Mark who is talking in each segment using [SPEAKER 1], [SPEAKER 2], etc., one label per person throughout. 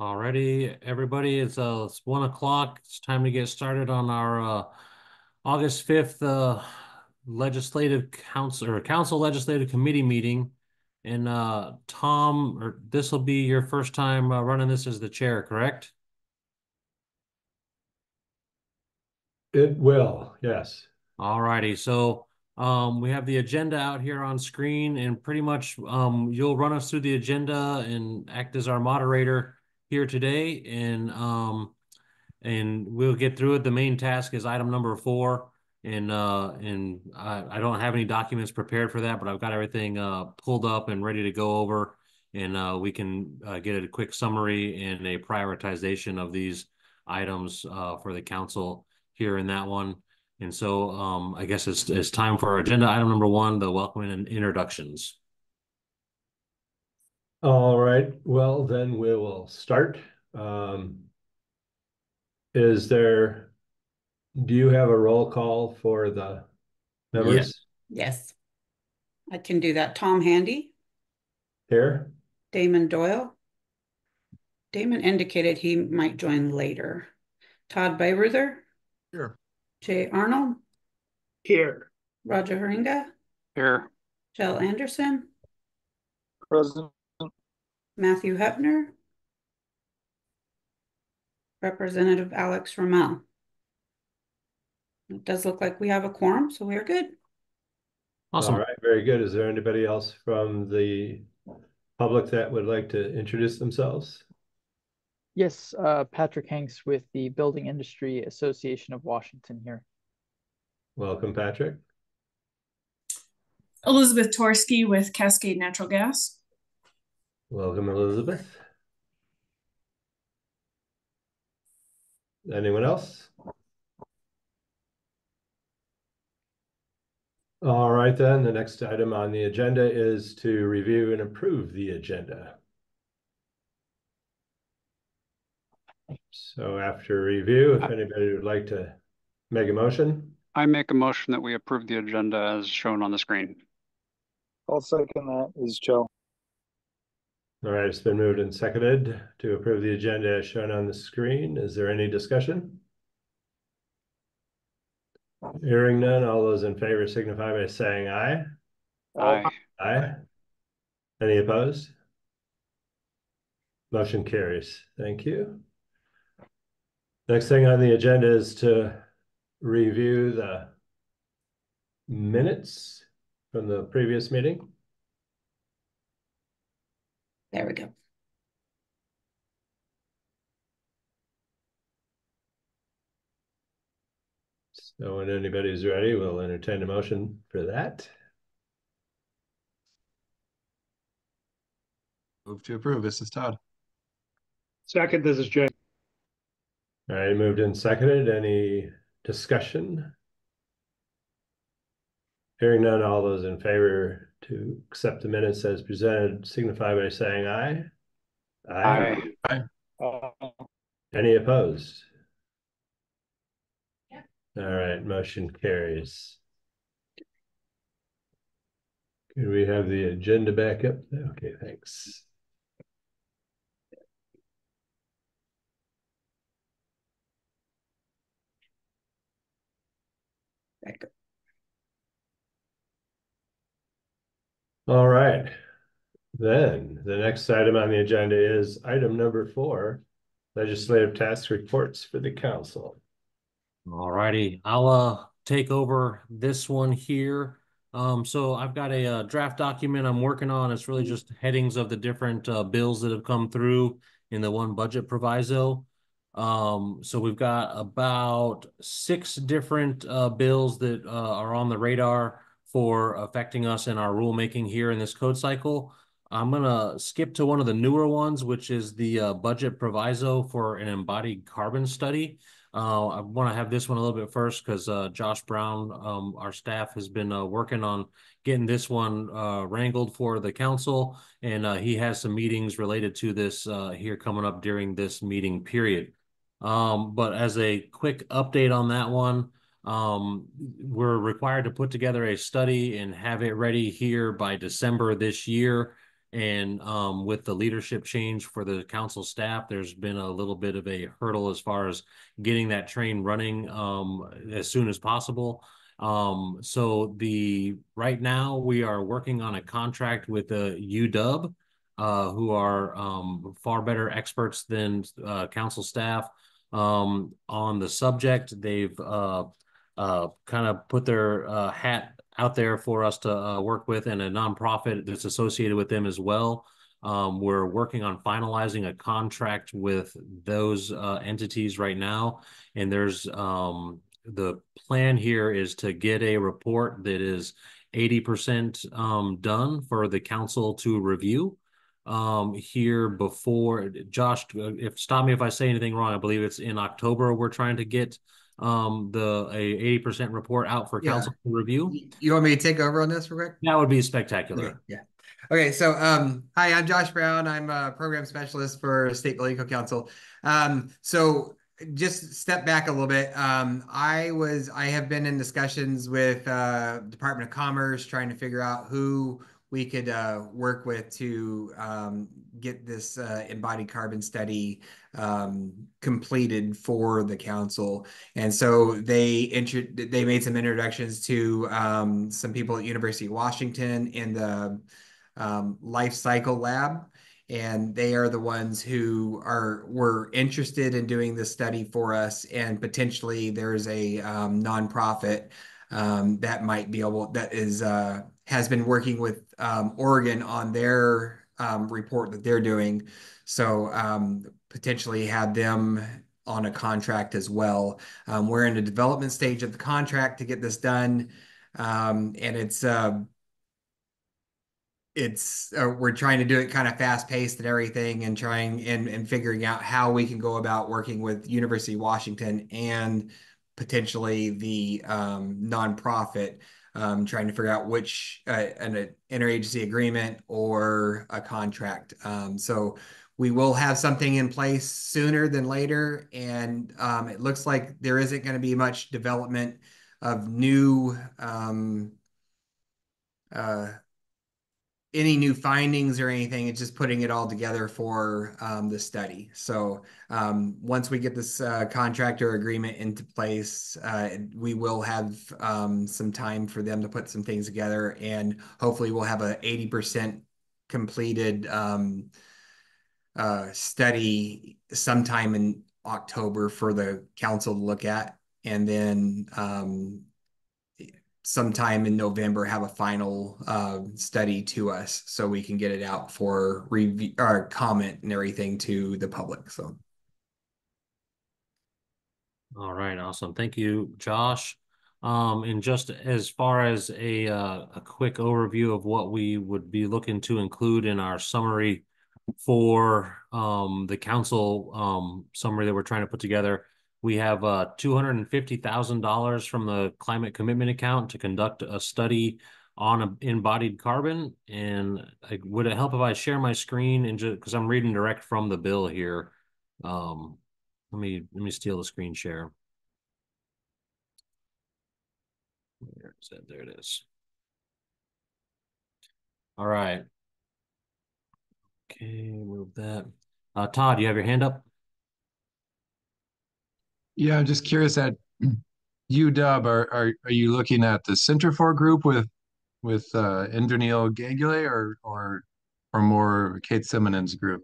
[SPEAKER 1] Alrighty, everybody, it's 1 o'clock. It's time to get started on our August 5th legislative council legislative committee meeting. And Tom, or this will be your first time running this as the chair, correct?
[SPEAKER 2] It will, yes.
[SPEAKER 1] Alrighty, so we have the agenda out here on screen, and pretty much you'll run us through the agenda and act as our moderator here today, and we'll get through it. The main task is item number 4, and I don't have any documents prepared for that, but I've got everything pulled up and ready to go over, and we can get a quick summary and a prioritization of these items for the council here in that one. And so I guess it's time for agenda item number 1, the welcoming and introductions.
[SPEAKER 2] All right, well, then we will start. Do you have a roll call for the members?
[SPEAKER 3] Yes, I can do that. Tom Handy,
[SPEAKER 2] Here?
[SPEAKER 3] Damon Doyle. Damon indicated he might join later. Todd Bayreuther.
[SPEAKER 4] Here.
[SPEAKER 3] Jay Arnold.
[SPEAKER 4] Here.
[SPEAKER 3] Roger Haringa.
[SPEAKER 4] Here.
[SPEAKER 3] Jill Anderson.
[SPEAKER 4] Present.
[SPEAKER 3] Matthew Hepner. Representative Alex Ramel. It does look like we have a quorum, so we are good.
[SPEAKER 1] Awesome.
[SPEAKER 2] All right, very good. Is there anybody else from the public that would like to introduce themselves?
[SPEAKER 5] Yes, Patrick Hanks with the Building Industry Association of Washington here.
[SPEAKER 2] Welcome, Patrick.
[SPEAKER 6] Elizabeth Torsky with Cascade Natural Gas.
[SPEAKER 2] Welcome, Elizabeth. Anyone else? All right, then. The next item on the agenda is to review and approve the agenda. So after review, if anybody would like to make a motion.
[SPEAKER 4] I make a motion that we approve the agenda as shown on the screen.
[SPEAKER 7] I'll second that. This is Joe.
[SPEAKER 2] All right, it's been moved and seconded to approve the agenda as shown on the screen. Is there any discussion? Hearing none, all those in favor signify by saying aye.
[SPEAKER 4] Aye.
[SPEAKER 2] Aye. Any opposed? Motion carries. Thank you. Next thing on the agenda is to review the minutes from the previous meeting.
[SPEAKER 3] There we go.
[SPEAKER 2] So when anybody's ready, we'll entertain a motion for that.
[SPEAKER 8] Move to approve. This is Todd.
[SPEAKER 7] Second, this is Jay.
[SPEAKER 2] All right, moved and seconded. Any discussion? Hearing none, all those in favor to accept the minutes as presented signify by saying aye.
[SPEAKER 4] Aye.
[SPEAKER 7] Aye.
[SPEAKER 2] Any opposed? Yeah. All right, motion carries. Can we have the agenda back up? Okay, thanks.
[SPEAKER 3] Back up.
[SPEAKER 2] All right. Then the next item on the agenda is item number 4, legislative task reports for the council.
[SPEAKER 1] All righty, I'll take over this one here. So I've got a draft document I'm working on. It's really just headings of the different bills that have come through in the one budget proviso. So we've got about 6 different bills that are on the radar for affecting us in our rulemaking here in this code cycle. I'm gonna skip to one of the newer ones, which is the budget proviso for an embodied carbon study. I want to have this one a little bit first because Josh Brown, our staff, has been working on getting this one wrangled for the council, and he has some meetings related to this here coming up during this meeting period. But as a quick update on that one, we're required to put together a study and have it ready here by December this year. And with the leadership change for the council staff, there's been a little bit of a hurdle as far as getting that train running as soon as possible. So right now we are working on a contract with the UW, who are far better experts than council staff on the subject. They've kind of put their hat out there for us to work with, and a nonprofit that's associated with them as well. We're working on finalizing a contract with those entities right now, and there's the plan here is to get a report that is 80% done for the council to review here before. Josh, if stop me if I say anything wrong. I believe it's in October we're trying to get the 80% report out for council to review.
[SPEAKER 9] You want me to take over on this real quick?
[SPEAKER 1] That would be spectacular.
[SPEAKER 9] Okay, yeah. Okay, so hi, I'm Josh Brown. I'm a program specialist for State Building Co-Council. So just step back a little bit. I have been in discussions with Department of Commerce trying to figure out who we could work with to get this embodied carbon study completed for the council. And so they made some introductions to some people at University of Washington in the life cycle lab. And they are the ones who were interested in doing this study for us. And potentially there's a nonprofit that might be able, that is has been working with Oregon on their report that they're doing. So potentially have them on a contract as well. We're in the development stage of the contract to get this done. And we're trying to do it kind of fast paced and everything, and trying and figuring out how we can go about working with University of Washington and potentially the nonprofit, trying to figure out which an interagency agreement or a contract. So we will have something in place sooner than later, and it looks like there isn't going to be much development of any new findings or anything. It's just putting it all together for the study. So once we get this contractor agreement into place, we will have some time for them to put some things together, and hopefully we'll have a 80% completed study sometime in October for the council to look at, and then sometime in November have a final study to us so we can get it out for review or comment and everything to the public. So
[SPEAKER 1] All right, awesome. Thank you, Josh. And just as far as a quick overview of what we would be looking to include in our summary for the council summary that we're trying to put together, we have $250,000 from the climate commitment account to conduct a study on embodied carbon. And would it help if I share my screen and just because I'm reading direct from the bill here? Let me steal the screen share. Where is it? There it is. All right. Okay, move that. Todd, you have your hand up?
[SPEAKER 8] Yeah, I'm just curious at UW, are you looking at the Center for group with Indranil Gangule or more Kate Simonen's group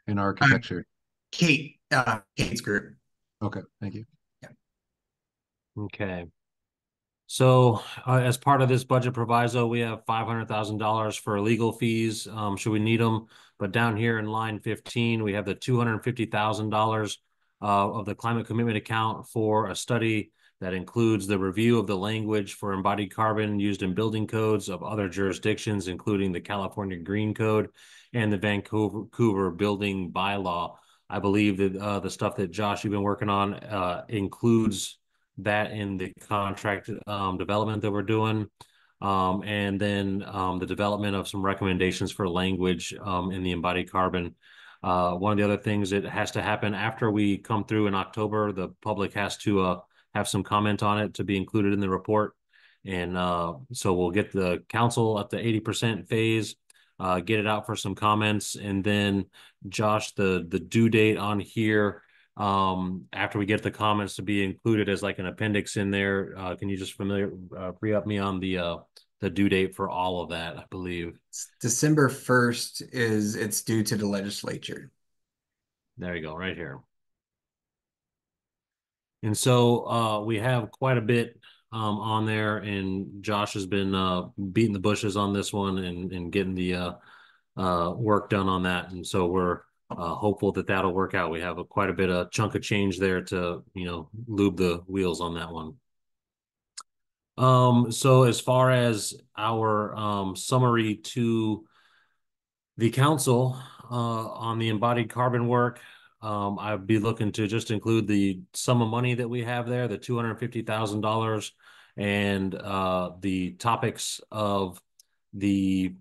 [SPEAKER 8] in architecture?
[SPEAKER 9] Kate's group.
[SPEAKER 8] Okay, thank you.
[SPEAKER 1] Okay. So as part of this budget proviso, we have $500,000 for legal fees, should we need them. But down here in line 15, we have the $250,000 of the climate commitment account for a study that includes the review of the language for embodied carbon used in building codes of other jurisdictions, including the California Green Code and the Vancouver Building Bylaw. I believe that the stuff that Josh, you've been working on includes that in the contract development that we're doing. And then the development of some recommendations for language in the embodied carbon. One of the other things that has to happen after we come through in October, the public has to have some comment on it to be included in the report. And so we'll get the council at the 80% phase. get it out for some comments, and then Josh, the due date on here, after we get the comments to be included as like an appendix in there, can you just free up me on the due date for all of that, I believe.
[SPEAKER 9] December 1st is it's due to the legislature.
[SPEAKER 1] There you go, right here. And so we have quite a bit on there, and Josh has been beating the bushes on this one and getting the work done on that. And so we're hopeful that that'll work out. We have quite a bit of chunk of change there to, lube the wheels on that one. So as far as our summary to the council on the embodied carbon work, I'd be looking to just include the sum of money that we have there, the $250,000, and the topics of the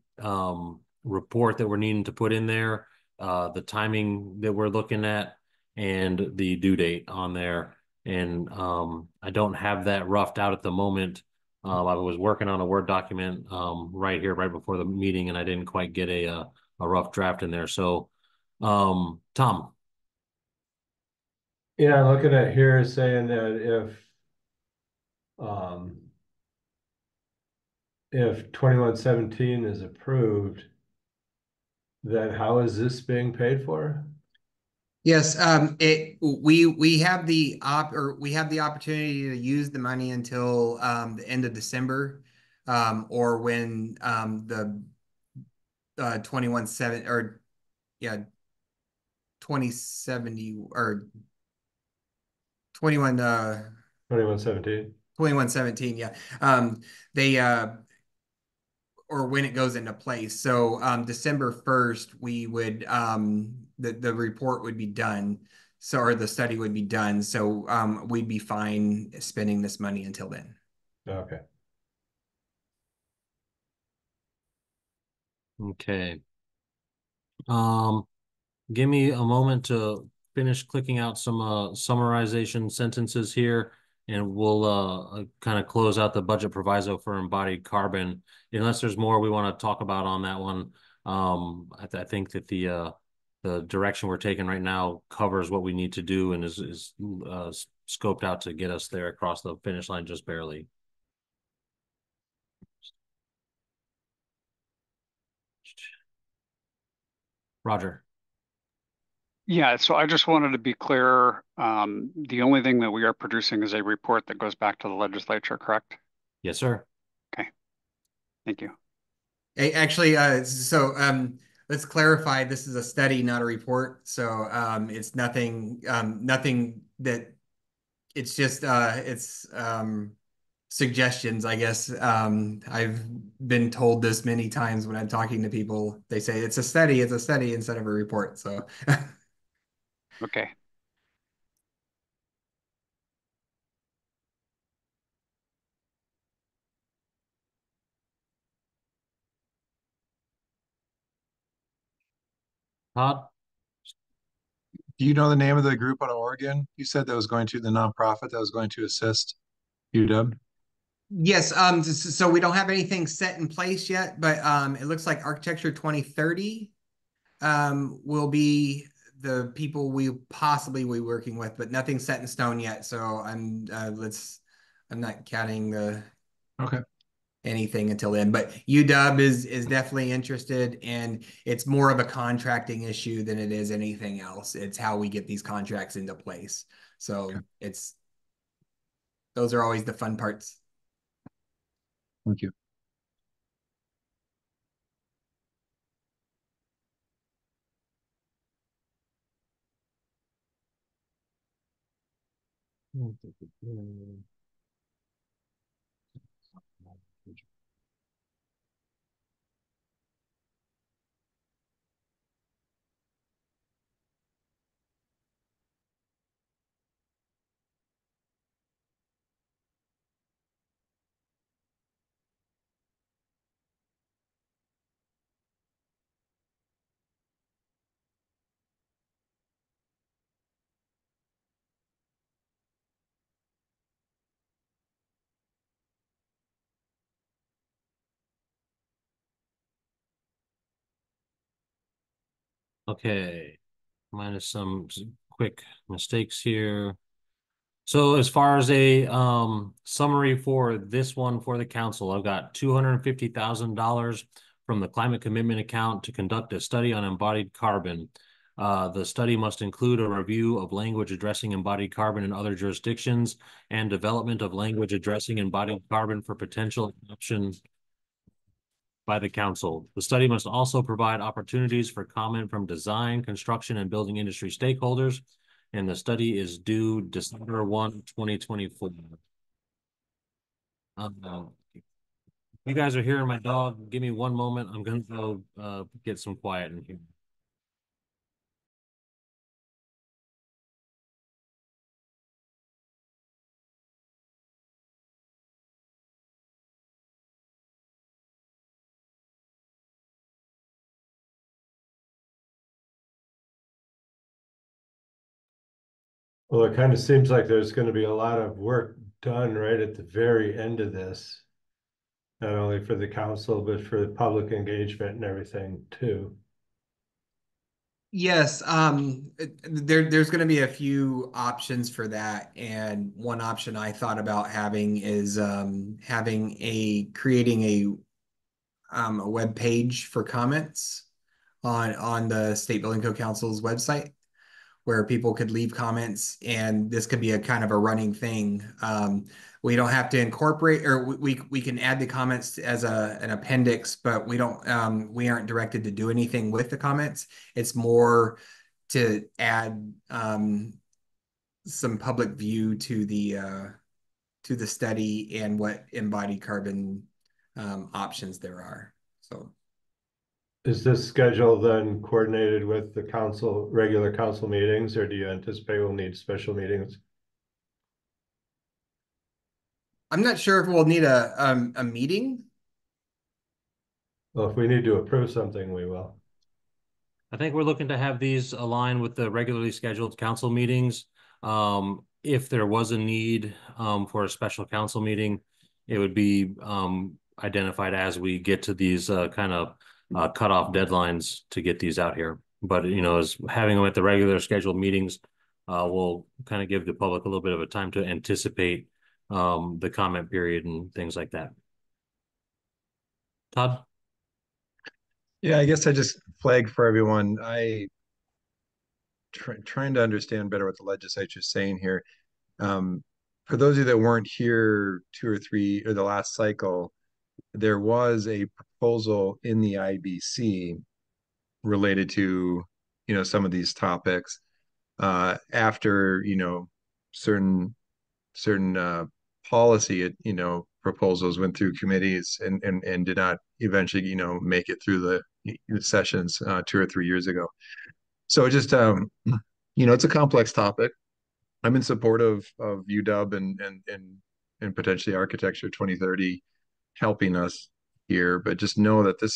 [SPEAKER 1] report that we're needing to put in there, the timing that we're looking at, and the due date on there. And I don't have that roughed out at the moment. I was working on a Word document right here, right before the meeting, and I didn't quite get a rough draft in there. So, Tom.
[SPEAKER 2] Yeah, looking at here is saying that um, if 2117 is approved, then how is this being paid for?
[SPEAKER 9] Yes, we have the opportunity to use the money until the end of December, or when the 21/7 or yeah 2070 or 21
[SPEAKER 2] 2117.
[SPEAKER 9] 21/17, yeah. They or when it goes into place. So December 1st, we would the report would be done. So or the study would be done. So we'd be fine spending this money until then.
[SPEAKER 2] Okay.
[SPEAKER 1] Okay. Give me a moment to finish clicking out some summarization sentences here, and we'll kind of close out the budget proviso for embodied carbon. Unless there's more we want to talk about on that one, I think that the direction we're taking right now covers what we need to do and is scoped out to get us there across the finish line just barely. Roger.
[SPEAKER 4] Yeah, so I just wanted to be clear. The only thing that we are producing is a report that goes back to the legislature, correct?
[SPEAKER 1] Yes, sir.
[SPEAKER 4] Okay, thank you.
[SPEAKER 9] Hey, actually, let's clarify. This is a study, not a report. So it's nothing that it's just it's suggestions, I guess. I've been told this many times when I'm talking to people. They say it's a study instead of a report. So
[SPEAKER 4] Okay.
[SPEAKER 1] Todd?
[SPEAKER 8] Do you know the name of the group out of Oregon? You said that was going to the nonprofit that was going to assist UW.
[SPEAKER 9] yes, so we don't have anything set in place yet, but it looks like Architecture 2030 will be the people we possibly be working with, but nothing set in stone yet. So I'm not counting the
[SPEAKER 8] Okay.
[SPEAKER 9] anything until then. But UW is definitely interested, and it's more of a contracting issue than it is anything else. It's how we get these contracts into place. So
[SPEAKER 8] Okay.
[SPEAKER 9] Those are always the fun parts.
[SPEAKER 8] Thank you.
[SPEAKER 1] Okay, minus some quick mistakes here. So as far as a summary for this one for the council, I've got $250,000 from the climate commitment account to conduct a study on embodied carbon. The study must include a review of language addressing embodied carbon in other jurisdictions and development of language addressing embodied carbon for potential adoption by the council. The study must also provide opportunities for comment from design, construction, and building industry stakeholders, and the study is due December 1, 2024. You guys are hearing my dog. Give me one moment. I'm going to go get some quiet in here.
[SPEAKER 2] Well, it kind of seems like there's going to be a lot of work done right at the very end of this, not only for the council, but for the public engagement and everything too.
[SPEAKER 9] Yes, there's going to be a few options for that, and one option I thought about having is creating a web page for comments on the State Building Code Council's website, where people could leave comments, and this could be a kind of a running thing. We don't have to incorporate, or we can add the comments as an appendix, but we aren't directed to do anything with the comments. It's more to add some public view to the study and what embodied carbon options there are. So.
[SPEAKER 2] Is this schedule then coordinated with the council, regular council meetings, or do you anticipate we'll need special meetings?
[SPEAKER 9] I'm not sure if we'll need a meeting.
[SPEAKER 2] Well, if we need to approve something, we will.
[SPEAKER 1] I think we're looking to have these align with the regularly scheduled council meetings. If there was a need for a special council meeting, it would be identified as we get to these kind of cutoff deadlines to get these out here. But, you know, as having them at the regular scheduled meetings will kind of give the public a little bit of a time to anticipate the comment period and things like that. Todd?
[SPEAKER 8] Yeah, I guess I just flag for everyone. Trying to understand better what the legislature is saying here. For those of you that weren't here 2 or 3 or the last cycle, there was a proposal in the IBC related to, some of these topics. After, certain policy, proposals went through committees and did not eventually, make it through the sessions 2 or 3 years ago. So just, it's a complex topic. I'm in support of UW and potentially Architecture 2030 helping us here, but just know that this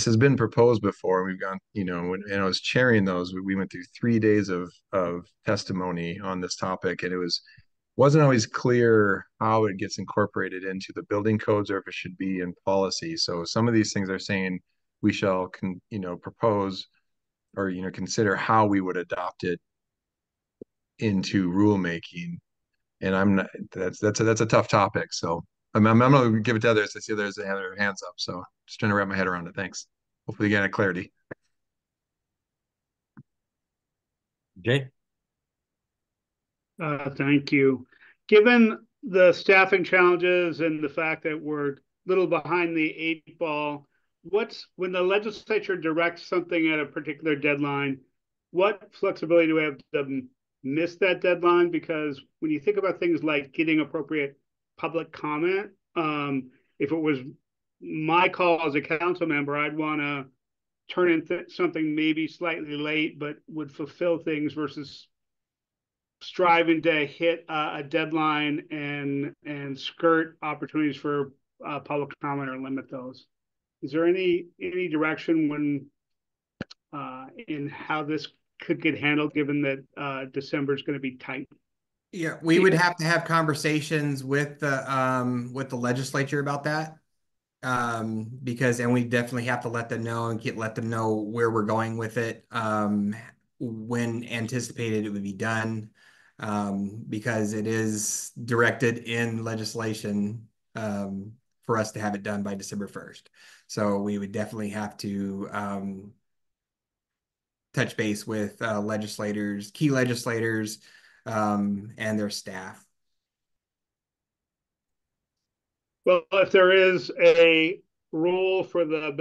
[SPEAKER 8] has been proposed before. We've gone, when I was chairing those, we went through 3 days of testimony on this topic, and wasn't always clear how it gets incorporated into the building codes or if it should be in policy. So some of these things are saying we shall propose or consider how we would adopt it into rulemaking. And I'm not, that's a tough topic. So I'm gonna give it to others. I see there's other hands up. So just trying to wrap my head around it. Thanks. Hopefully you get clarity.
[SPEAKER 1] Jay?
[SPEAKER 7] Thank you. Given the staffing challenges and the fact that we're a little behind the 8 ball, when the legislature directs something at a particular deadline, what flexibility do we have to miss that deadline? Because when you think about things like getting appropriate public comment, if it was my call as a council member, I'd want to turn in something maybe slightly late, but would fulfill things versus striving to hit a deadline and skirt opportunities for public comment or limit those. Is there any direction when in how this could get handled, given that December is going to be tight?
[SPEAKER 9] Yeah, we would have to have conversations with the legislature about that. because, and we definitely have to let them know and let them know where we're going with it, when anticipated it would be done, because it is directed in legislation, for us to have it done by December 1st. So we would definitely have to, touch base with legislators, key legislators, and their staff.
[SPEAKER 7] Well, if there is a role for the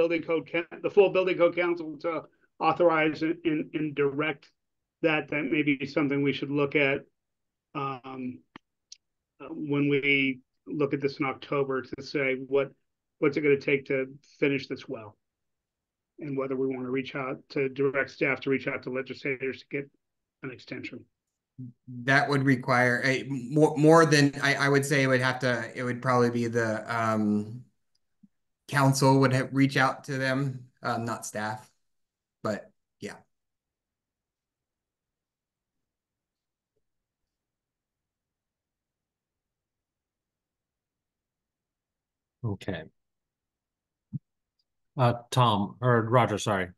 [SPEAKER 7] the full building code council to authorize and direct that, that may be something we should look at when we look at this in October, to say what's it going to take to finish this well, and whether we want to reach out to direct staff to reach out to legislators to get an extension.
[SPEAKER 9] That would require a more than I would say it would probably be the council would reach out to them, not staff, but yeah.
[SPEAKER 1] Okay. Tom or Roger, sorry.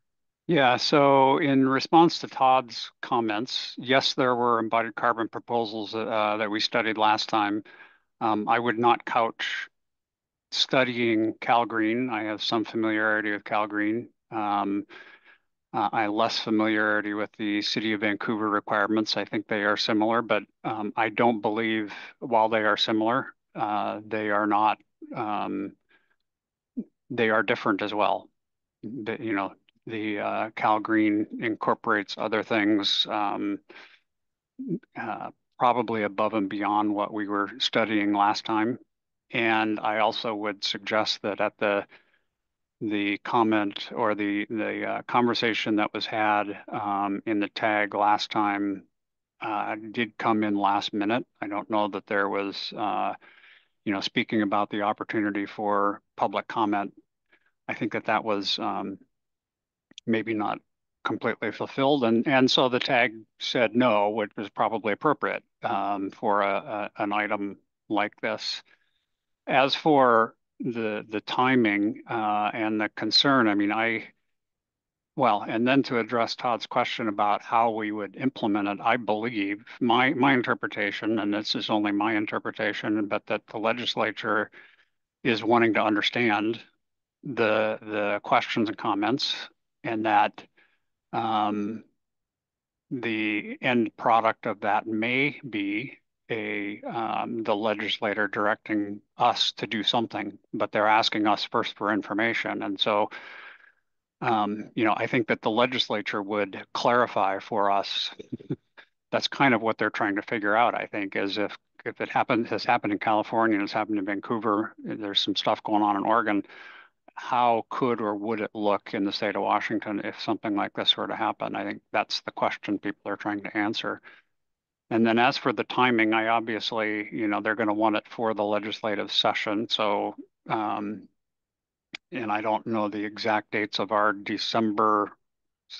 [SPEAKER 4] Yeah, so in response to Todd's comments, yes, there were embodied carbon proposals that we studied last time. I would not couch studying CalGreen. I have some familiarity with CalGreen. I have less familiarity with the City of Vancouver requirements. I think they are similar, but I don't believe, while they are similar, they are not, they are different as well. You know, the CalGreen incorporates other things, probably above and beyond what we were studying last time. And I also would suggest that at the comment or the conversation that was had in the tag last time did come in last minute. I don't know that there was, you know, speaking about the opportunity for public comment. I think that that was maybe not completely fulfilled, and so the tag said no, which was probably appropriate for an item like this. As for the timing and the concern, I mean, well, and then to address Todd's question about how we would implement it, I believe my interpretation, and this is only my interpretation, but that the legislature is wanting to understand the questions and comments, and that the end product of that may be the legislator directing us to do something, but they're asking us first for information. And so, you know, I think that the legislature would clarify for us. That's kind of what they're trying to figure out, I think, is if it has happened in California and it's happened in Vancouver, there's some stuff going on in Oregon, how could or would it look in the state of Washington if something like this were to happen? I think that's the question people are trying to answer. And then as for the timing, I obviously, you know, they're going to want it for the legislative session. So, and I don't know the exact dates of our December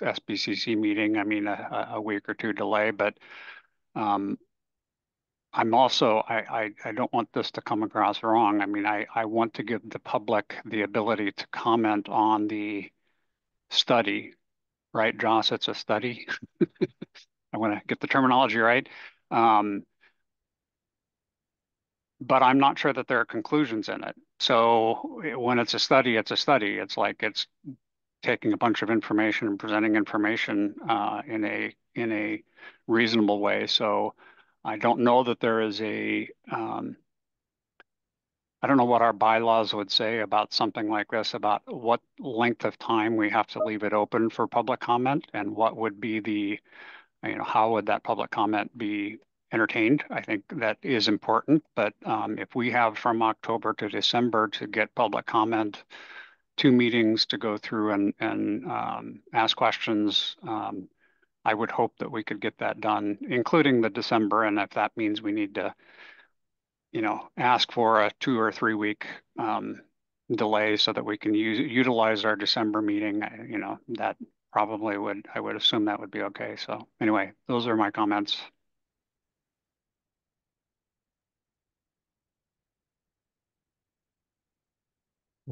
[SPEAKER 4] SBCC meeting. I mean, a week or two delay, but I'm also, I don't want this to come across wrong. I mean, I want to give the public the ability to comment on the study, right, Joss? It's a study. I want to get the terminology right. But I'm not sure that there are conclusions in it. So when it's a study, it's a study. It's like it's taking a bunch of information and presenting information in a reasonable way. So I don't know that there is I don't know what our bylaws would say about something like this, about what length of time we have to leave it open for public comment, and what would be the, you know, how would that public comment be entertained? I think that is important, but if we have from October to December to get public comment, 2 meetings to go through and ask questions, I would hope that we could get that done, including the December. And if that means we need to, you know, ask for a 2 or 3 week delay so that we can utilize our December meeting, you know, that probably I would assume that would be okay. So anyway, those are my comments.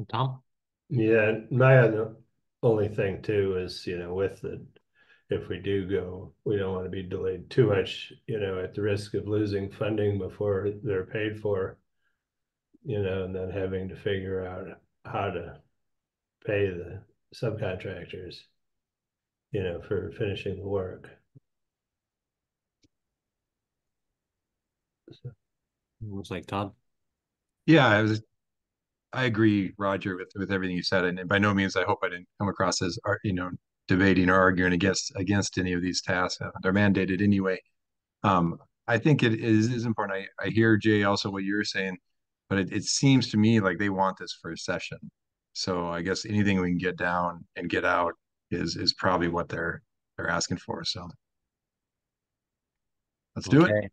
[SPEAKER 1] Tom?
[SPEAKER 2] Yeah, my only thing too is, with the, if we do go, we don't want to be delayed too much, at the risk of losing funding before they're paid for, and then having to figure out how to pay the subcontractors, for finishing the work. So.
[SPEAKER 1] Looks like Todd.
[SPEAKER 8] Yeah, I agree, Roger, with everything you said, and by no means I hope I didn't come across as debating or arguing against any of these tasks. They're mandated anyway. Um, I think it is important. I hear Jay also what you're saying, but it seems to me like they want this for a session. So I guess anything we can get down and get out is probably what they're asking for. So let's do it.
[SPEAKER 1] Okay.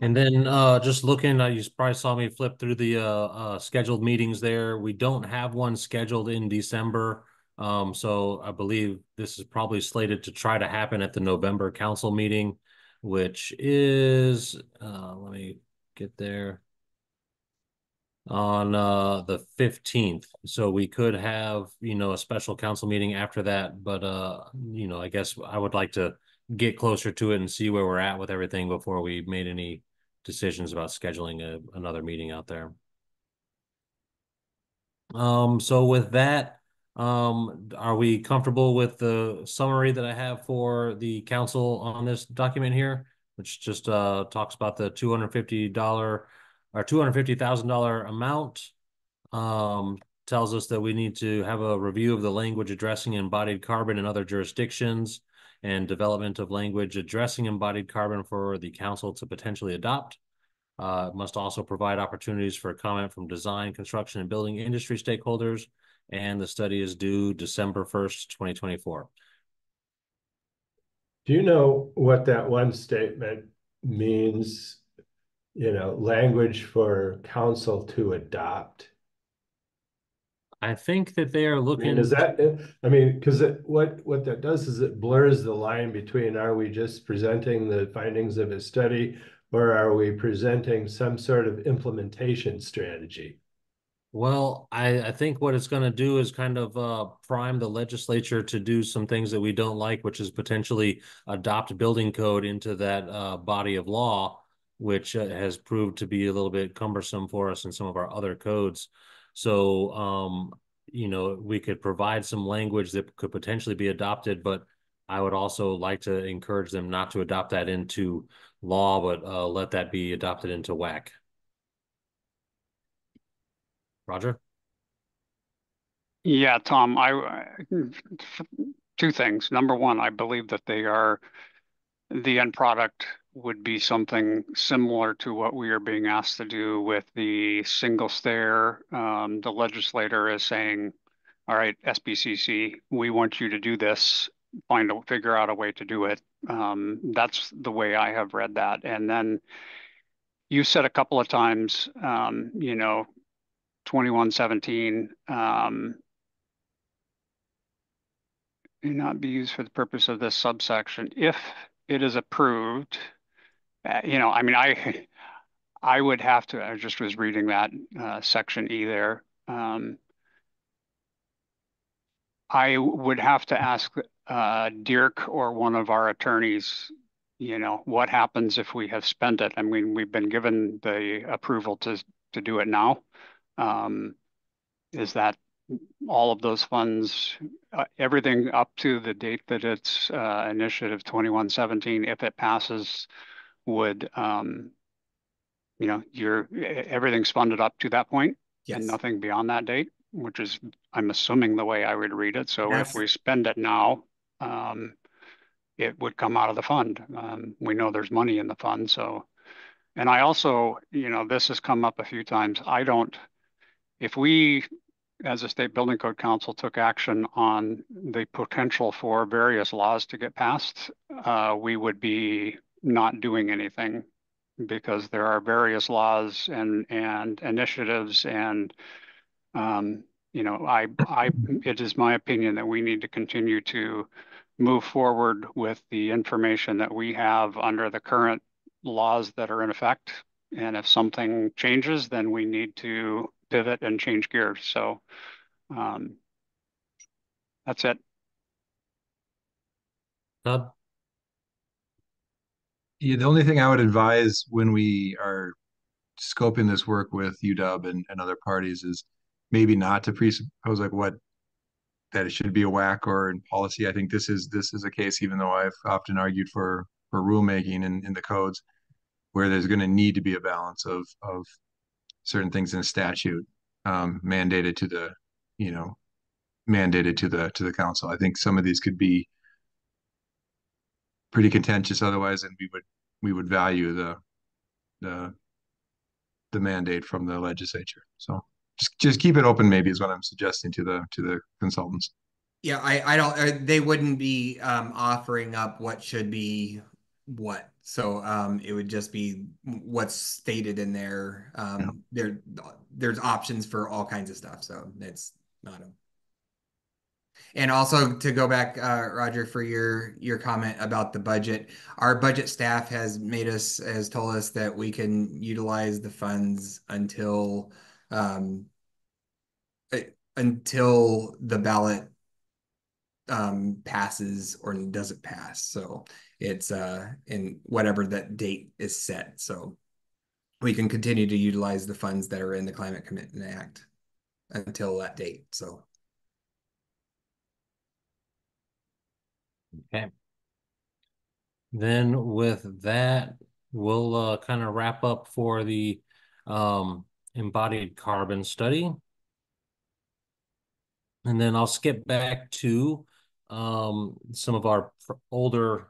[SPEAKER 1] And then just looking, you probably saw me flip through the scheduled meetings there. We don't have one scheduled in December. So I believe this is probably slated to try to happen at the November council meeting, which is, let me get there, on the 15th. So we could have, a special council meeting after that, but I guess I would like to get closer to it and see where we're at with everything before we made any decisions about scheduling another meeting out there. So with that, are we comfortable with the summary that I have for the council on this document here, which just talks about the $250 or $250,000 amount? Tells us that we need to have a review of the language addressing embodied carbon in other jurisdictions and development of language addressing embodied carbon for the council to potentially adopt. Must also provide opportunities for comment from design, construction, and building industry stakeholders. And the study is due December 1st, 2024.
[SPEAKER 2] Do you know what that one statement means? Language for council to adopt.
[SPEAKER 1] I think that they are looking.
[SPEAKER 2] Is that it? I mean, because what that does is it blurs the line between, are we just presenting the findings of a study, or are we presenting some sort of implementation strategy?
[SPEAKER 1] Well, I think what it's going to do is kind of prime the legislature to do some things that we don't like, which is potentially adopt building code into that body of law, which has proved to be a little bit cumbersome for us in some of our other codes. So, we could provide some language that could potentially be adopted, but I would also like to encourage them not to adopt that into law, but let that be adopted into WAC. Roger?
[SPEAKER 4] Yeah, Tom, two things. Number one, I believe that the end product would be something similar to what we are being asked to do with the single stair. The legislator is saying, all right, SBCC, we want you to do this, figure out a way to do it. That's the way I have read that. And then you said a couple of times, 2117, may not be used for the purpose of this subsection. If it is approved, I mean, I would have to, I just was reading that section E there. I would have to ask Dirk or one of our attorneys, what happens if we have spent it? I mean, we've been given the approval to do it now. Is that all of those funds, everything up to the date that it's initiative 2117, if it passes, would everything's funded up to that point,
[SPEAKER 9] Yes.
[SPEAKER 4] and nothing beyond that date, which is, I'm assuming, the way I would read it. So
[SPEAKER 9] Yes.
[SPEAKER 4] if we spend it now, it would come out of the fund. We know there's money in the fund. So, and I also, this has come up a few times. If we, as a state building code council, took action on the potential for various laws to get passed, we would be not doing anything, because there are various laws and initiatives, and it is my opinion that we need to continue to move forward with the information that we have under the current laws that are in effect. And if something changes, then we need to pivot and change gears. So that's it.
[SPEAKER 1] Todd?
[SPEAKER 8] Yeah, the only thing I would advise when we are scoping this work with UW and other parties is maybe not to presuppose like what that it should be a whack or in policy. I think this is a case, even though I've often argued for rulemaking in the codes, where there's going to need to be a balance of certain things in statute mandated to the, you know, mandated to the council. I think some of these could be pretty contentious otherwise, and we would value the the mandate from the legislature. So just keep it open, maybe is what I'm suggesting to the consultants.
[SPEAKER 9] Yeah, I don't, they wouldn't be offering up what should be what. So it would just be what's stated in there.
[SPEAKER 8] Yeah.
[SPEAKER 9] There's options for all kinds of stuff. So it's not a. And also to go back, Roger, for your comment about the budget, our budget staff has told us that we can utilize the funds um, until the ballot passes or doesn't pass. So it's in whatever that date is set. So we can continue to utilize the funds that are in the Climate Commitment Act until that date. So
[SPEAKER 1] Okay. Then with that, we'll kind of wrap up for the embodied carbon study. And then I'll skip back to some of our older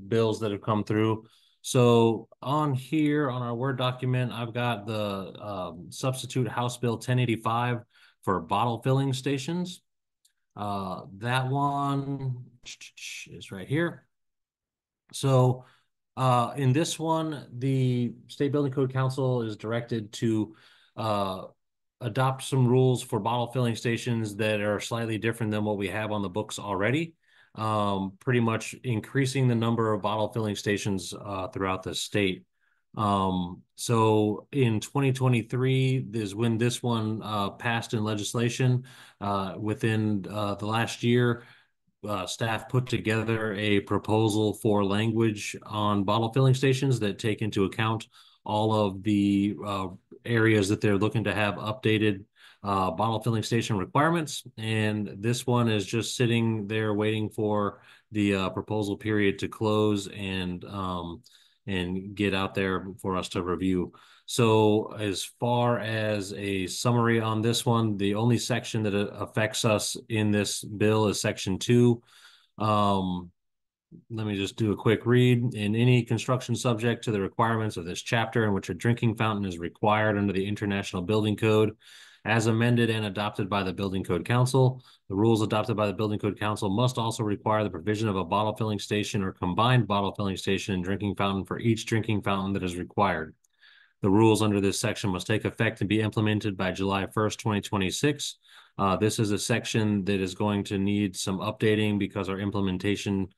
[SPEAKER 1] bills that have come through. So on here on our Word document, I've got the substitute House Bill 1085 for bottle filling stations. That one is right here. So in this one, the State Building Code Council is directed to adopt some rules for bottle filling stations that are slightly different than what we have on the books already. Pretty much increasing the number of bottle filling stations throughout the state. So in 2023 is when this one passed in legislation. Within the last year, staff put together a proposal for language on bottle filling stations that take into account all of the areas that they're looking to have updated bottle filling station requirements. And this one is just sitting there waiting for the proposal period to close and get out there for us to review. So as far as a summary on this one, the only section that affects us in this bill is section 2. Let me just do a quick read. In any construction subject to the requirements of this chapter in which a drinking fountain is required under the International Building Code, as amended and adopted by the Building Code Council, the rules adopted by the Building Code Council must also require the provision of a bottle filling station or combined bottle filling station and drinking fountain for each drinking fountain that is required. The rules under this section must take effect and be implemented by July 1st, 2026. This is a section that is going to need some updating because our implementation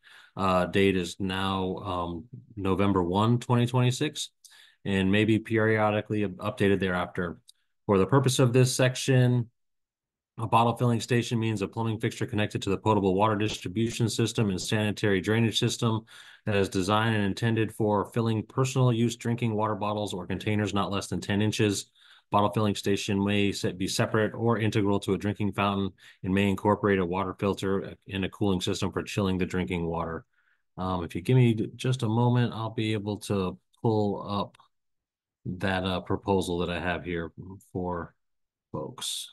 [SPEAKER 1] date is now November 1, 2026, and maybe periodically updated thereafter. For the purpose of this section, a bottle filling station means a plumbing fixture connected to the potable water distribution system and sanitary drainage system that is designed and intended for filling personal use drinking water bottles or containers not less than 10 inches. Bottle filling station may be separate or integral to a drinking fountain and may incorporate a water filter and a cooling system for chilling the drinking water. If you give me just a moment, I'll be able to pull up that proposal that I have here for folks.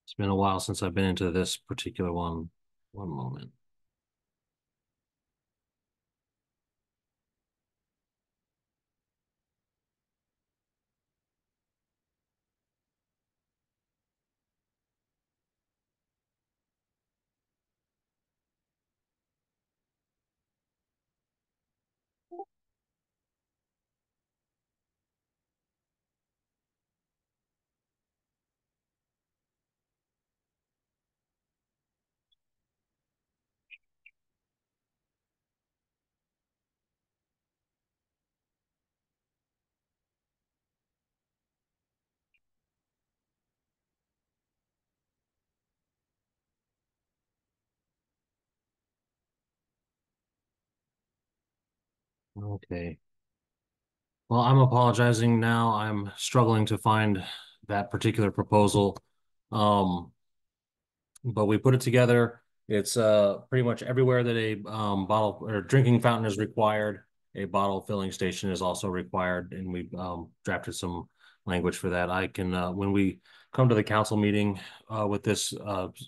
[SPEAKER 1] It's been a while since I've been into this particular one. One moment. Okay. Well, I'm apologizing now. I'm struggling to find that particular proposal. But we put it together. It's pretty much everywhere that a bottle or drinking fountain is required, a bottle filling station is also required, and we drafted some language for that. I can when we come to the council meeting with this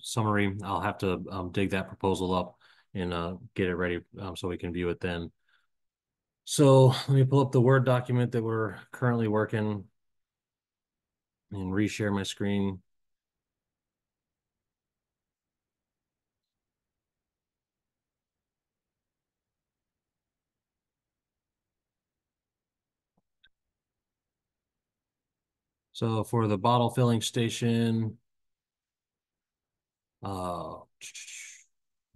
[SPEAKER 1] summary, I'll have to dig that proposal up and get it ready so we can view it then. So let me pull up the Word document that we're currently working and reshare my screen. So for the bottle filling station, let's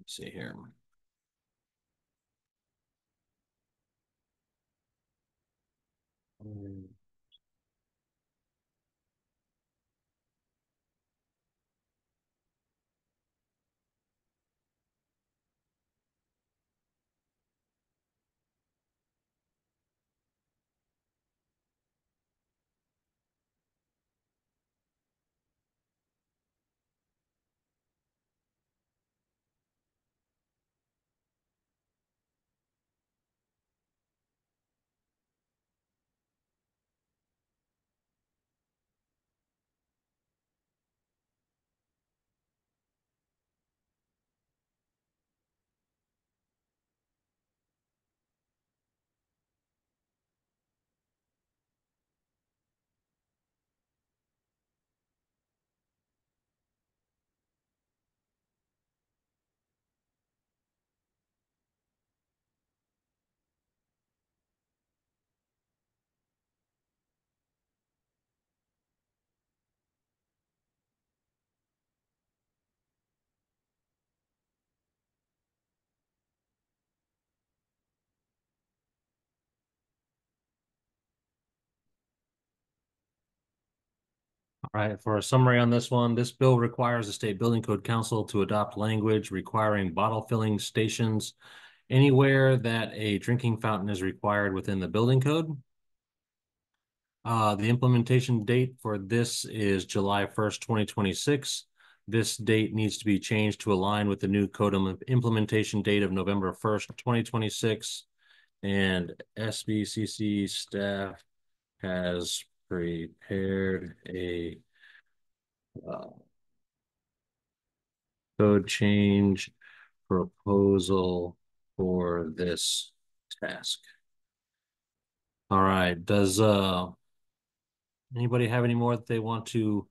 [SPEAKER 1] see here. All right, for a summary on this one, this bill requires the State Building Code Council to adopt language requiring bottle filling stations anywhere that a drinking fountain is required within the building code. The implementation date for this is July 1st, 2026. This date needs to be changed to align with the new code implementation date of November 1st, 2026. And SBCC staff has prepared a code change proposal for this task. All right, does anybody have any more that they want to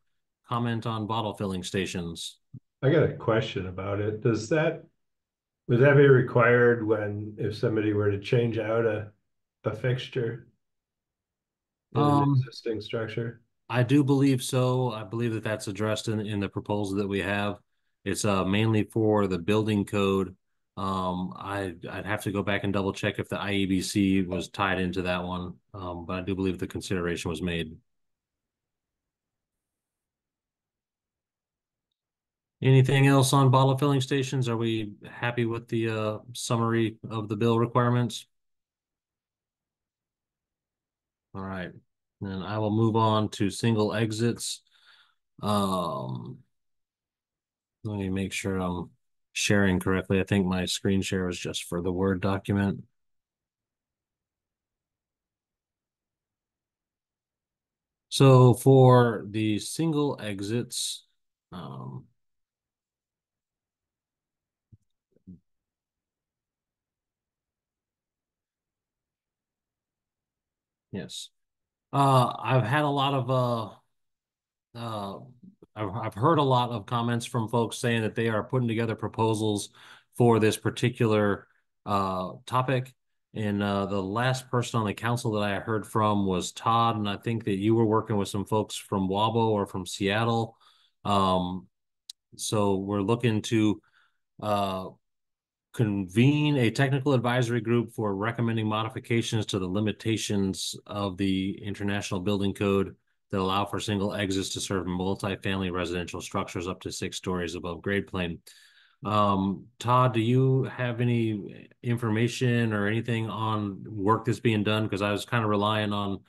[SPEAKER 1] comment on bottle filling stations?
[SPEAKER 2] I got a question about it. Would that be required if somebody were to change out a fixture in an existing structure?
[SPEAKER 1] I do believe so. I believe that that's addressed in the proposal that we have. It's mainly for the building code. I'd have to go back and double check if the IEBC was tied into that one. But I do believe the consideration was made. Anything else on bottle filling stations? Are we happy with the summary of the bill requirements? All right, then I will move on to single exits. Let me make sure I'm sharing correctly. I think my screen share was just for the Word document. So for the single exits, yes. I've had a lot of I've heard a lot of comments from folks saying that they are putting together proposals for this particular topic. And the last person on the council that I heard from was Todd, and I think that you were working with some folks from Wabo or from Seattle. So we're looking to convene a technical advisory group for recommending modifications to the limitations of the International Building Code that allow for single exits to serve multifamily residential structures up to 6 stories above grade plane. Todd, do you have any information or anything on work that's being done? Because I was kind of relying on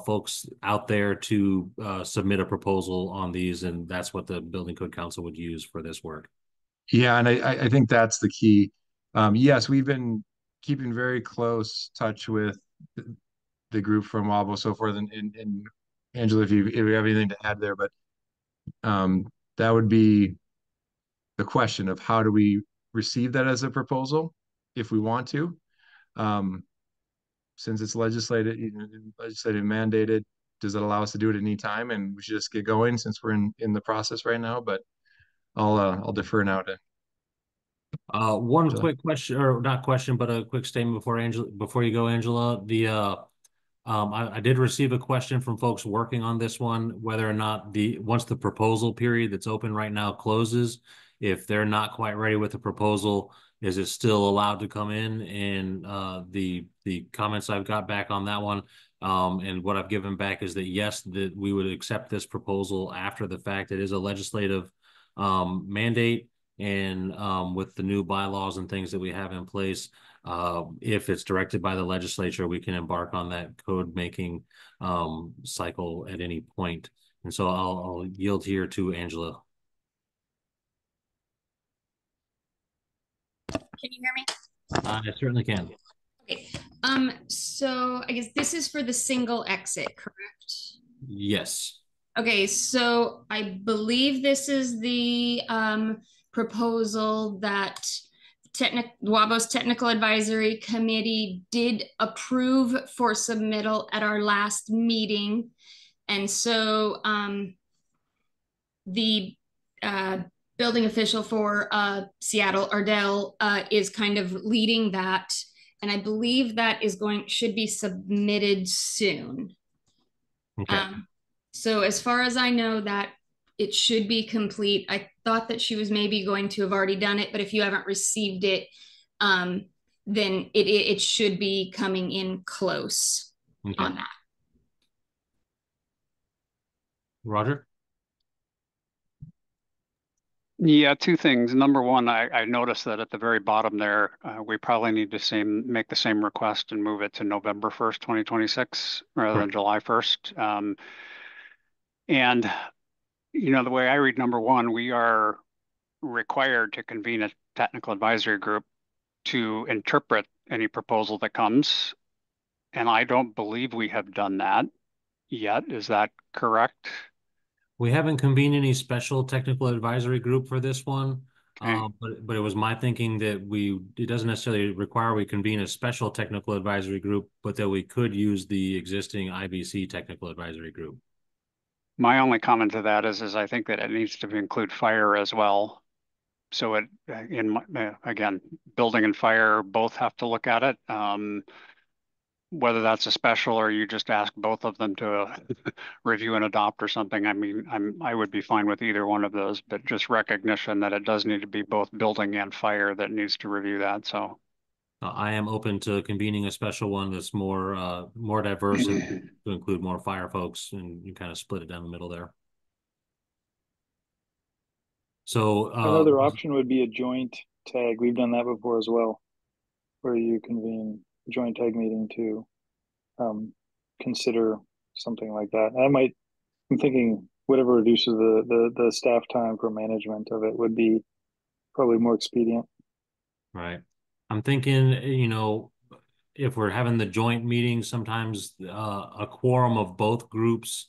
[SPEAKER 1] folks out there to submit a proposal on these, and that's what the Building Code Council would use for this work.
[SPEAKER 8] Yeah, and I think that's the key. Yes, we've been keeping very close touch with the group from Wabo, so forth, and Angela, if you have anything to add there, but that would be the question of how do we receive that as a proposal if we want to. Since it's legislative mandated, does it allow us to do it at any time? And we should just get going since we're in the process right now. But I'll defer now to
[SPEAKER 1] One
[SPEAKER 8] Angela.
[SPEAKER 1] quick question, or not question, but a quick statement before you go, Angela. I did receive a question from folks working on this one, whether or not once the proposal period that's open right now closes, if they're not quite ready with the proposal, is it still allowed to come in? And the comments I've got back on that one, and what I've given back is that yes, that we would accept this proposal after the fact. It is a legislative mandate, and with the new bylaws and things that we have in place, if it's directed by the legislature, we can embark on that code making cycle at any point. And so I'll yield here to Angela.
[SPEAKER 10] Can you hear me?
[SPEAKER 1] I certainly can.
[SPEAKER 10] Okay. So I guess this is for the single exit, correct?
[SPEAKER 1] Yes.
[SPEAKER 10] Okay, so I believe this is the proposal that WABO's Technical Advisory Committee did approve for submittal at our last meeting. And so the building official for Seattle, Ardell, is kind of leading that. And I believe that should be submitted soon.
[SPEAKER 1] Okay.
[SPEAKER 10] So as far as I know, that it should be complete. I thought that she was maybe going to have already done it, but if you haven't received it, then it should be coming in close on that.
[SPEAKER 1] Roger?
[SPEAKER 4] Yeah, two things. Number one, I noticed that at the very bottom there, we probably need to make the same request and move it to November 1st, 2026, rather than July 1st. And, you know, the way I read number one, we are required to convene a technical advisory group to interpret any proposal that comes. And I don't believe we have done that yet. Is that correct?
[SPEAKER 1] We haven't convened any special technical advisory group for this one.
[SPEAKER 4] Okay.
[SPEAKER 1] But it was my thinking that it doesn't necessarily require we convene a special technical advisory group, but that we could use the existing IBC technical advisory group.
[SPEAKER 4] My only comment to that is I think that it needs to include fire as well. So again, building and fire both have to look at it. Whether that's a special or you just ask both of them to review and adopt or something. I mean, I would be fine with either one of those, but just recognition that it does need to be both building and fire that needs to review that. So
[SPEAKER 1] I am open to convening a special one that's more diverse and to include more fire folks, and you kind of split it down the middle there. So
[SPEAKER 11] another option would be a joint tag. We've done that before as well, where you convene a joint tag meeting to consider something like that. I'm thinking whatever reduces the staff time for management of it would be probably more expedient.
[SPEAKER 1] Right. I'm thinking, you know, if we're having the joint meeting, sometimes a quorum of both groups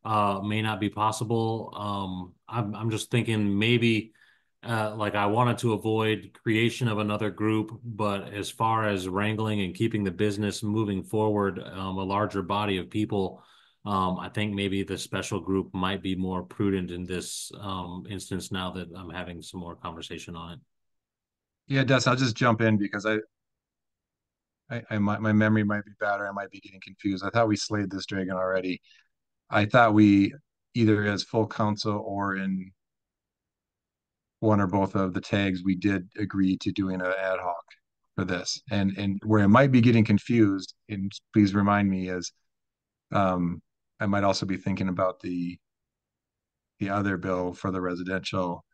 [SPEAKER 1] may not be possible. I'm just thinking maybe like I wanted to avoid creation of another group, but as far as wrangling and keeping the business moving forward, a larger body of people, I think maybe the special group might be more prudent in this instance now that I'm having some more conversation on it.
[SPEAKER 8] Yeah, Des, I'll just jump in because my memory might be bad or I might be getting confused. I thought we slayed this dragon already. I thought we either as full council or in one or both of the tags, we did agree to doing an ad hoc for this. And where I might be getting confused, and please remind me, is I might also be thinking about the other bill for the residential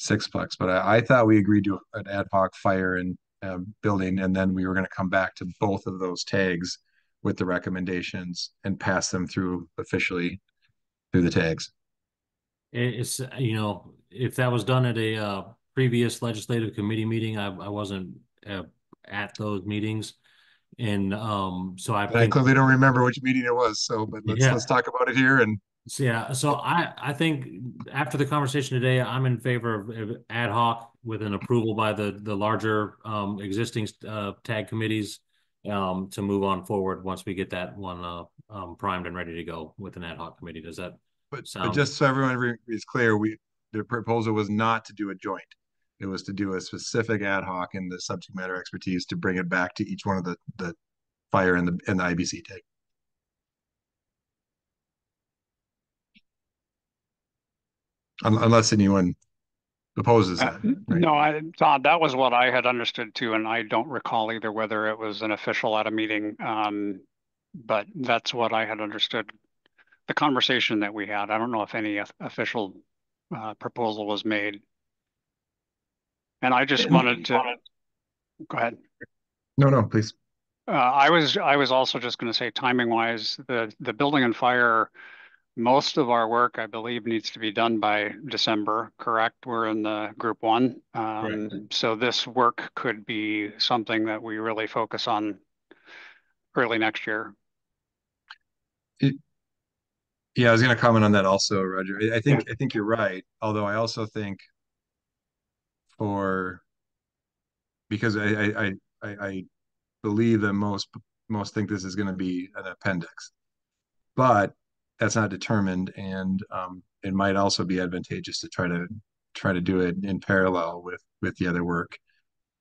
[SPEAKER 8] sixplex, but I thought we agreed to an ad hoc fire and building, and then we were going to come back to both of those tags with the recommendations and pass them through officially through the tags.
[SPEAKER 1] It's, if that was done at a previous legislative committee meeting, I wasn't at those meetings. And so I
[SPEAKER 8] But I
[SPEAKER 1] think,
[SPEAKER 8] clearly don't remember which meeting it was. So, but let's talk about it here. And
[SPEAKER 1] so I think after the conversation today, I'm in favor of ad hoc with an approval by the larger existing tag committees to move on forward once we get that one primed and ready to go with an ad hoc committee. Does that
[SPEAKER 8] but
[SPEAKER 1] sound?
[SPEAKER 8] just so everyone is clear, the proposal was not to do a joint. It was to do a specific ad hoc and the subject matter expertise to bring it back to each one of the fire and the IBC tag. Unless anyone opposes that. Right?
[SPEAKER 4] No, Todd, that was what I had understood too, and I don't recall either whether it was an official at a meeting. But that's what I had understood. The conversation that we had. I don't know if any official proposal was made. And I just wanted to go ahead.
[SPEAKER 8] No, please.
[SPEAKER 4] I was also just going to say, timing wise, the building and fire, most of our work, I believe, needs to be done by December. Correct? We're in the group one, so this work could be something that we really focus on early next year.
[SPEAKER 8] Yeah, I was going to comment on that also, Roger. I think you're right. Although I also think because I believe that most think this is going to be an appendix, but that's not determined, and it might also be advantageous to try to do it in parallel with the other work.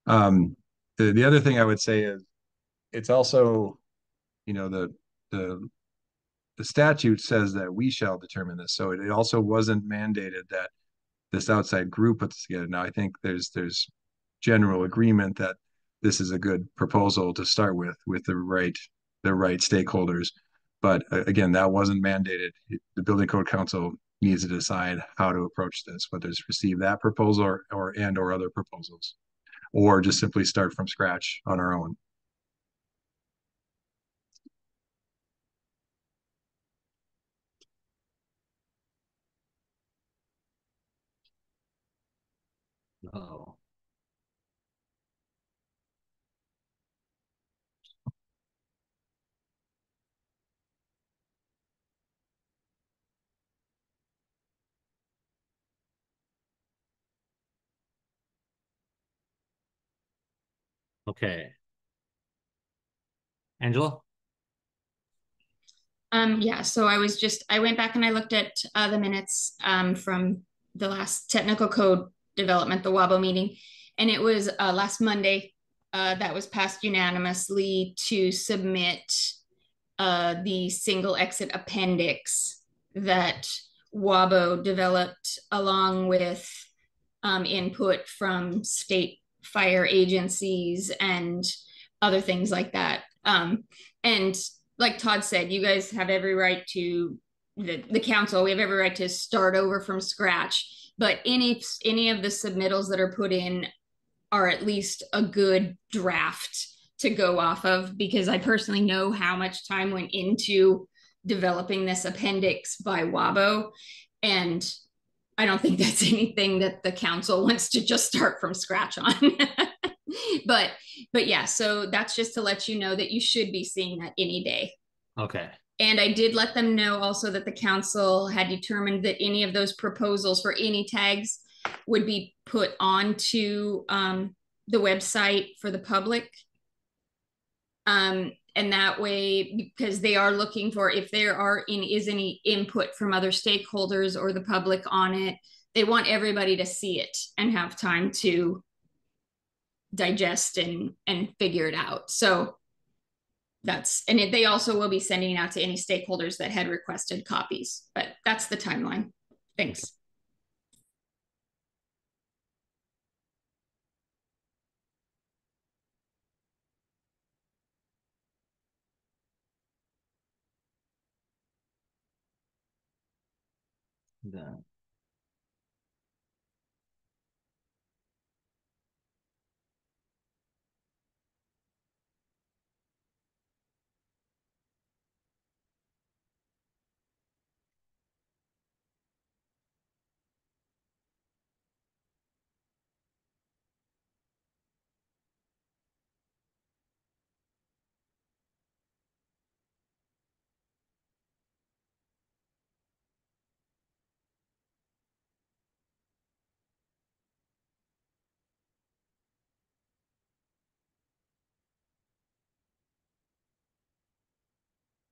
[SPEAKER 8] The other thing I would say is it's also, the statute says that we shall determine this, so it also wasn't mandated that this outside group puts together. Now, I think there's general agreement that this is a good proposal to start with the right stakeholders. But again, that wasn't mandated. The Building Code Council needs to decide how to approach this, whether it's receive that proposal or other proposals, or just simply start from scratch on our own.
[SPEAKER 1] Oh. Okay. Angela?
[SPEAKER 10] Yeah, so I went back and I looked at the minutes from the last technical code development, the WABO meeting, and it was last Monday that was passed unanimously to submit the single exit appendix that WABO developed along with input from state fire agencies and other things like that. And like Todd said, you guys have every right to the council. We have every right to start over from scratch. But any of the submittals that are put in are at least a good draft to go off of, because I personally know how much time went into developing this appendix by WABO, and I don't think that's anything that the council wants to just start from scratch on. but yeah, so that's just to let you know that you should be seeing that any day.
[SPEAKER 1] Okay.
[SPEAKER 10] And I did let them know also that the council had determined that any of those proposals for any tags would be put onto the website for the public. And that way, because they are looking for, if there is any input from other stakeholders or the public on it, they want everybody to see it and have time to digest and figure it out. So they also will be sending it out to any stakeholders that had requested copies, but that's the timeline. Thanks.
[SPEAKER 1] Yeah.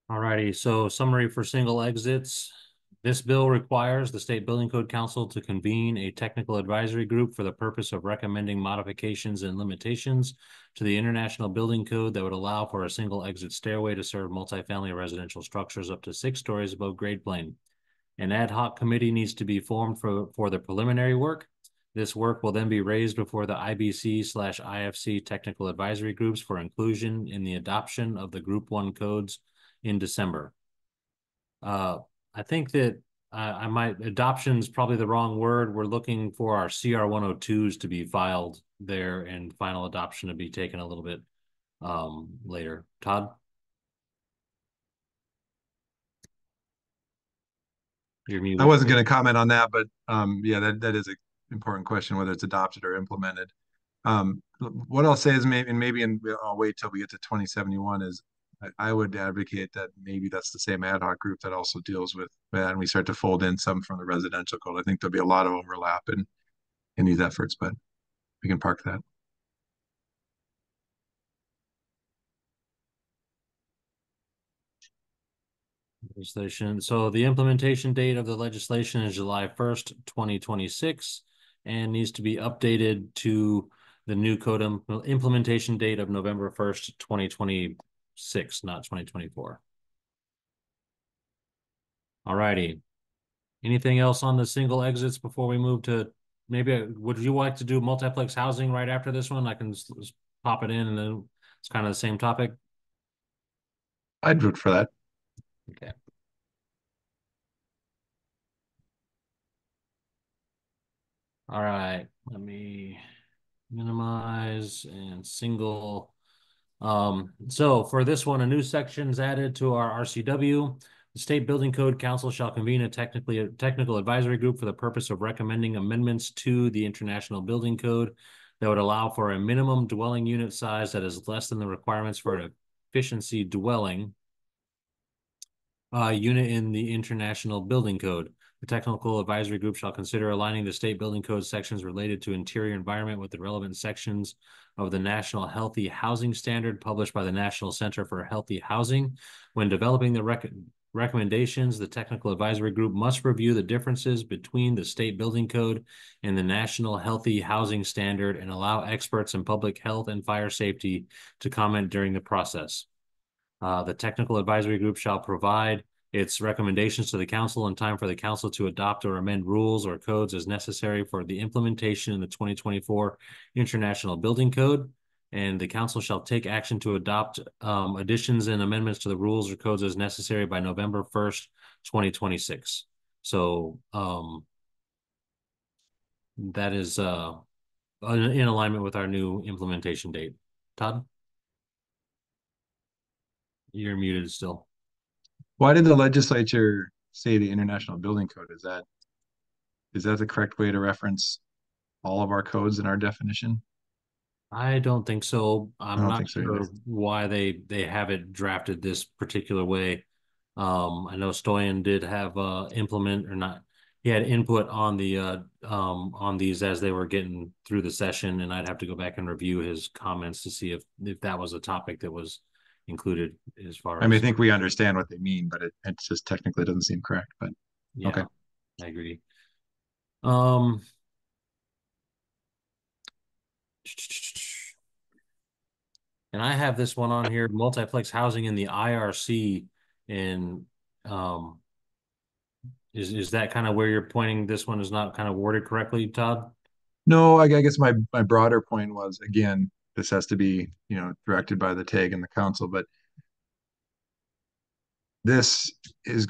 [SPEAKER 1] All righty, so summary for single exits. This bill requires the State Building Code Council to convene a technical advisory group for the purpose of recommending modifications and limitations to the International Building Code that would allow for a single exit stairway to serve multifamily residential structures up to 6 stories above grade plane. An ad hoc committee needs to be formed for the preliminary work. This work will then be raised before the IBC/IFC technical advisory groups for inclusion in the adoption of the Group 1 codes in December. I think that adoption is probably the wrong word. We're looking for our CR 102s to be filed there and final adoption to be taken a little bit later. Todd? You're muted.
[SPEAKER 8] I wasn't going to comment on that, but yeah, that is an important question, whether it's adopted or implemented. What I'll say is I'll wait till we get to 2071 is I would advocate that maybe that's the same ad hoc group that also deals with that, and we start to fold in some from the residential code. I think there'll be a lot of overlap in these efforts, but we can park that.
[SPEAKER 1] Legislation. So the implementation date of the legislation is July 1st, 2026, and needs to be updated to the new code implementation date of November 1st, 2026, not 2024. All righty. Anything else on the single exits before we move to would you like to do multiplex housing right after this one? I can just pop it in and then it's kind of the same topic.
[SPEAKER 8] I'd vote for that.
[SPEAKER 1] Okay. All right, let me minimize and single. So for this one, a new section is added to our RCW. The State Building Code Council shall convene a technical advisory group for the purpose of recommending amendments to the International Building Code that would allow for a minimum dwelling unit size that is less than the requirements for an efficiency dwelling unit in the International Building Code. The technical advisory group shall consider aligning the state building code sections related to interior environment with the relevant sections of the National Healthy Housing Standard published by the National Center for Healthy Housing. When developing the recommendations, the technical advisory group must review the differences between the state building code and the National Healthy Housing Standard and allow experts in public health and fire safety to comment during the process. The technical advisory group shall provide its recommendations to the council in time for the council to adopt or amend rules or codes as necessary for the implementation in the 2024 International Building Code. And the council shall take action to adopt additions and amendments to the rules or codes as necessary by November 1st, 2026. So that is in alignment with our new implementation date. Todd? You're muted still.
[SPEAKER 8] Why did the legislature say the International Building Code? Is that the correct way to reference all of our codes in our definition?
[SPEAKER 1] I don't think so. I'm not
[SPEAKER 8] think so
[SPEAKER 1] sure
[SPEAKER 8] either.
[SPEAKER 1] why they have it drafted this particular way. I know Stoyan did have he had input on the on these as they were getting through the session, and I'd have to go back and review his comments to see if that was a topic that was included as far as.
[SPEAKER 8] I think we understand what they mean, but it just technically doesn't seem correct. But
[SPEAKER 1] yeah,
[SPEAKER 8] okay,
[SPEAKER 1] I agree. And I have this one on here, multiplex housing in the IRC. And is that kind of where you're pointing? This one is not kind of worded correctly, Todd?
[SPEAKER 8] no, I guess my broader point was, again, this has to be directed by the TAG and the council, but this is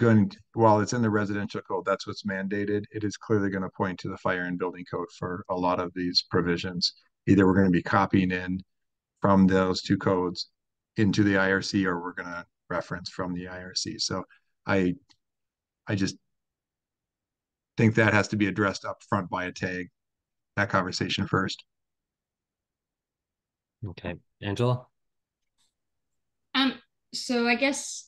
[SPEAKER 8] while it's in the residential code, that's what's mandated. It is clearly going to point to the fire and building code for a lot of these provisions. Either we're going to be copying in from those two codes into the IRC, or we're going to reference from the IRC. So I just think that has to be addressed up front by a TAG, that conversation first.
[SPEAKER 1] Okay. Angela?
[SPEAKER 10] So I guess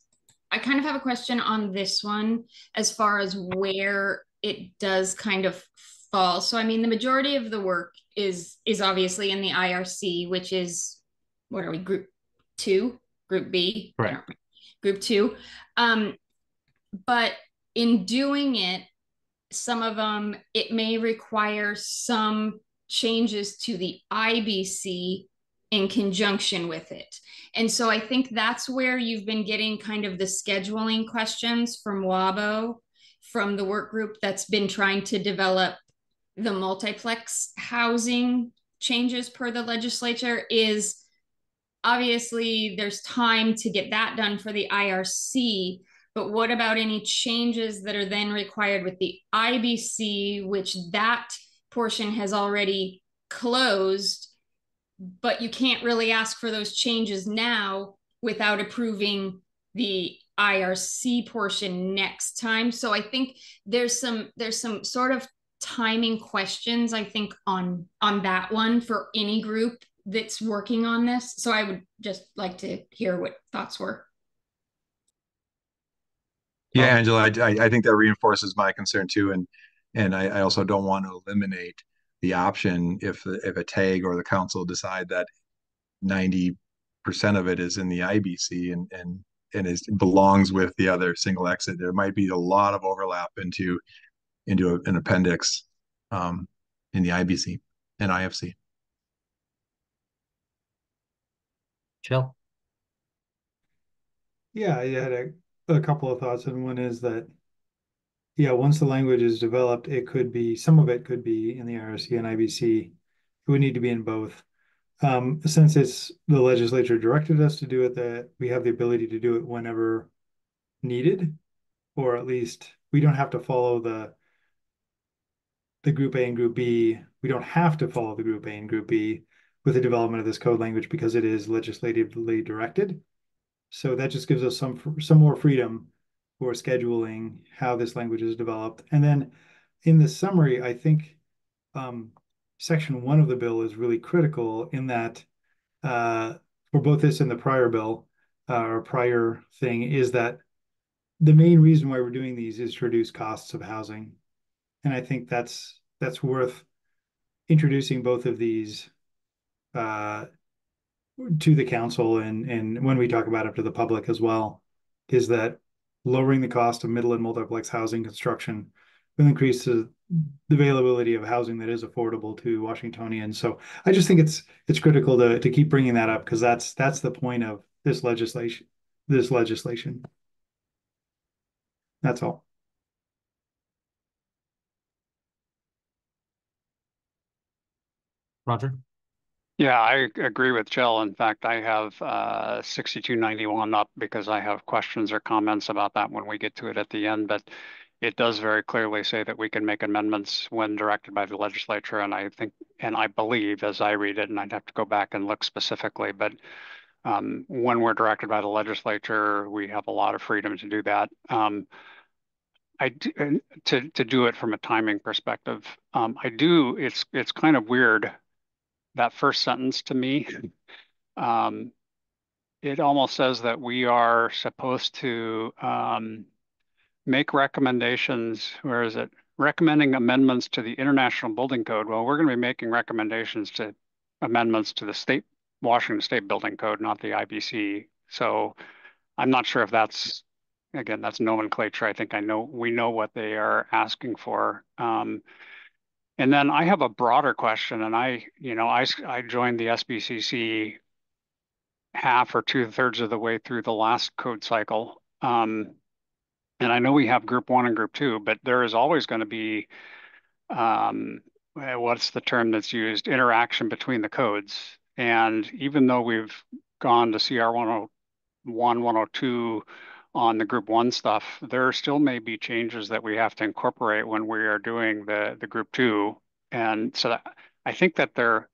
[SPEAKER 10] I kind of have a question on this one as far as where it does kind of fall. So I mean, the majority of the work is obviously in the IRC, which is, what are we, group 2, group B?
[SPEAKER 1] Correct.
[SPEAKER 10] group 2. But in doing it, some of them, it may require some changes to the IBC in conjunction with it. And so I think that's where you've been getting kind of the scheduling questions from WABO, from the work group that's been trying to develop the multiplex housing changes per the legislature. Is obviously there's time to get that done for the IRC, but what about any changes that are then required with the IBC, which that portion has already closed, but you can't really ask for those changes now without approving the IRC portion next time. So I think there's some sort of timing questions, I think, on that one for any group that's working on this. So I would just like to hear what thoughts were.
[SPEAKER 8] Yeah, Angela, I think that reinforces my concern too, and I also don't want to eliminate the option if a TAG or the council decide that 90% of it is in the IBC and belongs with the other single exit. There might be a lot of overlap into an appendix in the IBC and IFC.
[SPEAKER 1] Jill?
[SPEAKER 12] Yeah, I had a couple of thoughts, and one is that, yeah, once the language is developed, some of it could be in the IRC and IBC. It would need to be in both. Since it's the legislature directed us to do it, that we have the ability to do it whenever needed, or at least we don't have to follow the group A and group B. We don't have to follow the group A and group B with the development of this code language because it is legislatively directed. So that just gives us some more freedom for scheduling how this language is developed. And then in the summary, I think section 1 of the bill is really critical in that for both this and the prior bill or prior thing is that the main reason why we're doing these is to reduce costs of housing. And I think that's worth introducing both of these to the council and when we talk about it to the public as well, is that lowering the cost of middle and multiplex housing construction will increase the availability of housing that is affordable to Washingtonians. So I just think it's critical to keep bringing that up because that's the point of this legislation. That's all.
[SPEAKER 1] Roger?
[SPEAKER 4] Yeah, I agree with Jill. In fact, I have 6291 up because I have questions or comments about that when we get to it at the end. But it does very clearly say that we can make amendments when directed by the legislature. And I think, and I believe as I read it, and I'd have to go back and look specifically, but when we're directed by the legislature, we have a lot of freedom to do that. To do it from a timing perspective. It's kind of weird. That first sentence to me, it almost says that we are supposed to make recommendations, where is it? Recommending amendments to the International Building Code. Well, we're going to be making recommendations to amendments to the Washington State Building Code, not the IBC. So I'm not sure if that's, again, that's nomenclature. I think we know what they are asking for. And then I have a broader question, and I joined the SBCC half or 2/3 of the way through the last code cycle. And I know we have group 1 and group 2, but there is always going to be, what's the term that's used? Interaction between the codes. And even though we've gone to CR 101, 102 on the group 1 stuff, there still may be changes that we have to incorporate when we are doing the group 2. And so I think that the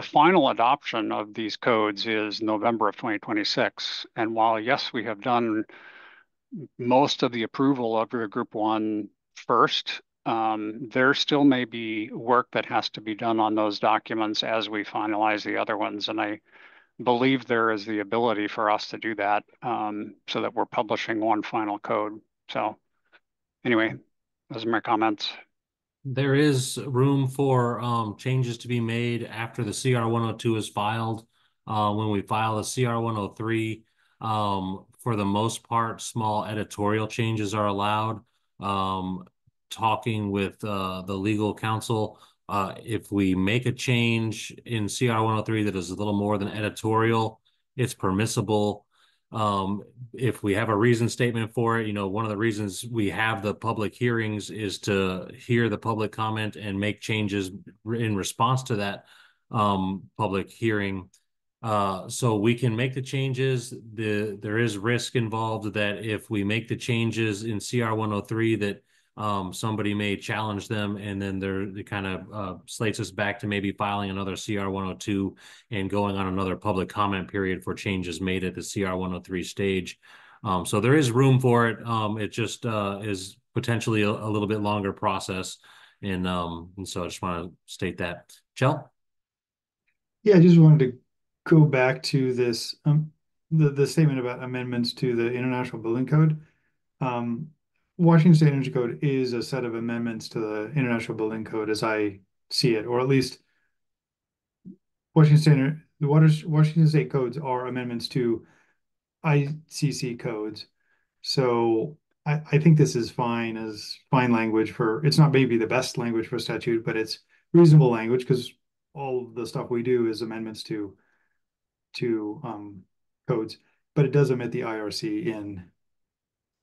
[SPEAKER 4] final adoption of these codes is November of 2026. And while, yes, we have done most of the approval of the group 1 first, there still may be work that has to be done on those documents as we finalize the other ones. And I believe there is the ability for us to do that so that we're publishing one final code. So anyway, those are my comments.
[SPEAKER 1] There is room for changes to be made after the CR 102 is filed. When we file the CR 103 for the most part, small editorial changes are allowed. Talking with the legal counsel, if we make a change in CR 103 that is a little more than editorial, it's permissible. If we have a reason statement for it, you know, one of the reasons we have the public hearings is to hear the public comment and make changes in response to that public hearing. So we can make the changes. There is risk involved that if we make the changes in CR 103 that somebody may challenge them, and then they kind of slates us back to maybe filing another CR 102 and going on another public comment period for changes made at the CR 103 stage. So there is room for it. It just is potentially a little bit longer process. And so I just want to state that. Chell?
[SPEAKER 12] Yeah, I just wanted to go back to this, the statement about amendments to the International Building Code. Washington State Energy Code is a set of amendments to the International Building Code as I see it, or at least Washington State codes are amendments to ICC codes. So I think this is fine as fine language for, it's not maybe the best language for statute, but it's reasonable language because all of the stuff we do is amendments to codes, but it does omit the IRC in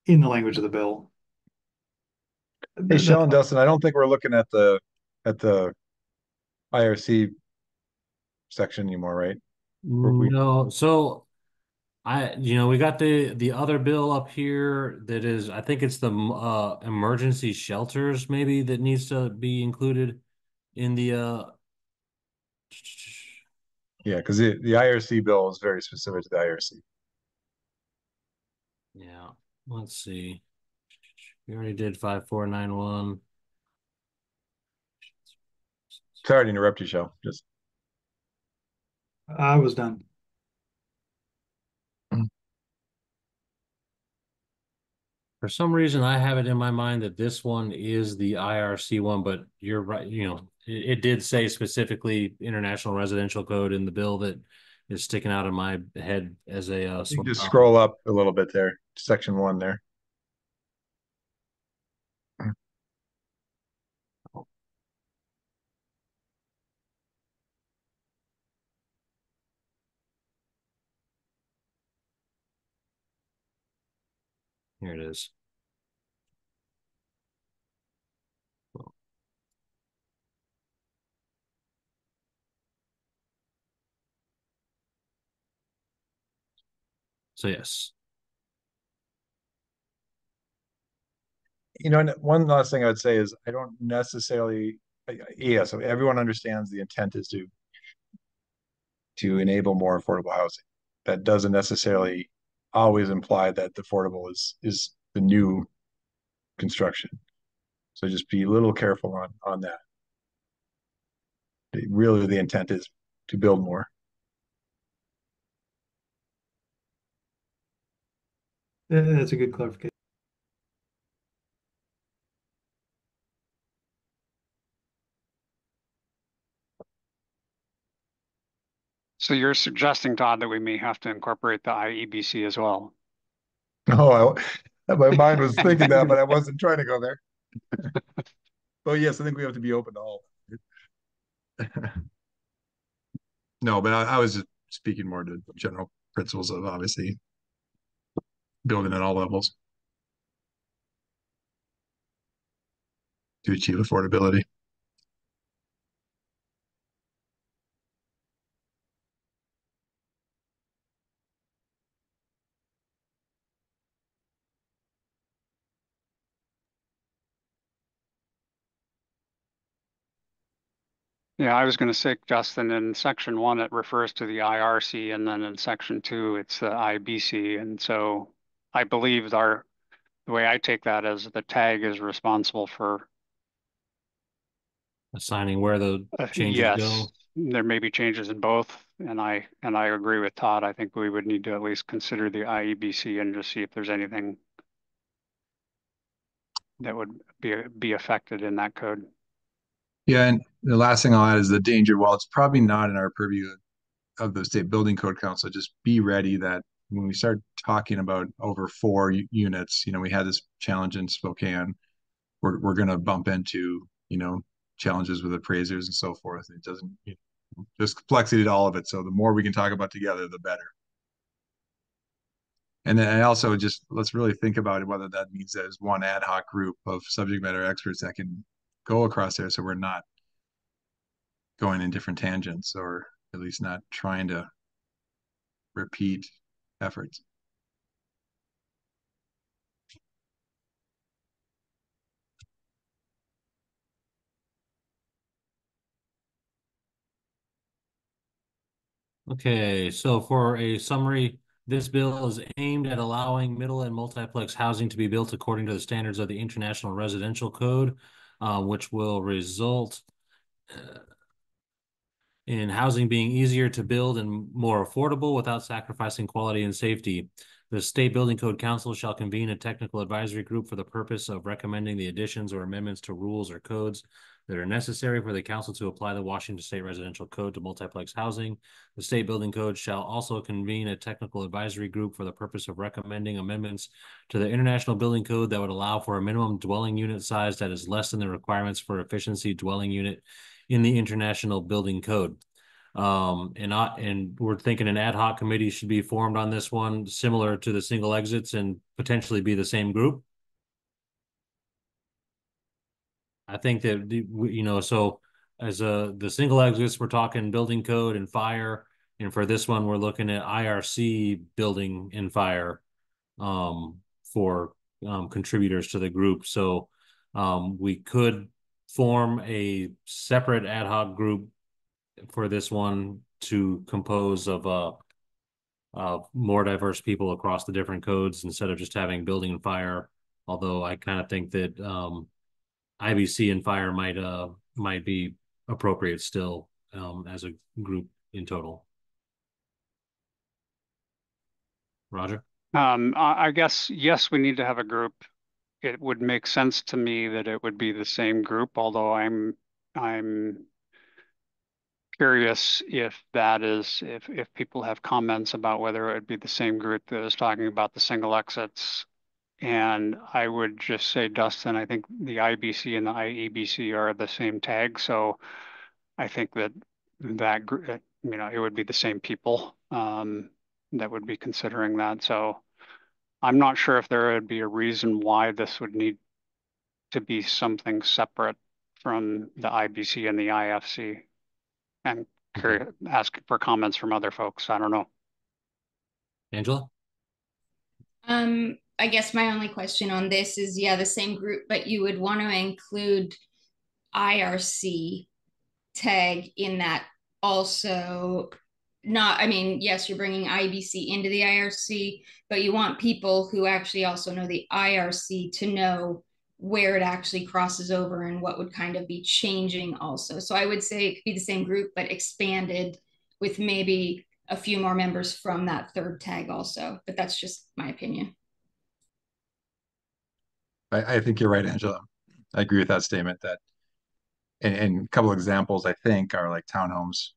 [SPEAKER 12] the language of the bill.
[SPEAKER 8] Hey, Shell and Dustin, I don't think we're looking at the IRC section anymore, right?
[SPEAKER 1] No, so we got the other bill up here that is, I think it's the emergency shelters maybe that needs to be included in the
[SPEAKER 8] Yeah, because the IRC bill is very specific to the IRC.
[SPEAKER 1] Yeah, let's see. We already did 5491.
[SPEAKER 8] Sorry to interrupt you, Shell. Just
[SPEAKER 12] I was done.
[SPEAKER 1] For some reason, I have it in my mind that this one is the IRC one, but you're right. You know, it did say specifically International Residential Code in the bill that is sticking out of my head as a.
[SPEAKER 8] You can just scroll up a little bit there, section 1 there.
[SPEAKER 1] Here it is. So yes.
[SPEAKER 8] You know, and one last thing I would say is I don't necessarily, yeah, so everyone understands the intent is to enable more affordable housing. That doesn't necessarily always imply that the affordable is the new construction. So just be a little careful on that. Really, the intent is to build more.
[SPEAKER 12] That's a good clarification.
[SPEAKER 4] So you're suggesting, Todd, that we may have to incorporate the IEBC as well?
[SPEAKER 8] No, my mind was thinking that, but I wasn't trying to go there. Oh yes, I think we have to be open to all. No, but I was just speaking more to general principles of obviously building at all levels to achieve affordability.
[SPEAKER 4] Yeah, I was going to say, Justin, in section 1, it refers to the IRC, and then in section 2, it's the IBC. And so I believe the way I take that is the tag is responsible for
[SPEAKER 1] assigning where the changes
[SPEAKER 4] yes,
[SPEAKER 1] go.
[SPEAKER 4] there may be changes in both. And I agree with Todd. I think we would need to at least consider the IEBC and just see if there's anything that would be affected in that code.
[SPEAKER 8] Yeah, and the last thing I'll add is the danger. While it's probably not in our purview of the State Building Code Council, just be ready that when we start talking about over four units, we had this challenge in Spokane. We're going to bump into, challenges with appraisers and so forth. It doesn't, there's complexity to all of it. So the more we can talk about together, the better. And then I also just, let's really think about it, whether that means there's one ad hoc group of subject matter experts that can go across there, so we're not going in different tangents, or at least not trying to repeat efforts.
[SPEAKER 1] Okay, so for a summary, this bill is aimed at allowing middle and multiplex housing to be built according to the standards of the International Residential Code, which will result in housing being easier to build and more affordable without sacrificing quality and safety. The State Building Code Council shall convene a technical advisory group for the purpose of recommending the additions or amendments to rules or codes that are necessary for the council to apply the Washington State Residential Code to multiplex housing. The State Building Code shall also convene a technical advisory group for the purpose of recommending amendments to the International Building Code that would allow for a minimum dwelling unit size that is less than the requirements for efficiency dwelling unit in the International Building Code. And we're thinking an ad hoc committee should be formed on this one, similar to the single exits, and potentially be the same group. I think that, so as the single exits, we're talking building code and fire. And for this one, we're looking at IRC building and fire for contributors to the group. So we could form a separate ad hoc group for this one to compose of more diverse people across the different codes instead of just having building and fire. Although I kind of think that IBC and fire might be appropriate still as a group in total. Roger?
[SPEAKER 4] I guess, yes, we need to have a group. It would make sense to me that it would be the same group, although I'm curious if if people have comments about whether it would be the same group that is talking about the single exits. And I would just say, Dustin, I think the IBC and the IEBC are the same tag. So I think that group, it would be the same people that would be considering that. So I'm not sure if there would be a reason why this would need to be something separate from the IBC and the IFC. And ask for comments from other folks. I don't know.
[SPEAKER 1] Angela?
[SPEAKER 10] I guess my only question on this is, yeah, the same group, but you would want to include IRC tag in that also. Not, I mean, yes, you're bringing IBC into the IRC, but you want people who actually also know the IRC to know where it actually crosses over and what would kind of be changing also. So I would say it could be the same group, but expanded with maybe a few more members from that third tag also. But that's just my opinion.
[SPEAKER 8] I think you're right, Angela. I agree with that statement. And a couple of examples I think are like townhomes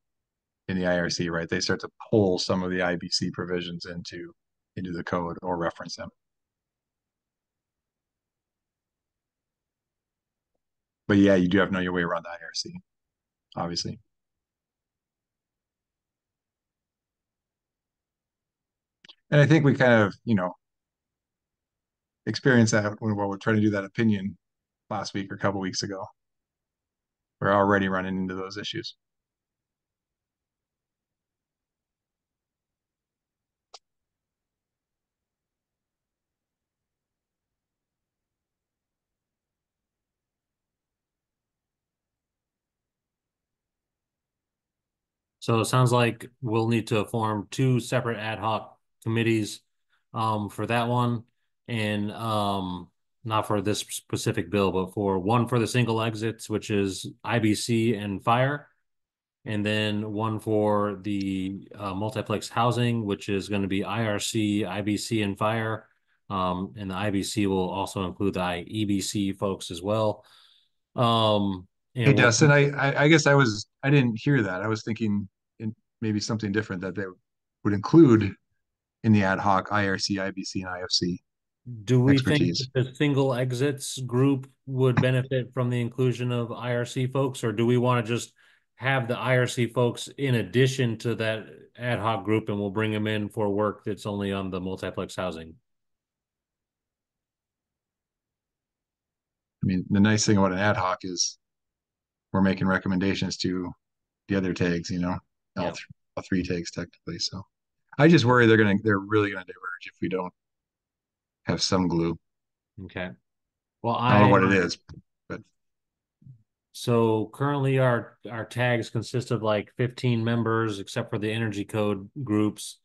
[SPEAKER 8] in the IRC, right? They start to pull some of the IBC provisions into the code or reference them. But yeah, you do have to know your way around the IRC, obviously. And I think we kind of, experienced that when we were trying to do that opinion last week or a couple weeks ago. We're already running into those issues.
[SPEAKER 1] So it sounds like we'll need to form two separate ad hoc committees for that one, and not for this specific bill, but for one for the single exits, which is IBC and fire, and then one for the multiplex housing, which is going to be IRC, IBC, and fire. And the IBC will also include the IEBC folks as well.
[SPEAKER 8] Hey, Dustin, I guess I didn't hear that. I was thinking maybe something different, that they would include in the ad hoc IRC, IBC, and IFC
[SPEAKER 1] Do we think
[SPEAKER 8] expertise.
[SPEAKER 1] that the single exits group would benefit from the inclusion of IRC folks, or do we want to just have the IRC folks in addition to that ad hoc group, and we'll bring them in for work that's only on the multiplex housing?
[SPEAKER 8] I mean, the nice thing about an ad hoc is we're making recommendations to the other tags, you know,
[SPEAKER 1] Yep.
[SPEAKER 8] all three tags technically. So I just worry they're really gonna diverge if we don't have some glue.
[SPEAKER 1] Okay. Well,
[SPEAKER 8] I don't know what it is, but
[SPEAKER 1] so currently our tags consist of like 15 members, except for the energy code groups.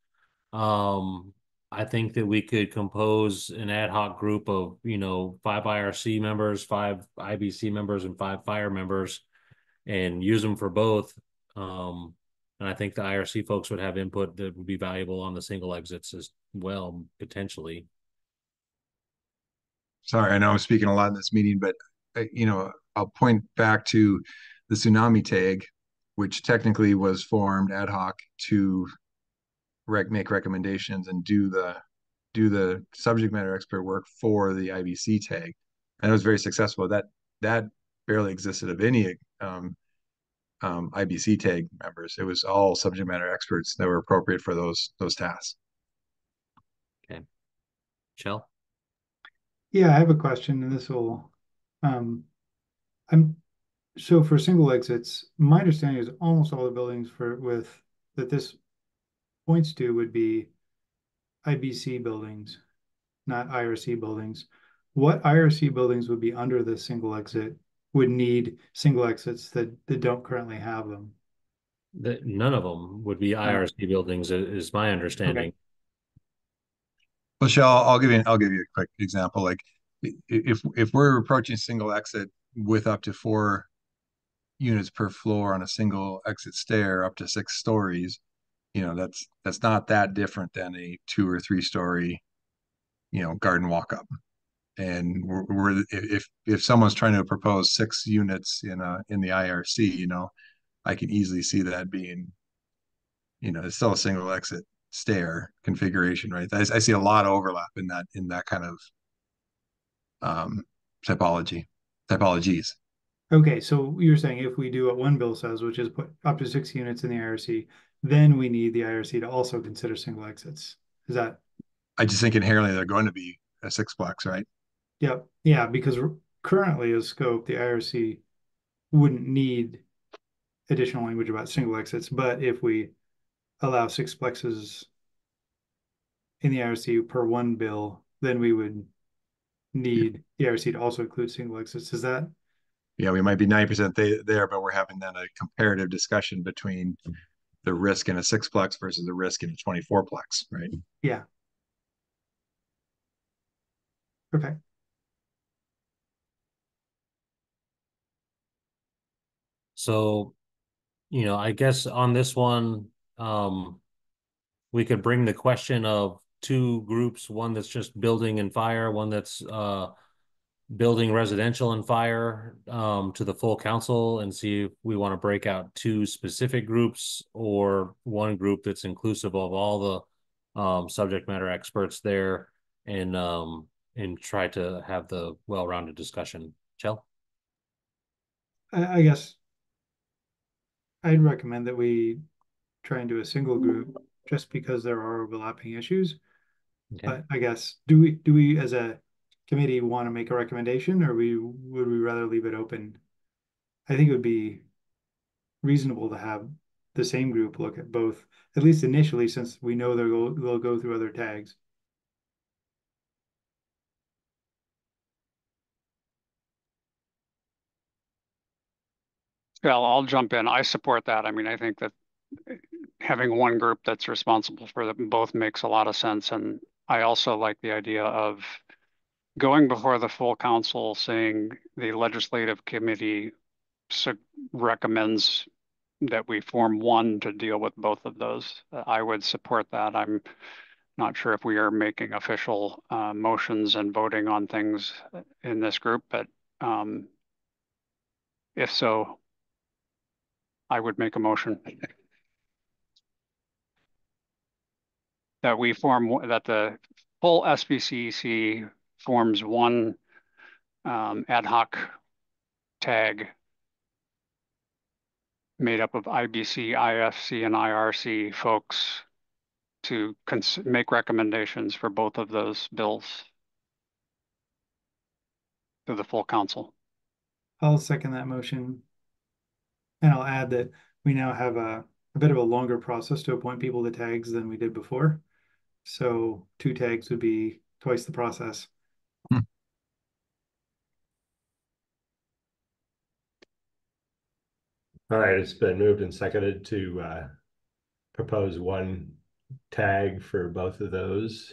[SPEAKER 1] I think that we could compose an ad hoc group of, 5 IRC members, 5 IBC members, and 5 fire members, and use them for both. And I think the IRC folks would have input that would be valuable on the single exits as well, potentially.
[SPEAKER 8] sorry, I know I'm speaking a lot in this meeting, but I'll point back to the tsunami tag, which technically was formed ad hoc to make recommendations and do the subject matter expert work for the IBC tag, and it was very successful. That barely existed of any IBC tag members. It was all subject matter experts that were appropriate for those tasks.
[SPEAKER 1] Okay, Shell.
[SPEAKER 12] Yeah, I have a question, and this will, I'm so for single exits, my understanding is almost all the buildings that this points to would be IBC buildings, not IRC buildings. What IRC buildings would be under this single exit would need single exits that don't currently have them?
[SPEAKER 1] None of them would be IRC buildings, is my understanding.
[SPEAKER 12] Okay.
[SPEAKER 8] Well, Shell, I'll give you a quick example. Like if we're approaching single exit with up to 4 units per floor on a single exit stair up to 6 stories, that's not that different than a 2 or 3 story, garden walk up. And if someone's trying to propose 6 units in the IRC, I can easily see that being, it's still a single exit stair configuration, right? I see a lot of overlap in that kind of typologies.
[SPEAKER 12] Okay, so you're saying if we do what one bill says, which is put up to 6 units in the IRC, then we need the IRC to also consider single exits. Is that?
[SPEAKER 8] I just think inherently they're going to be a 6-plex, right?
[SPEAKER 12] Yep. Yeah, because currently as scope, the IRC wouldn't need additional language about single exits, but if we allow 6 plexes in the IRC per one bill, then we would need the IRC to also include single exits. Is that?
[SPEAKER 8] Yeah, we might be 90% there, but we're having then a comparative discussion between the risk in a 6-plex versus the risk in a 24-plex, right?
[SPEAKER 12] Yeah. Okay.
[SPEAKER 1] So, I guess on this one, we could bring the question of 2 groups, one that's just building and fire, one that's building residential and fire, to the full council, and see if we want to break out 2 specific groups or one group that's inclusive of all the subject matter experts there, and try to have the well-rounded discussion. Chell?
[SPEAKER 12] I guess I'd recommend that we try and do a single group just because there are overlapping issues.
[SPEAKER 1] Okay.
[SPEAKER 12] But I guess do we as a committee want to make a recommendation, or would we rather leave it open? I think it would be reasonable to have the same group look at both, at least initially, since we know they'll go through other tags.
[SPEAKER 4] Yeah, I'll jump in. I support that. I mean, I think that having one group that's responsible for them both makes a lot of sense. And I also like the idea of going before the full council, saying the legislative committee recommends that we form one to deal with both of those. I would support that. I'm not sure if we are making official motions and voting on things in this group, but if so, I would make a motion. that the full SBCC forms one ad hoc tag made up of IBC, IFC, and IRC folks to make recommendations for both of those bills to the full council.
[SPEAKER 12] I'll second that motion. And I'll add that we now have a bit of a longer process to appoint people to tags than we did before. So 2 tags would be twice the process.
[SPEAKER 2] All right, it's been moved and seconded to propose 1 tag for both of those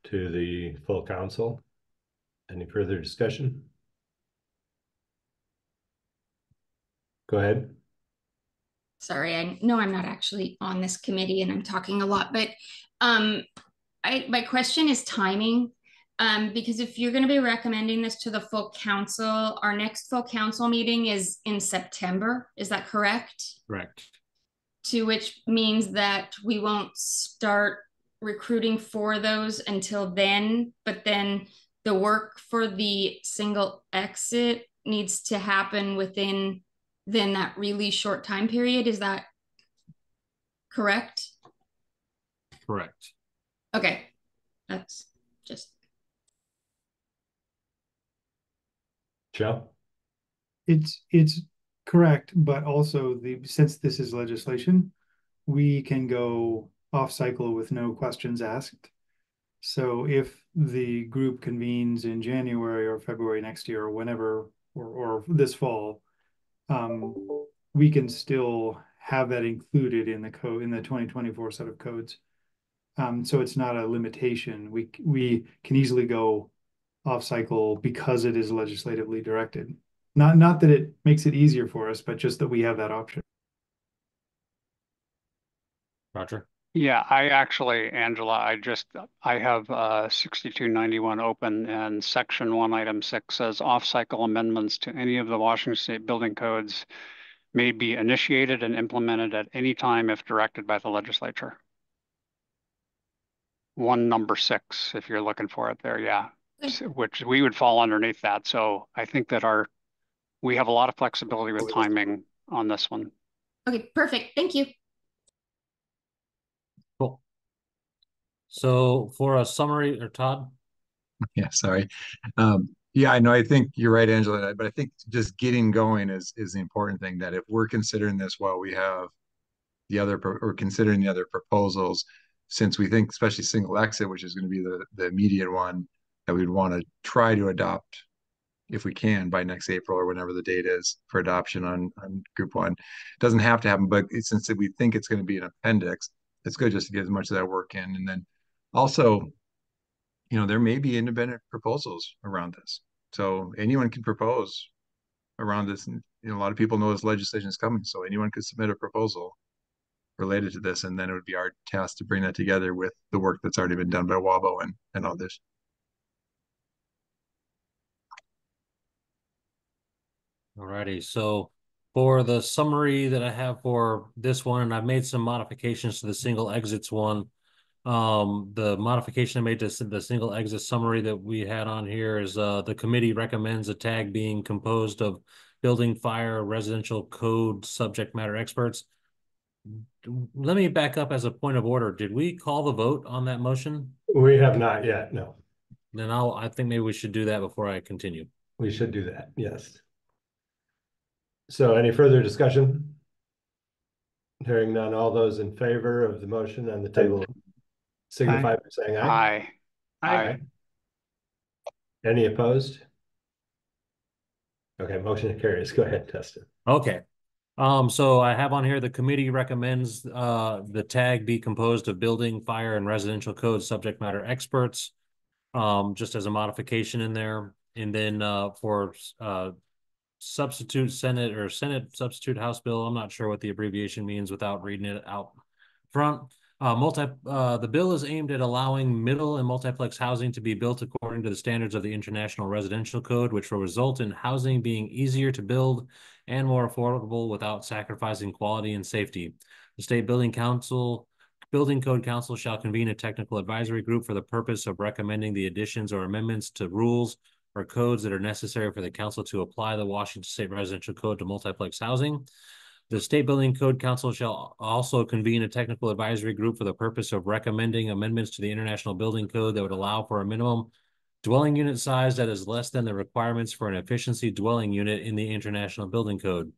[SPEAKER 2] to the full council. Any further discussion? Go ahead.
[SPEAKER 10] Sorry, I know I'm not actually on this committee and I'm talking a lot, but my question is timing. Because if you're going to be recommending this to the full council, our next full council meeting is in September. Is that correct?
[SPEAKER 1] Correct.
[SPEAKER 10] To which means that we won't start recruiting for those until then, but then the work for the single exit needs to happen within then that really short time period. Is that correct?
[SPEAKER 1] Correct.
[SPEAKER 10] Okay, that's just.
[SPEAKER 2] Joe?
[SPEAKER 12] It's correct, but also since this is legislation, we can go off cycle with no questions asked. So if the group convenes in January or February next year or whenever, or this fall, we can still have that included in the code, in the 2024 set of codes. So it's not a limitation. We can easily go off cycle because it is legislatively directed. Not that it makes it easier for us, but just that we have that option.
[SPEAKER 1] Roger.
[SPEAKER 4] Yeah, I actually, Angela, I have 6291 open, and section 1, item 6 says off-cycle amendments to any of the Washington State building codes may be initiated and implemented at any time if directed by the legislature. 1 number 6, if you're looking for it there, yeah, which we would fall underneath that. So I think that we have a lot of flexibility with timing on this one.
[SPEAKER 10] Okay, perfect. Thank you.
[SPEAKER 1] Cool. So for a summary, or Todd?
[SPEAKER 8] Yeah, sorry. Yeah, I know. I think you're right, Angela, but I think just getting going is the important thing. That if we're considering this while we have or considering the other proposals, since we think, especially single exit, which is going to be the immediate one that we'd want to try to adopt if we can by next April or whenever the date is for adoption on group 1. It doesn't have to happen, but since we think it's going to be an appendix, it's good just to get as much of that work in. And then also, there may be independent proposals around this. So anyone can propose around this. And, a lot of people know this legislation is coming, so anyone could submit a proposal related to this, and then it would be our task to bring that together with the work that's already been done by WABO and others.
[SPEAKER 1] Alrighty, so for the summary that I have for this one, and I've made some modifications to the single exits one. The modification I made to the single exit summary that we had on here is the committee recommends a tag being composed of building, fire, residential code subject matter experts. Let me back up as a point of order. Did we call the vote on that motion?
[SPEAKER 2] We have not yet, no.
[SPEAKER 1] Then I think maybe we should do that before I continue.
[SPEAKER 2] We should do that, yes. So any further discussion? Hearing none, all those in favor of the motion on the table signify by saying aye.
[SPEAKER 4] Aye.
[SPEAKER 2] Any opposed? Okay, motion carries. Go ahead, Dustin.
[SPEAKER 1] Okay. So I have on here, the committee recommends the tag be composed of building, fire, and residential code subject matter experts, just as a modification in there. And then for substitute Senate substitute House bill, I'm not sure what the abbreviation means without reading it out front. The bill is aimed at allowing middle and multiplex housing to be built according to the standards of the International Residential Code, which will result in housing being easier to build and more affordable without sacrificing quality and safety. The State Building Council Building Code Council shall convene a technical advisory group for the purpose of recommending the additions or amendments to rules or codes that are necessary for the council to apply the Washington State Residential Code to multiplex housing. The State Building Code Council shall also convene a technical advisory group for the purpose of recommending amendments to the International Building Code that would allow for a minimum dwelling unit size that is less than the requirements for an efficiency dwelling unit in the International Building Code.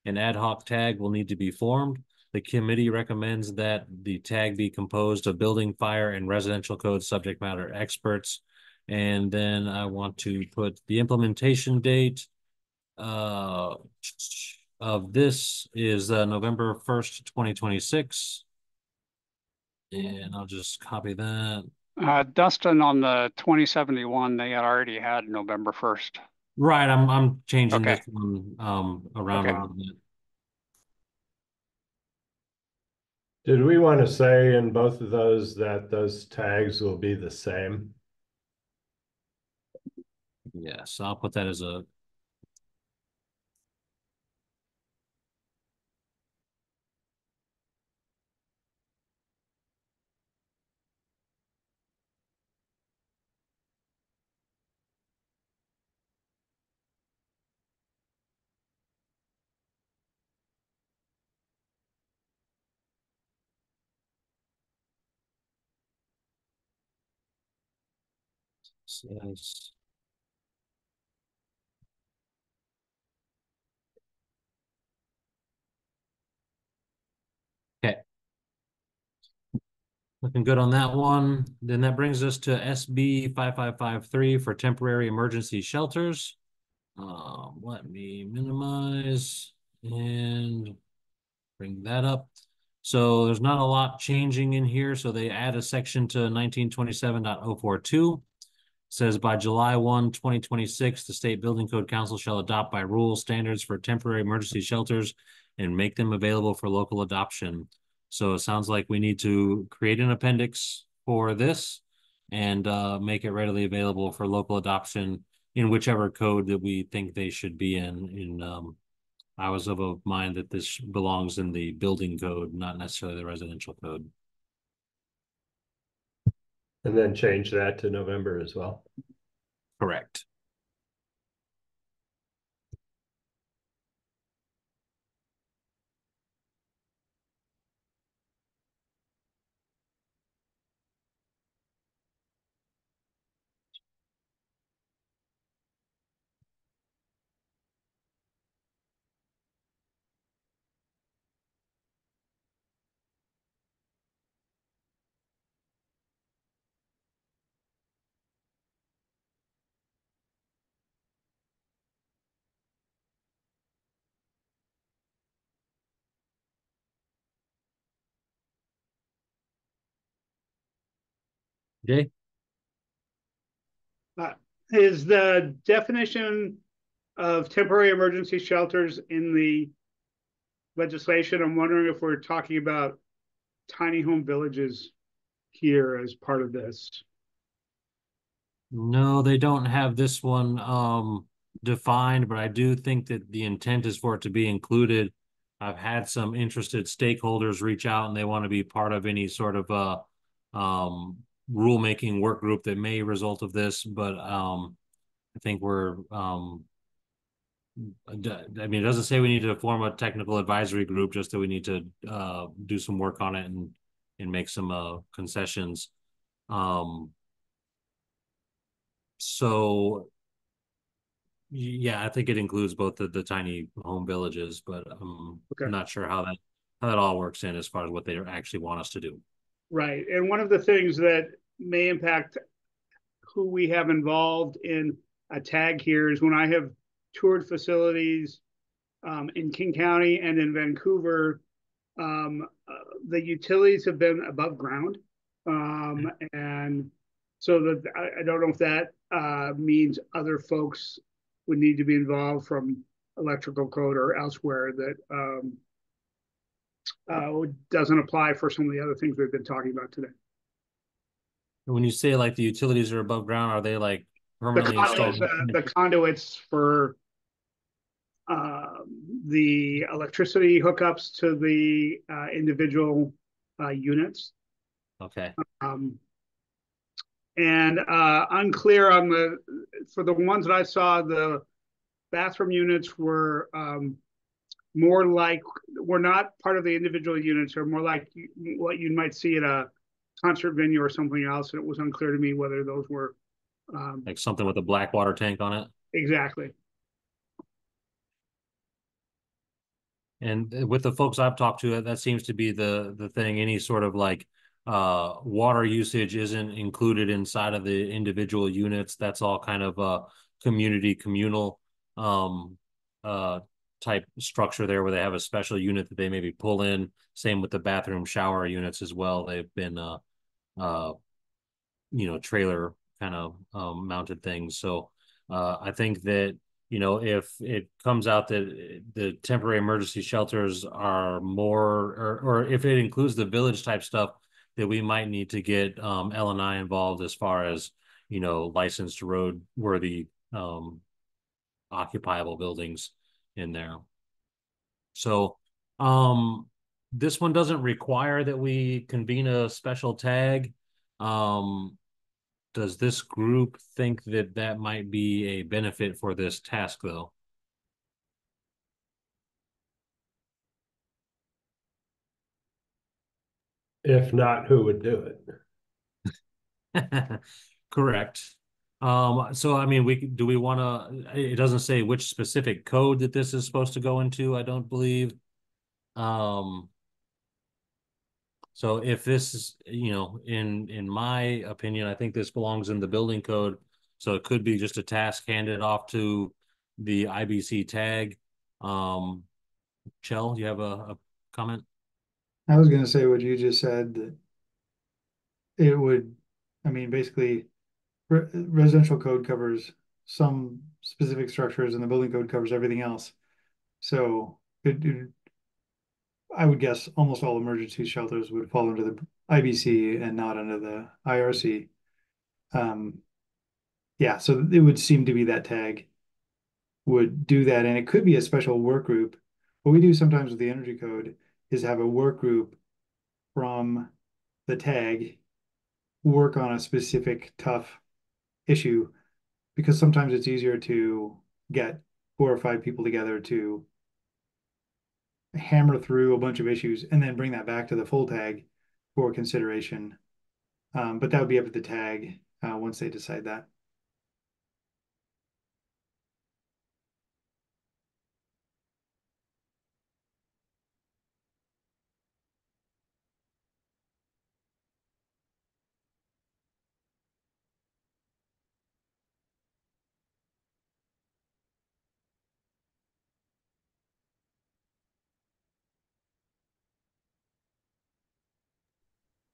[SPEAKER 1] An ad hoc tag will need to be formed. The committee recommends that the tag be composed of building, fire, and residential code subject matter experts. And then I want to put the implementation date of this is November 1st, 2026. And I'll just copy that.
[SPEAKER 4] Dustin, on the 2071, they had already had November 1st.
[SPEAKER 1] Right, I'm changing
[SPEAKER 4] Okay.
[SPEAKER 1] this one around
[SPEAKER 4] Okay.
[SPEAKER 1] a little bit.
[SPEAKER 2] Did we want to say in both of those that those tags will be the same?
[SPEAKER 1] Yes, I'll put that as a says okay. Looking good on that one. Then that brings us to SB 5553 for temporary emergency shelters. Let me minimize and bring that up. So there's not a lot changing in here. So they add a section to 1927.042. Says by July 1, 2026, the State Building Code Council shall adopt by rule standards for temporary emergency shelters and make them available for local adoption. So it sounds like we need to create an appendix for this and make it readily available for local adoption in whichever code that we think they should be in. I was of a mind that this belongs in the building code, not necessarily the residential code.
[SPEAKER 2] And then change that to November as well.
[SPEAKER 1] Correct. Okay.
[SPEAKER 7] Is the definition of temporary emergency shelters in the legislation? I'm wondering if we're talking about tiny home villages here as part of this.
[SPEAKER 1] No, they don't have this one defined, but I do think that the intent is for it to be included. I've had some interested stakeholders reach out and they want to be part of any sort of rulemaking work group that may result of this, but I think we're I mean, it doesn't say we need to form a technical advisory group, just that we need to do some work on it and make some concessions. So yeah, I think it includes both the tiny home villages, but I'm not sure how that all works in as far as what they actually want us to do.
[SPEAKER 7] Right. And one of the things that may impact who we have involved in a tag here is when I have toured facilities in King County and in Vancouver, the utilities have been above ground. And so that I don't know if that means other folks would need to be involved from electrical code or elsewhere that doesn't apply for some of the other things we've been talking about today.
[SPEAKER 1] When you say like the utilities are above ground, are they like permanently installed?
[SPEAKER 7] The conduits for the electricity hookups to the individual units.
[SPEAKER 1] Okay.
[SPEAKER 7] And unclear on for the ones that I saw, the bathroom units were more like, were not part of the individual units, or more like what you might see at a concert venue or something else. And it was unclear to me whether those were
[SPEAKER 1] Like something with a black water tank on it.
[SPEAKER 7] exactly.
[SPEAKER 1] And with the folks I've talked to, that seems to be the thing. Any sort of like water usage isn't included inside of the individual units. That's all kind of communal um type structure there, where they have a special unit that they maybe pull in. Same with the bathroom shower units as well. They've been uh trailer kind of mounted things. So I think that, if it comes out that the temporary emergency shelters are more, or if it includes the village type stuff, that we might need to get L&I involved as far as, licensed road worthy occupiable buildings in there. So this one doesn't require that we convene a special tag. Does this group think that that might be a benefit for this task, though?
[SPEAKER 2] If not, who would do
[SPEAKER 1] it? Correct. So I mean, do we want to? It doesn't say which specific code that this is supposed to go into, I don't believe. So if this is, in my opinion, I think this belongs in the building code. So it could be just a task handed off to the IBC tag. Chell, you have a comment?
[SPEAKER 12] I was going to say what you just said, that it would, I mean, basically, residential code covers some specific structures and the building code covers everything else. So I would guess almost all emergency shelters would fall under the IBC and not under the IRC. Yeah, so it would seem to be that tag would do that. And it could be a special work group. What we do sometimes with the energy code is have a work group from the tag work on a specific tough issue, because sometimes it's easier to get 4 or 5 people together to hammer through a bunch of issues and then bring that back to the full tag for consideration. But that would be up to the tag once they decide that.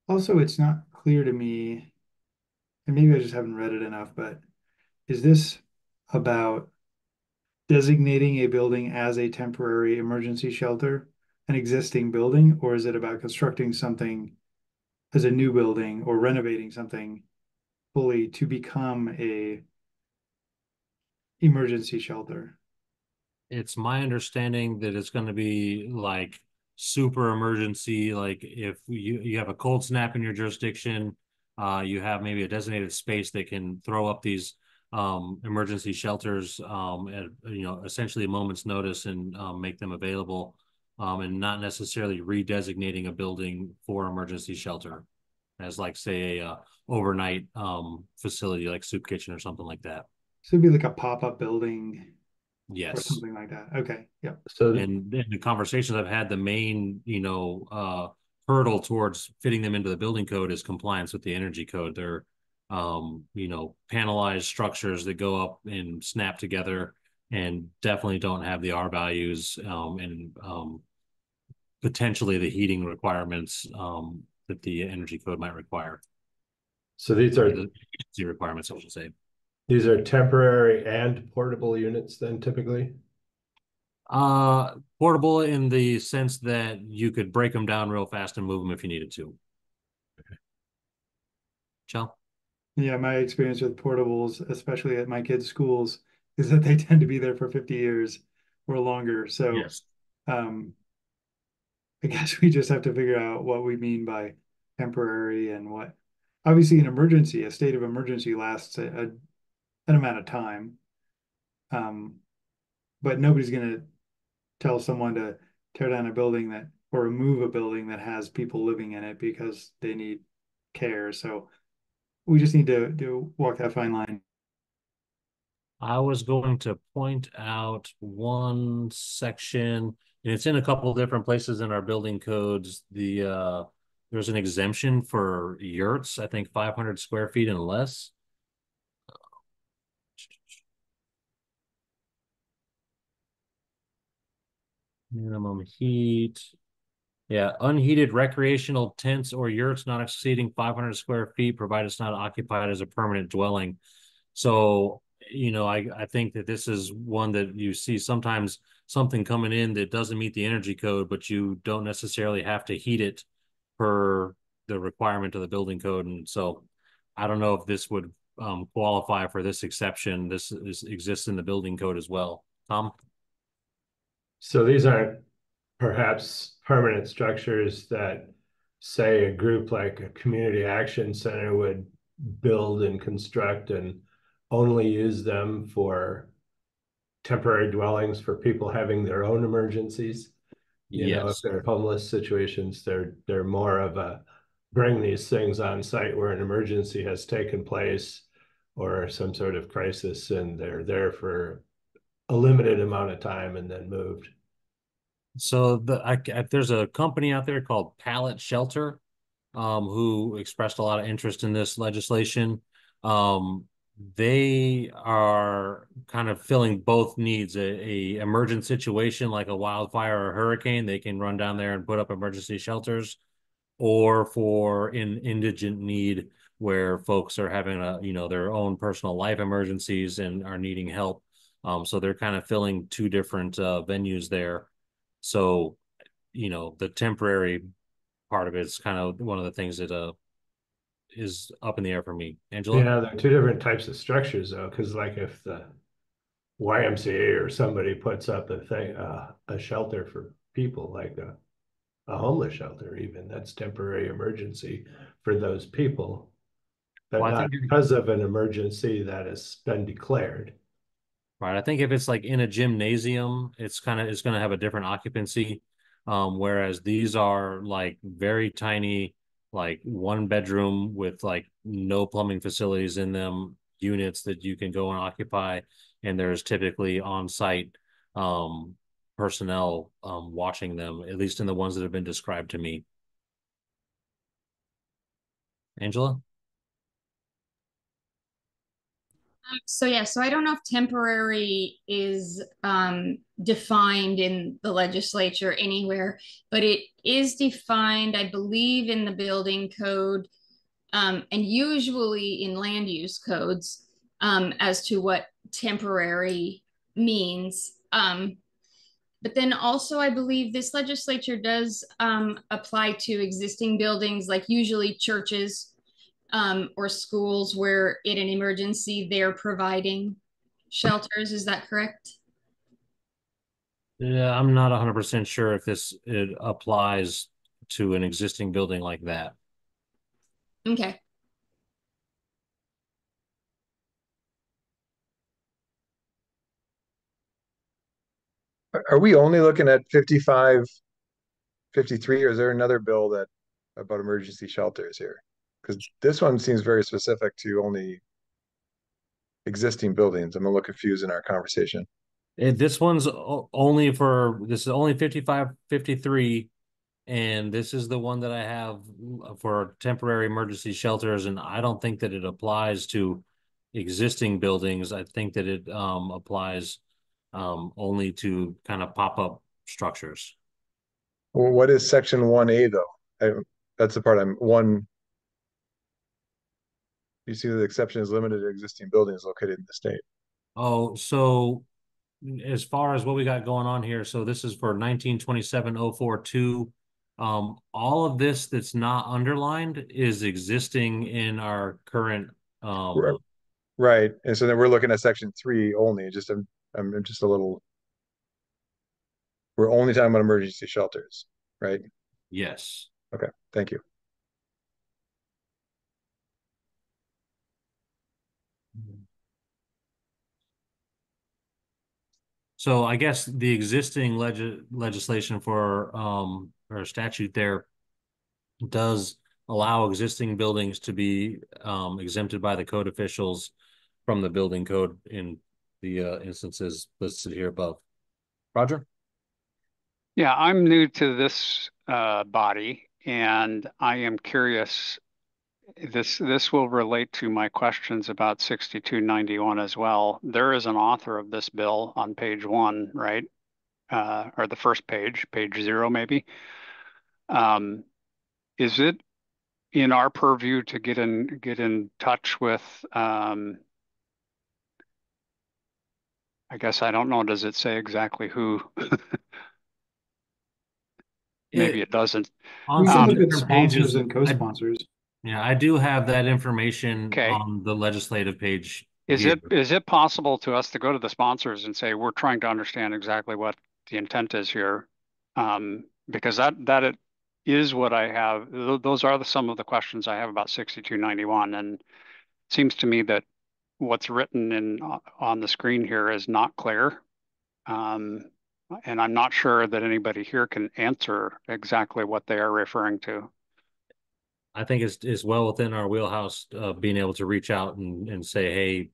[SPEAKER 12] Also, it's not clear to me, and maybe I just haven't read it enough, but is this about designating a building as a temporary emergency shelter, an existing building, or is it about constructing something as a new building or renovating something fully to become a emergency shelter?
[SPEAKER 1] It's my understanding that it's going to be like super emergency. Like if you have a cold snap in your jurisdiction, you have maybe a designated space that can throw up these emergency shelters at essentially a moment's notice and make them available, and not necessarily redesignating a building for emergency shelter as like say a overnight facility like soup kitchen or something like that.
[SPEAKER 12] So it'd be like a pop-up building.
[SPEAKER 1] Yes.
[SPEAKER 12] Or something like that. Okay. Yep.
[SPEAKER 2] So
[SPEAKER 1] and in the conversations I've had, the main, hurdle towards fitting them into the building code is compliance with the energy code. They're, panelized structures that go up and snap together and definitely don't have the R values, and potentially the heating requirements that the energy code might require.
[SPEAKER 2] So these are
[SPEAKER 1] the requirements, I should say.
[SPEAKER 2] These are temporary and portable units then typically?
[SPEAKER 1] Portable in the sense that you could break them down real fast and move them if you needed to.
[SPEAKER 2] Okay.
[SPEAKER 1] Chell?
[SPEAKER 12] Yeah, my experience with portables, especially at my kids' schools, is that they tend to be there for 50 years or longer. So
[SPEAKER 1] yes.
[SPEAKER 12] I guess we just have to figure out what we mean by temporary and what. Obviously, an emergency, a state of emergency lasts an amount of time. But nobody's gonna tell someone to tear down a building that or remove a building that has people living in it because they need care. So we just need to walk that fine line.
[SPEAKER 1] I was going to point out one section, and it's in a couple of different places in our building codes. There's an exemption for yurts, I think 500 square feet and less. Minimum heat. Yeah, unheated recreational tents or yurts not exceeding 500 square feet, provided it's not occupied as a permanent dwelling. So, I think that this is one that you see sometimes something coming in that doesn't meet the energy code, but you don't necessarily have to heat it per the requirement of the building code. And so I don't know if this would qualify for this exception. Exists in the building code as well. Tom?
[SPEAKER 2] So these aren't perhaps permanent structures that, say, a group like a community action center would build and construct and only use them for temporary dwellings for people having their own emergencies. If
[SPEAKER 1] Yes.
[SPEAKER 2] they're homeless situations, they're more of a bring these things on site where an emergency has taken place or some sort of crisis, and they're there for a limited amount of time and then moved.
[SPEAKER 1] So there's a company out there called Pallet Shelter, who expressed a lot of interest in this legislation. Um, they are kind of filling both needs. A emergent situation like a wildfire or a hurricane, they can run down there and put up emergency shelters, or for an indigent need where folks are having their own personal life emergencies and are needing help. So they're kind of filling two different venues there. So, the temporary part of it is kind of one of the things that is up in the air for me. Angela?
[SPEAKER 2] Yeah, there are two different types of structures though, because like if the YMCA or somebody puts up a shelter for people, like a homeless shelter, even that's temporary emergency for those people, but
[SPEAKER 1] Well, I
[SPEAKER 2] not
[SPEAKER 1] think
[SPEAKER 2] because of an emergency that has been declared.
[SPEAKER 1] right. I think if it's like in a gymnasium, it's going to have a different occupancy. Whereas these are like very tiny, like one bedroom with like no plumbing facilities in them, units that you can go and occupy, and there's typically on-site personnel watching them, at least in the ones that have been described to me. Angela?
[SPEAKER 10] So I don't know if temporary is defined in the legislature anywhere, but it is defined, I believe, in the building code, and usually in land use codes, as to what temporary means. But then also, I believe this legislature does apply to existing buildings, like usually churches, or schools where in an emergency they're providing shelters. Is that correct?
[SPEAKER 1] Yeah, I'm not 100% sure if it applies to an existing building like that.
[SPEAKER 10] Okay.
[SPEAKER 8] Are we only looking at 55, 53, or is there another bill that about emergency shelters here? Because this one seems very specific to only existing buildings. I'm a little confused in our conversation.
[SPEAKER 1] This is only 55, 53, and this is the one that I have for temporary emergency shelters, and I don't think that it applies to existing buildings. I think that it applies only to kind of pop-up structures.
[SPEAKER 8] Well, what is section 1A though? That's the part I'm one. You see the exception is limited to existing buildings located in the state.
[SPEAKER 1] Oh, so as far as what we got going on here, so this is for 1927-042. All of this that's not underlined is existing in our current.
[SPEAKER 8] Right, and so then we're looking at section 3 only. I'm just a little. We're only talking about emergency shelters, right?
[SPEAKER 1] Yes.
[SPEAKER 8] Okay, thank you.
[SPEAKER 1] So I guess the existing legislation for or statute there does allow existing buildings to be exempted by the code officials from the building code in the instances listed here above. Roger?
[SPEAKER 4] Yeah, I'm new to this body, and I am curious. This will relate to my questions about 6291 as well. There is an author of this bill on page 1, right? Or the first page, page 0 maybe. Is it in our purview to get in touch with I guess I don't know, does it say exactly who? Maybe it doesn't.
[SPEAKER 12] We can look at
[SPEAKER 1] different pages,
[SPEAKER 12] sponsors and co-sponsors.
[SPEAKER 1] Yeah, I do have that information
[SPEAKER 4] Okay.
[SPEAKER 1] on the legislative page
[SPEAKER 4] Is
[SPEAKER 1] here.
[SPEAKER 4] it possible to us to go to the sponsors and say, we're trying to understand exactly what the intent is here? Because that it is what I have. Those are some of the questions I have about 6291. And it seems to me that what's written on the screen here is not clear. And I'm not sure that anybody here can answer exactly what they are referring to.
[SPEAKER 1] I think it's well within our wheelhouse of being able to reach out and say, hey,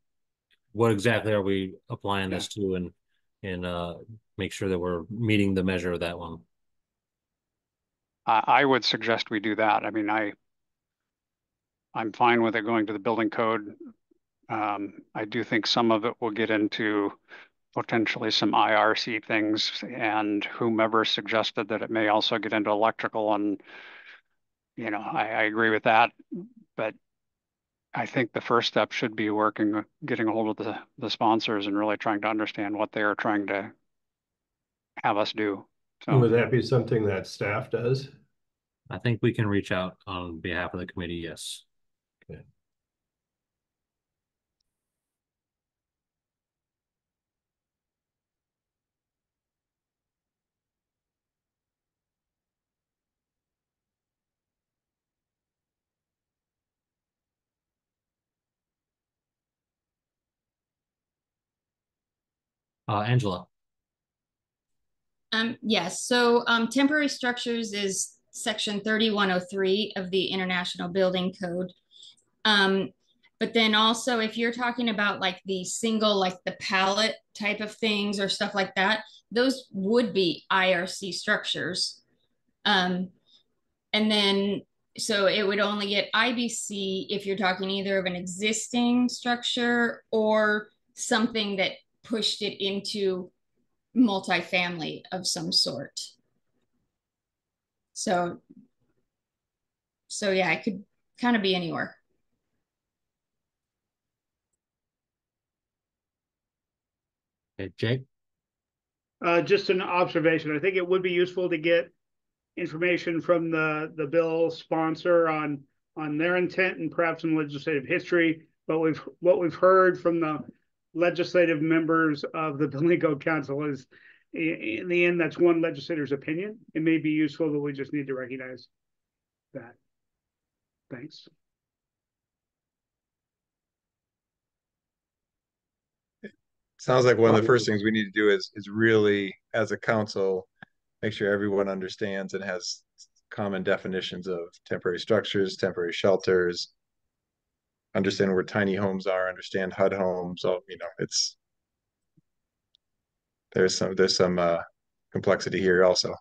[SPEAKER 1] what exactly are we applying this to, and make sure that we're meeting the measure of that one.
[SPEAKER 4] I would suggest we do that. I mean, I'm fine with it going to the building code. I do think some of it will get into potentially some IRC things, and whomever suggested that it may also get into electrical, and I agree with that, but I think the first step should be getting a hold of the sponsors and really trying to understand what they are trying to have us do. So
[SPEAKER 2] would that be something that staff does?
[SPEAKER 1] I think we can reach out on behalf of the committee, yes.
[SPEAKER 2] Okay.
[SPEAKER 1] Angela.
[SPEAKER 10] Yes, so temporary structures is section 3103 of the International Building Code. But then also if you're talking about like the single, like the pallet type of things or stuff like that, those would be IRC structures. And then, so it would only get IBC if you're talking either of an existing structure or something that pushed it into multifamily of some sort. So yeah, it could kind of be anywhere.
[SPEAKER 1] Okay, Jake?
[SPEAKER 7] Just an observation. I think it would be useful to get information from the bill sponsor on their intent and perhaps some legislative history. But what we've heard from the legislative members of the Building Code Council is, in the end, that's one legislator's opinion. It may be useful, but we just need to recognize that. Thanks.
[SPEAKER 8] Sounds like one of the first things we need to do is really, as a council, make sure everyone understands and has common definitions of temporary structures, temporary shelters, understand where tiny homes are, understand HUD homes. So, there's some complexity here also.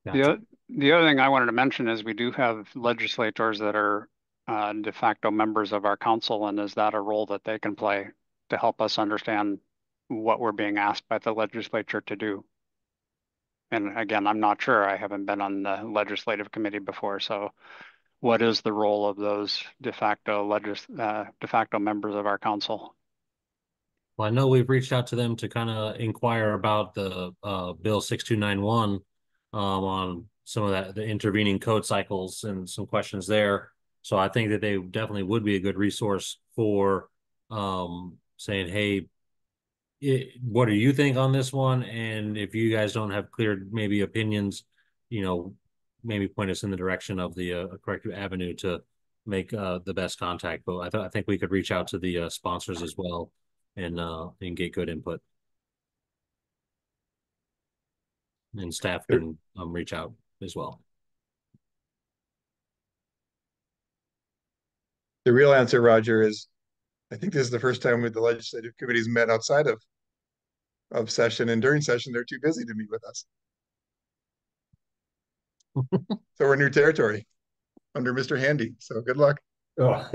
[SPEAKER 1] Gotcha.
[SPEAKER 4] The other thing I wanted to mention is we do have legislators that are de facto members of our council, and is that a role that they can play to help us understand what we're being asked by the legislature to do? And again, I'm not sure. I haven't been on the legislative committee before, so what is the role of those de facto members of our council?
[SPEAKER 1] Well, I know we've reached out to them to kind of inquire about the Bill 6291 on some of the intervening code cycles and some questions there. So I think that they definitely would be a good resource for saying, hey, what do you think on this one? And if you guys don't have clear maybe opinions, maybe point us in the direction of the correct avenue to make the best contact. But I think we could reach out to the sponsors as well and get good input. And staff can reach out as well.
[SPEAKER 8] The real answer, Roger, is I think this is the first time with the legislative committees met outside of session, and during session they're too busy to meet with us. So we're new territory under Mr. Handy. So good luck.
[SPEAKER 2] Oh.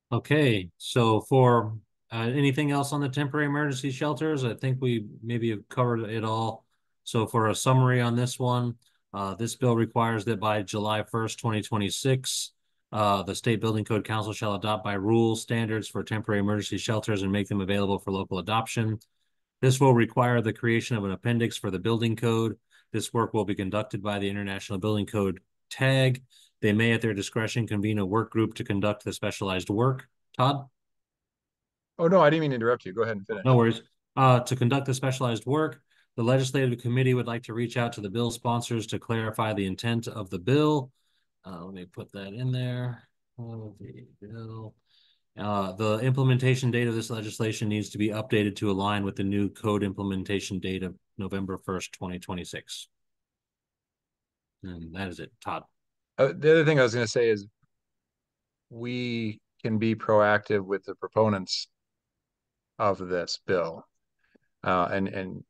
[SPEAKER 1] Okay, so for anything else on the temporary emergency shelters, I think we maybe have covered it all. So for a summary on this one, this bill requires that by July 1st, 2026, the State Building Code Council shall adopt by rule standards for temporary emergency shelters and make them available for local adoption. This will require the creation of an appendix for the building code. This work will be conducted by the International Building Code TAG. They may, at their discretion, convene a work group to conduct the specialized work. Todd?
[SPEAKER 8] Oh, no, I didn't mean to interrupt you. Go ahead and finish.
[SPEAKER 1] No worries. To conduct the specialized work, the legislative committee would like to reach out to the bill sponsors to clarify the intent of the bill. Let me put that in there. The implementation date of this legislation needs to be updated to align with the new code implementation date of November 1st, 2026. And that is it. Todd?
[SPEAKER 8] The other thing I was going to say is we can be proactive with the proponents of this bill and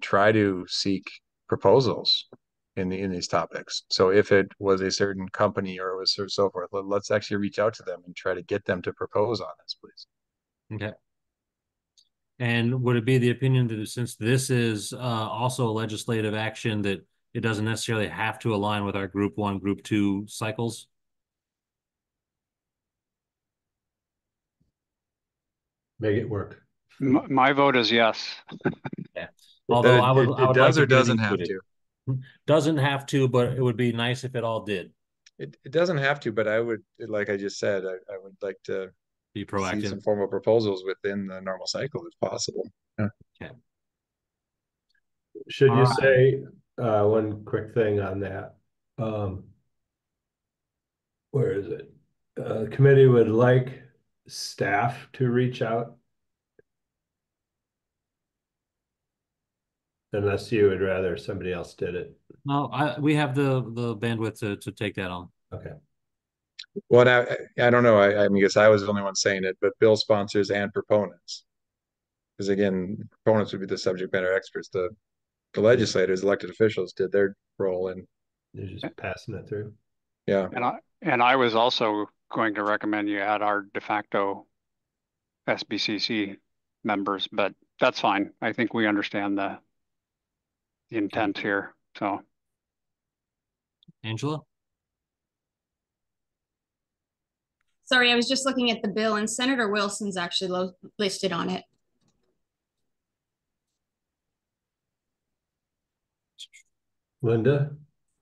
[SPEAKER 8] try to seek proposals in these topics. So if it was a certain company or it was so forth, let's actually reach out to them and try to get them to propose on this, please.
[SPEAKER 1] Okay. And would it be the opinion that since this is also a legislative action that it doesn't necessarily have to align with our group 1, group 2 cycles?
[SPEAKER 2] Make it work.
[SPEAKER 4] My vote is yes.
[SPEAKER 1] Yeah. Although I would
[SPEAKER 8] it does
[SPEAKER 1] like
[SPEAKER 8] or doesn't have to.
[SPEAKER 1] Doesn't have to, but it would be nice if it all did.
[SPEAKER 8] It doesn't have to, but I would, like I just said, I would like to
[SPEAKER 1] be proactive.
[SPEAKER 8] See some formal proposals within the normal cycle if possible. Yeah.
[SPEAKER 1] Okay.
[SPEAKER 2] Should you say one quick thing on that? Where is it? The committee would like staff to reach out. Unless you would rather somebody else did it.
[SPEAKER 1] No, we have the bandwidth to take that on.
[SPEAKER 2] Okay.
[SPEAKER 8] Well, I don't know. I mean, I guess I was the only one saying it, but bill sponsors and proponents. Because again, proponents would be the subject matter experts. The legislators, elected officials, did their role, and
[SPEAKER 2] they're just passing it through.
[SPEAKER 8] Yeah.
[SPEAKER 4] And I was also going to recommend you add our de facto SBCC members, but that's fine. I think we understand the intent here. So,
[SPEAKER 1] Angela?
[SPEAKER 10] Sorry, I was just looking at the bill and Senator Wilson's actually listed on it.
[SPEAKER 2] Linda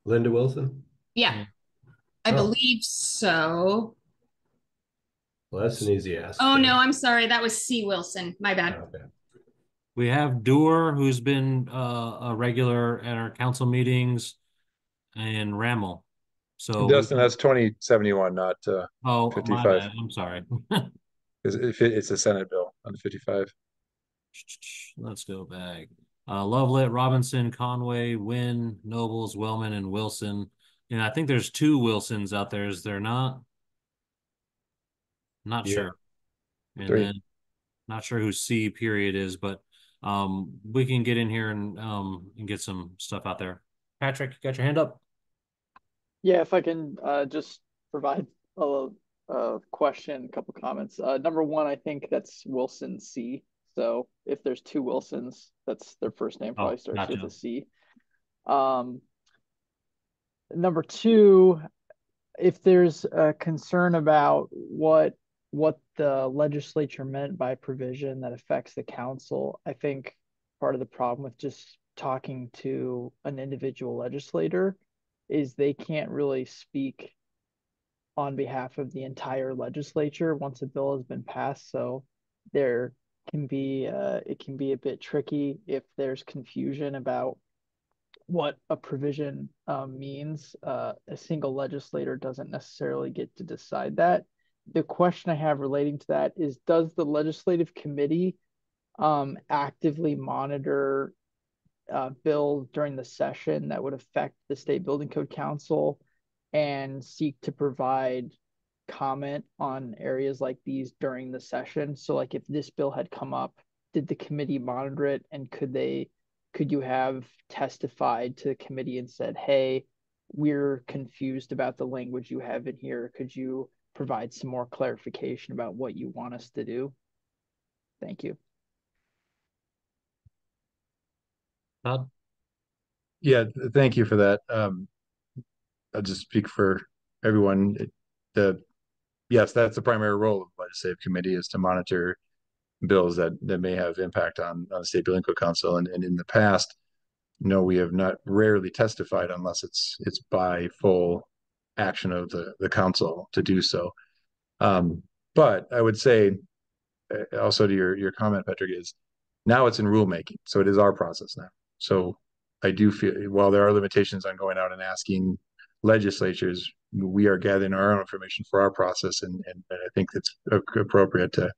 [SPEAKER 2] Wilson?
[SPEAKER 10] Yeah, I believe so.
[SPEAKER 2] Well, that's an easy ask.
[SPEAKER 10] Oh, no, I'm sorry. That was C. Wilson. My bad.
[SPEAKER 2] Okay.
[SPEAKER 1] We have Doer, who's been a regular at our council meetings, and Rammel. So
[SPEAKER 8] Dustin, that's 2071, not 55.
[SPEAKER 1] My bad. I'm sorry.
[SPEAKER 8] It's a Senate bill on 55.
[SPEAKER 1] Let's go back. Lovelit, Robinson, Conway, Wynn, Nobles, Wellman, and Wilson. And I think there's 2 Wilsons out there. Is there not? Not sure. And
[SPEAKER 8] 3.
[SPEAKER 1] then not sure who C period is, but we can get in here and get some stuff out there. Patrick, you got your hand up?
[SPEAKER 5] Yeah, if I can just provide a question, a couple comments. Number one, I think that's Wilson C. So if there's 2 Wilsons, that's their first name probably starts with a C. Number two, if there's a concern about what the legislature meant by provision that affects the council, I think part of the problem with just talking to an individual legislator is they can't really speak on behalf of the entire legislature once a bill has been passed. So there can be it can be a bit tricky if there's confusion about what a provision means. A single legislator doesn't necessarily get to decide that. The question I have relating to that is, does the legislative committee actively monitor bills during the session that would affect the State Building Code Council and seek to provide comment on areas like these during the session? So like if this bill had come up, did the committee monitor it, and could you have testified to the committee and said, hey, we're confused about the language you have in here. Could you provide some more clarification about what you want us to do? Thank you.
[SPEAKER 1] Todd?
[SPEAKER 8] Yeah, thank you for that. I'll just speak for everyone. Yes, that's the primary role of the legislative committee, is to monitor bills that may have impact on the State Building Code Council. And in the past, no, we have not rarely testified unless it's by full action of the council to do so. But I would say also to your comment, Patrick, is now it's in rulemaking, so it is our process now. So I do feel, while there are limitations on going out and asking legislatures, we are gathering our own information for our process, and I think it's appropriate to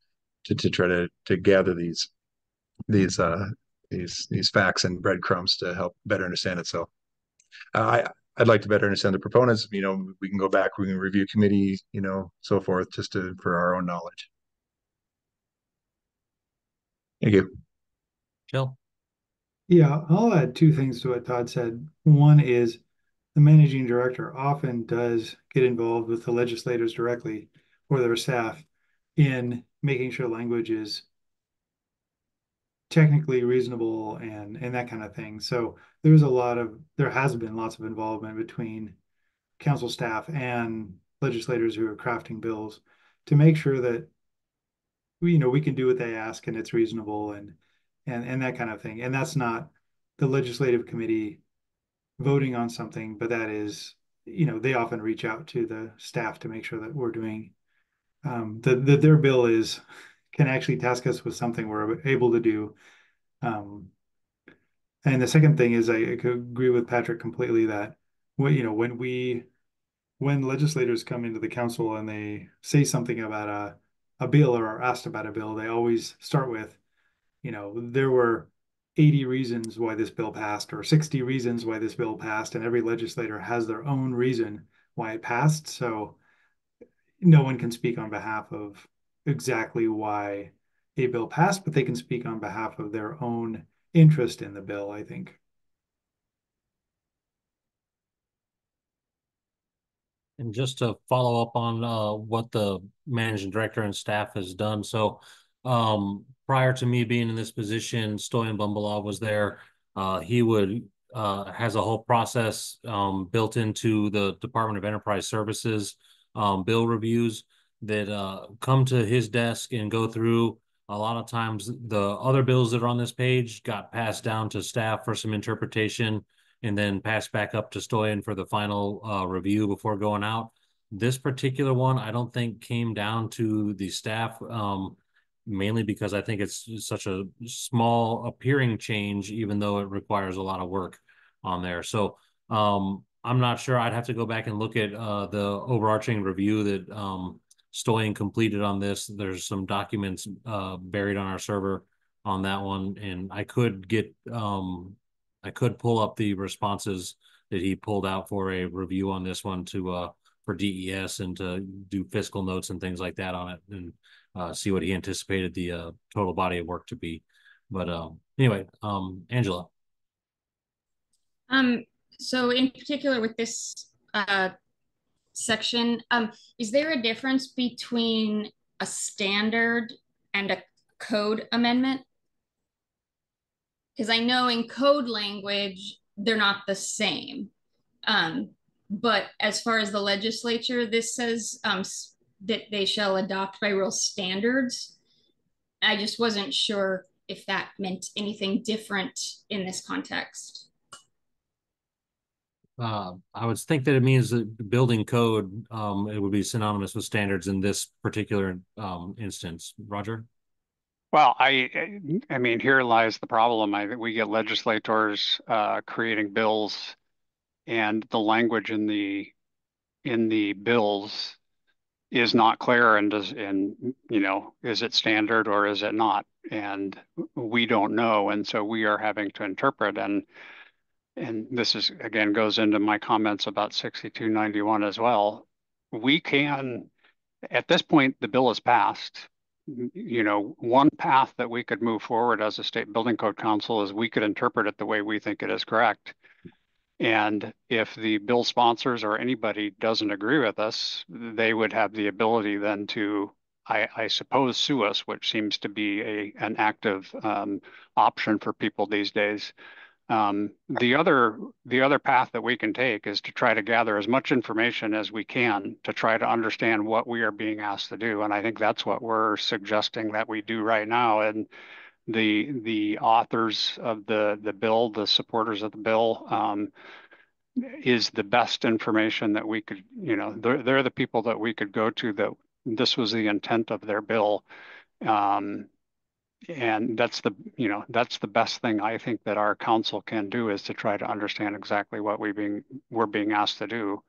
[SPEAKER 8] try to gather these facts and breadcrumbs to help better understand it. So I'd like to better understand the proponents. We can go back, we can review committee, so forth, just for our own knowledge. Thank you.
[SPEAKER 1] Jill?
[SPEAKER 12] Yeah, I'll add two things to what Todd said. One is the managing director often does get involved with the legislators directly or their staff in making sure language is technically reasonable and that kind of thing. So there has been lots of involvement between council staff and legislators who are crafting bills to make sure that we can do what they ask and it's reasonable and that kind of thing. And that's not the legislative committee voting on something, but that is, they often reach out to the staff to make sure that we're doing that their bill can actually task us with something we're able to do. And the second thing is I could agree with Patrick completely that when legislators come into the council and they say something about a bill or are asked about a bill, they always start with, there were 80 reasons why this bill passed or 60 reasons why this bill passed, and every legislator has their own reason why it passed. So no one can speak on behalf of exactly why a bill passed, but they can speak on behalf of their own interest in the bill, I think.
[SPEAKER 1] And just to follow up on what the managing director and staff has done. So prior to me being in this position, Stoyan Bumbalov was there. He has a whole process built into the Department of Enterprise Services bill reviews that come to his desk and go through. A lot of times the other bills that are on this page got passed down to staff for some interpretation and then passed back up to Stoyan for the final review before going out. This particular one, I don't think came down to the staff, mainly because I think it's such a small appearing change, even though it requires a lot of work on there. So I'm not sure. I'd have to go back and look at the overarching review that Stoyan completed on this. There's some documents buried on our server on that one, and I could pull up the responses that he pulled out for a review on this one for DES and to do fiscal notes and things like that on it, and see what he anticipated the total body of work to be. But anyway, Angela.
[SPEAKER 10] So in particular with this section, is there a difference between a standard and a code amendment? Because I know in code language, they're not the same. But as far as the legislature, this says that they shall adopt by rule standards. I just wasn't sure if that meant anything different in this context.
[SPEAKER 1] I would think that it means that building code, it would be synonymous with standards in this particular instance. Roger?
[SPEAKER 4] Well, I mean, here lies the problem. I think we get legislators creating bills, and the language in the bills is not clear, and is it standard or is it not? And we don't know, and so we are having to interpret. And this is again goes into my comments about 6291 as well. We can, at this point, the bill is passed. One path that we could move forward as a state building code council is we could interpret it the way we think it is correct. And if the bill sponsors or anybody doesn't agree with us, they would have the ability then to, I suppose, sue us, which seems to be an active option for people these days. The other path that we can take is to try to gather as much information as we can to try to understand what we are being asked to do. And I think that's what we're suggesting that we do right now. And the authors of the bill, the supporters of the bill, is the best information that we could, they're the people that we could go to, that this was the intent of their bill. And that's the best thing I think that our council can do, is to try to understand exactly what we're being asked to do.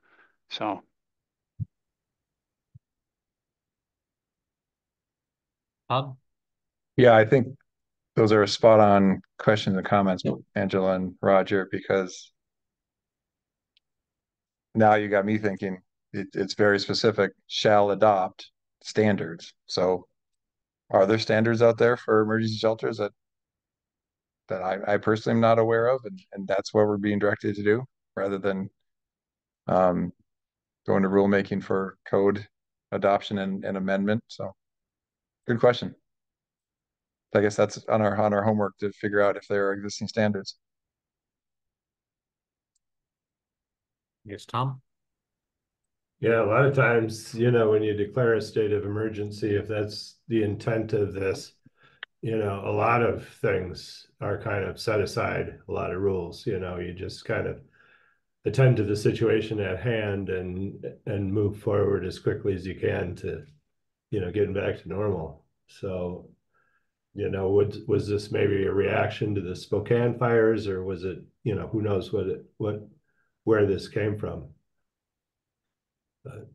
[SPEAKER 4] So.
[SPEAKER 1] Todd?
[SPEAKER 8] Yeah, I think those are spot on questions and comments, Angela and Roger, because now you got me thinking it's very specific, shall adopt standards. So are there standards out there for emergency shelters that I personally am not aware of, and that's what we're being directed to do, rather than going to rulemaking for code adoption and amendment? So good question. I guess that's on our homework to figure out if there are existing standards.
[SPEAKER 1] Yes, Tom?
[SPEAKER 2] Yeah, a lot of times, when you declare a state of emergency, if that's the intent of this, a lot of things are kind of set aside, a lot of rules, you just kind of attend to the situation at hand and move forward as quickly as you can to, getting back to normal. So, was this maybe a reaction to the Spokane fires, or was it, who knows where this came from? But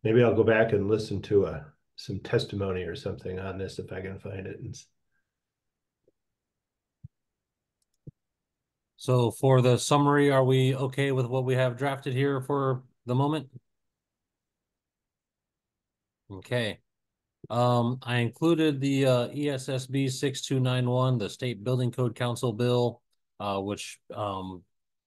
[SPEAKER 2] maybe I'll go back and listen to some testimony or something on this if I can find it.
[SPEAKER 1] So for the summary, are we okay with what we have drafted here for the moment? Okay. I included the ESSB 6291, the State Building Code Council bill, which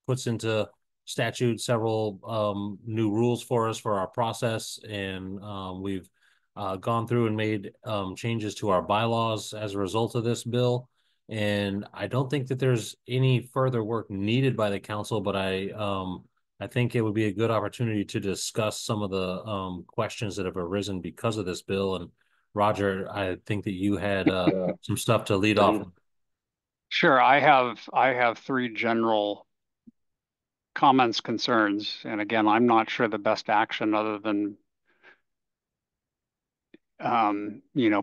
[SPEAKER 1] puts into statute several new rules for us for our process, and we've gone through and made changes to our bylaws as a result of this bill. And I don't think that there's any further work needed by the council, but I think it would be a good opportunity to discuss some of the questions that have arisen because of this bill. And Roger, I think that you had some stuff to lead off.
[SPEAKER 4] Sure, I have three general comments, concerns, and again, I'm not sure the best action other than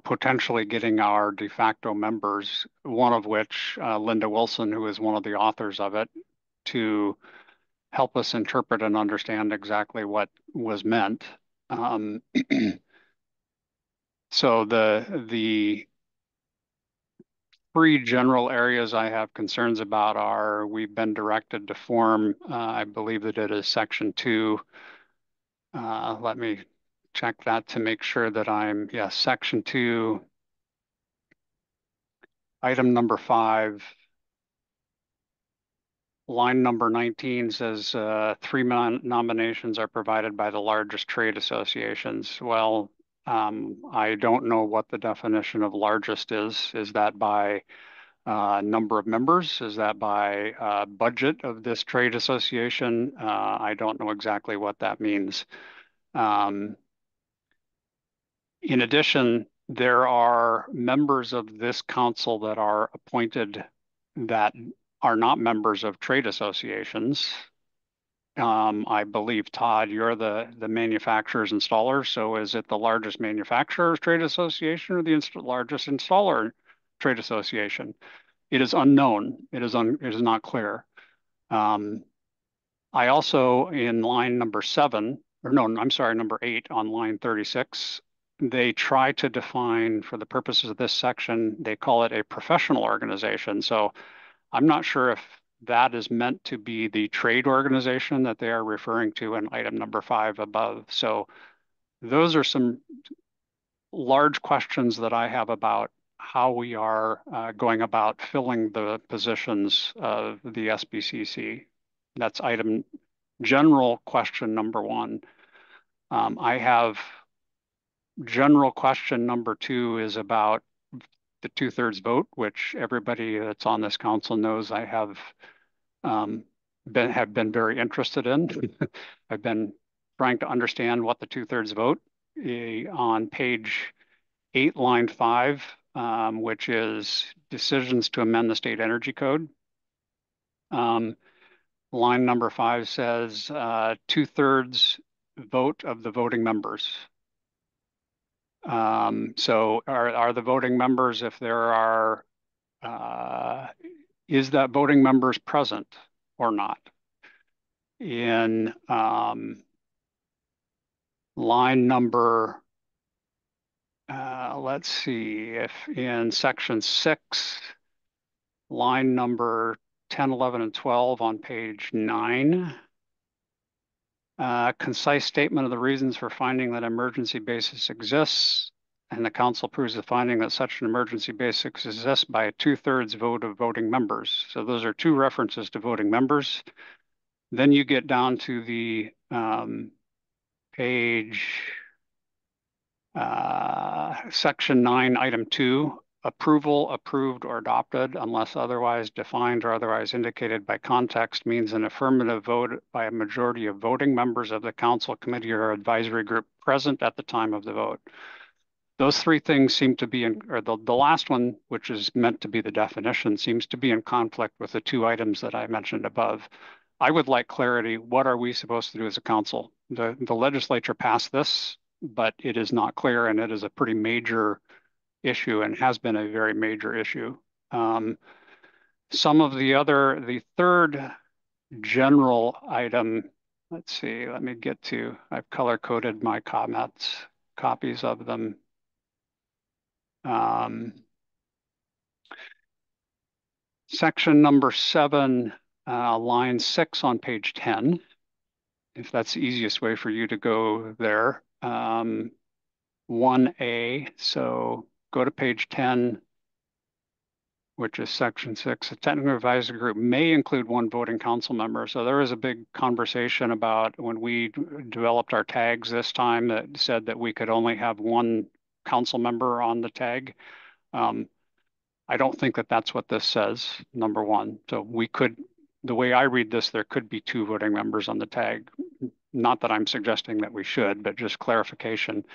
[SPEAKER 4] potentially getting our de facto members, one of which, Linda Wilson, who is one of the authors of it, to help us interpret and understand exactly what was meant. So the three general areas I have concerns about are, we've been directed to form, I believe that it is section 2. Let me check that to make sure that yes, section 2, item number 5, line number 19 says 3 nominations are provided by the largest trade associations. Well, I don't know what the definition of largest is. Is that by number of members? Is that by budget of this trade association? I don't know exactly what that means. In addition, there are members of this council that are appointed that are not members of trade associations. I believe, Todd, you're the manufacturer's installer. So is it the largest manufacturer's trade association or the largest installer trade association? It is unknown. It is not clear. I also, in line number 7, or no, I'm sorry, number 8 on line 36, they try to define, for the purposes of this section, they call it a professional organization. So I'm not sure if that is meant to be the trade organization that they are referring to in item number 5 above. So those are some large questions that I have about how we are going about filling the positions of the SBCC. That's item general question number 1. I have general question number 2 is about the 2/3 vote, which everybody that's on this council knows I have been very interested in. I've been trying to understand what the 2/3 vote on page 8, line 5, which is decisions to amend the state energy code. Line number 5 says 2/3 vote of the voting members. So are the voting members, if there are, is that voting members present or not? In line number, let's see, if in section 6, line number 10, 11, and 12 on page 9, concise statement of the reasons for finding that emergency basis exists, and the council approves the finding that such an emergency basis exists by a 2/3 vote of voting members. So those are 2 references to voting members. Then you get down to the page, section 9, item 2, approval, approved, or adopted, unless otherwise defined or otherwise indicated by context, means an affirmative vote by a majority of voting members of the council, committee, or advisory group present at the time of the vote. Those 3 things seem to be in, or the last one, which is meant to be the definition, seems to be in conflict with the 2 items that I mentioned above. I would like clarity. What are we supposed to do as a council? The legislature passed this, but it is not clear, and it is a pretty major issue and has been a very major issue. Some of the 3rd general item, let's see, let me get to, I've color coded my comments, copies of them. Section number 7, line 6 on page 10, if that's the easiest way for you to go there. 1A, so go to page 10, which is section 6. A technical advisory group may include 1 voting council member. So there was a big conversation about when we developed our tags this time that said that we could only have 1 council member on the tag. I don't think that that's what this says, number 1. So we could, the way I read this, there could be 2 voting members on the tag. Not that I'm suggesting that we should, but just clarification.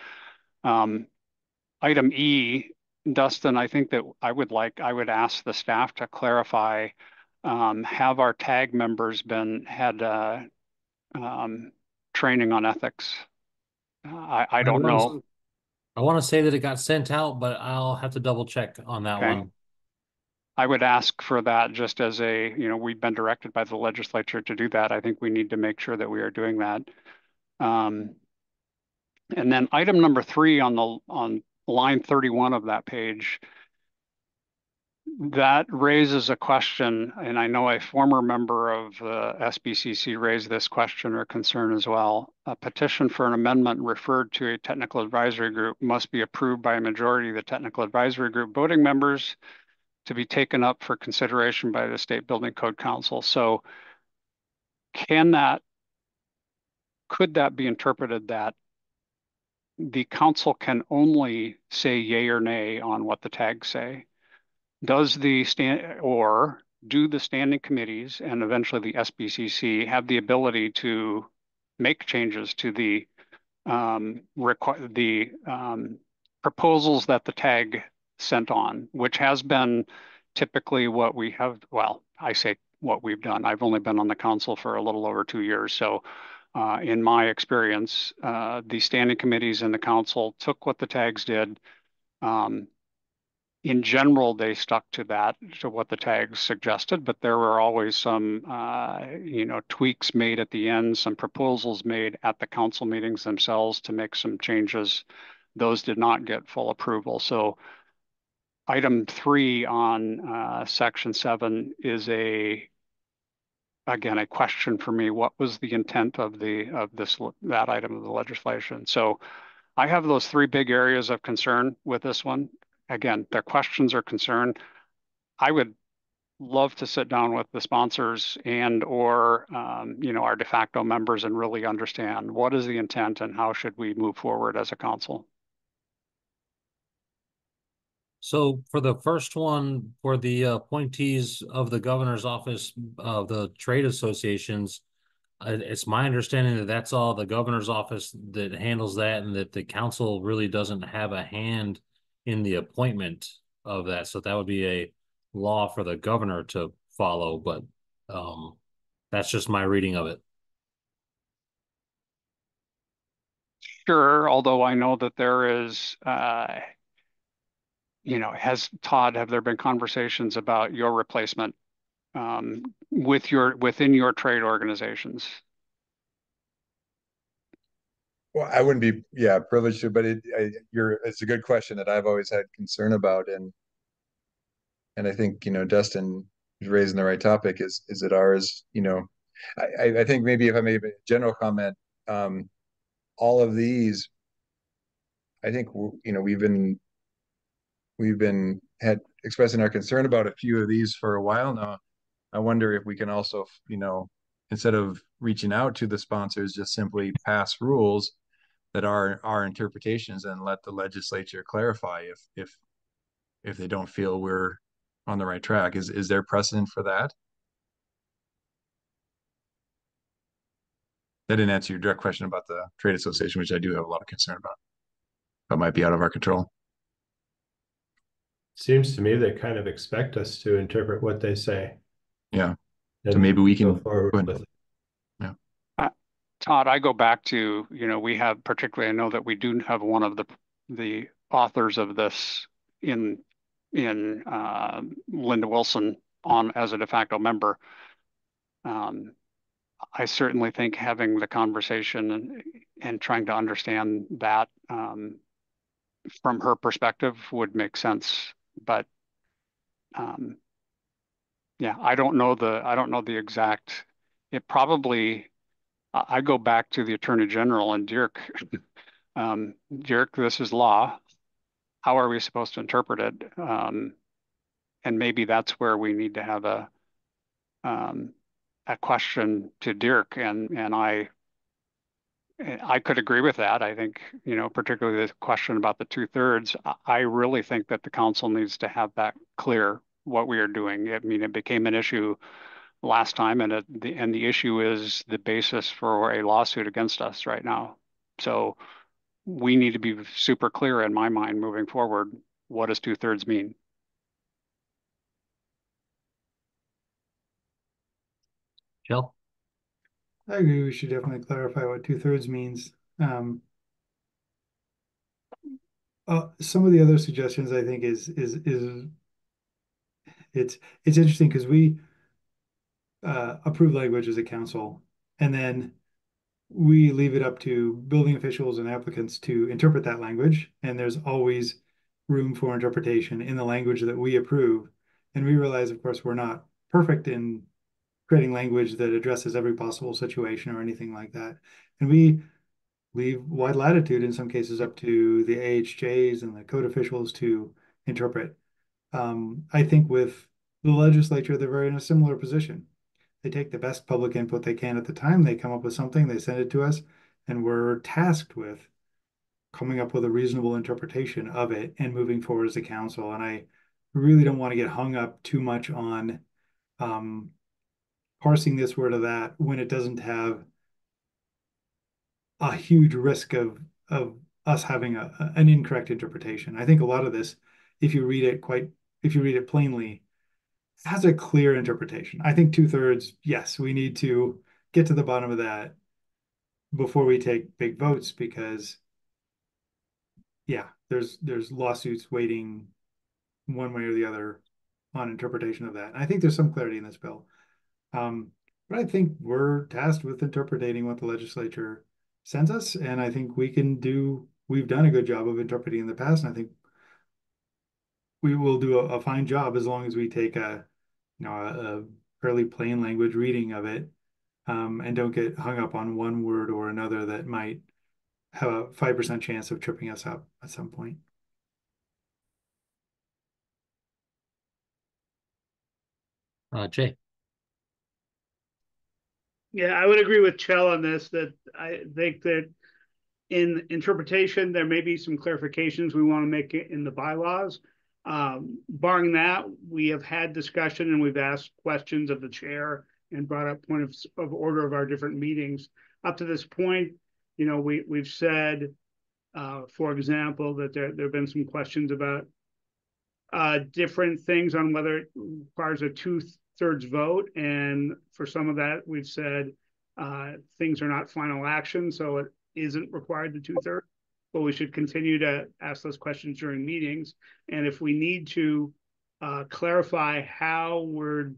[SPEAKER 4] Item E, Dustin, I think that I would ask the staff to clarify, have our tag members had training on ethics? I don't know.
[SPEAKER 1] I want to say that it got sent out, but I'll have to double check on that one.
[SPEAKER 4] I would ask for that just as a, we've been directed by the legislature to do that. I think we need to make sure that we are doing that. And then item number 3 on line 31 of that page, that raises a question, and I know a former member of the SBCC raised this question or concern as well. A petition for an amendment referred to a technical advisory group must be approved by a majority of the technical advisory group voting members to be taken up for consideration by the State Building Code Council. So could that be interpreted that the council can only say yay or nay on what the tags say? does the stand or do the standing committees and eventually the SBCC have the ability to make changes to the proposals that the tag sent on, which has been typically what we have. Well, I say what we've done. I've only been on the council for a little over 2 years. So in my experience, the standing committees and the council took what the tags did. In general, they stuck to that, to what the tags suggested, but there were always some, tweaks made at the end, some proposals made at the council meetings themselves to make some changes. Those did not get full approval. So item 3 on section 7 is again, a question for me. What was the intent of that item of the legislation? So I have those 3 big areas of concern with this one. Again, their questions are concerned. I would love to sit down with the sponsors and or our de facto members and really understand what is the intent and how should we move forward as a council.
[SPEAKER 1] So for the first one, for the appointees of the governor's office of the trade associations, it's my understanding that that's all the governor's office that handles that, and that the council really doesn't have a hand in the appointment of that. So that would be a law for the governor to follow, but that's just my reading of it.
[SPEAKER 4] Sure, although I know that there is, have there been conversations about your replacement within your trade organizations?
[SPEAKER 8] Well, I wouldn't be, privileged to, but it's a good question that I've always had concern about, and I think Dustin is raising the right topic. Is it ours? I think maybe if I made a general comment, all of these, I think we've been had expressing our concern about a few of these for a while now. I wonder if we can also, instead of reaching out to the sponsors, just simply pass rules that are our interpretations and let the legislature clarify if they don't feel we're on the right track. Is there precedent for that? That didn't answer your direct question about the trade association, which I do have a lot of concern about, but might be out of our control.
[SPEAKER 2] Seems to me they kind of expect us to interpret what they say.
[SPEAKER 8] Yeah. So maybe we can
[SPEAKER 2] go forward with it.
[SPEAKER 8] Yeah.
[SPEAKER 4] Todd, I go back to, we have particularly, I know that we do have one of the authors of this in Linda Wilson on as a de facto member. I certainly think having the conversation and trying to understand that from her perspective would make sense. But I don't know the exact. It probably. I go back to the Attorney General and Dirk. Dirk, this is law. How are we supposed to interpret it? And maybe that's where we need to have a question to Dirk, and I could agree with that. I think, particularly the question about the 2/3, I really think that the council needs to have that clear what we are doing. I mean, it became an issue last time, and the issue is the basis for a lawsuit against us right now. So we need to be super clear in my mind moving forward. What does 2/3 mean?
[SPEAKER 1] Jill?
[SPEAKER 12] I agree. We should definitely clarify what 2/3 means. Some of the other suggestions I think is it's interesting because we approve language as a council, and then we leave it up to building officials and applicants to interpret that language. And there's always room for interpretation in the language that we approve. And we realize, of course, we're not perfect in creating language that addresses every possible situation or anything like that. And we leave wide latitude in some cases up to the AHJs and the code officials to interpret. I think with the legislature, they're in a similar position. They take the best public input they can at the time. They come up with something, they send it to us, and we're tasked with coming up with a reasonable interpretation of it and moving forward as a council. And we really don't want to get hung up too much on parsing this word or that when it doesn't have a huge risk of us having an incorrect interpretation. I think a lot of this, if you read it plainly, has a clear interpretation. I think 2/3, yes, we need to get to the bottom of that before we take big votes, because yeah, there's lawsuits waiting one way or the other on interpretation of that. And I think there's some clarity in this bill. But I think we're tasked with interpreting what the legislature sends us, and I think we've done a good job of interpreting in the past, and I think we will do a fine job as long as we take a fairly plain language reading of it, and don't get hung up on one word or another that might have a 5% chance of tripping us up at some point.
[SPEAKER 1] Jay.
[SPEAKER 7] Yeah, I would agree with Chell on this, that I think that in interpretation, there may be some clarifications we want to make in the bylaws. Barring that, we have had discussion and we've asked questions of the chair and brought up points of order of our different meetings. Up to this point, we've said, for example, that there have been some questions about different things on whether it requires a 2/3 vote. And for some of that, we've said things are not final action, so it isn't required the 2/3. But we should continue to ask those questions during meetings. And if we need to clarify how we're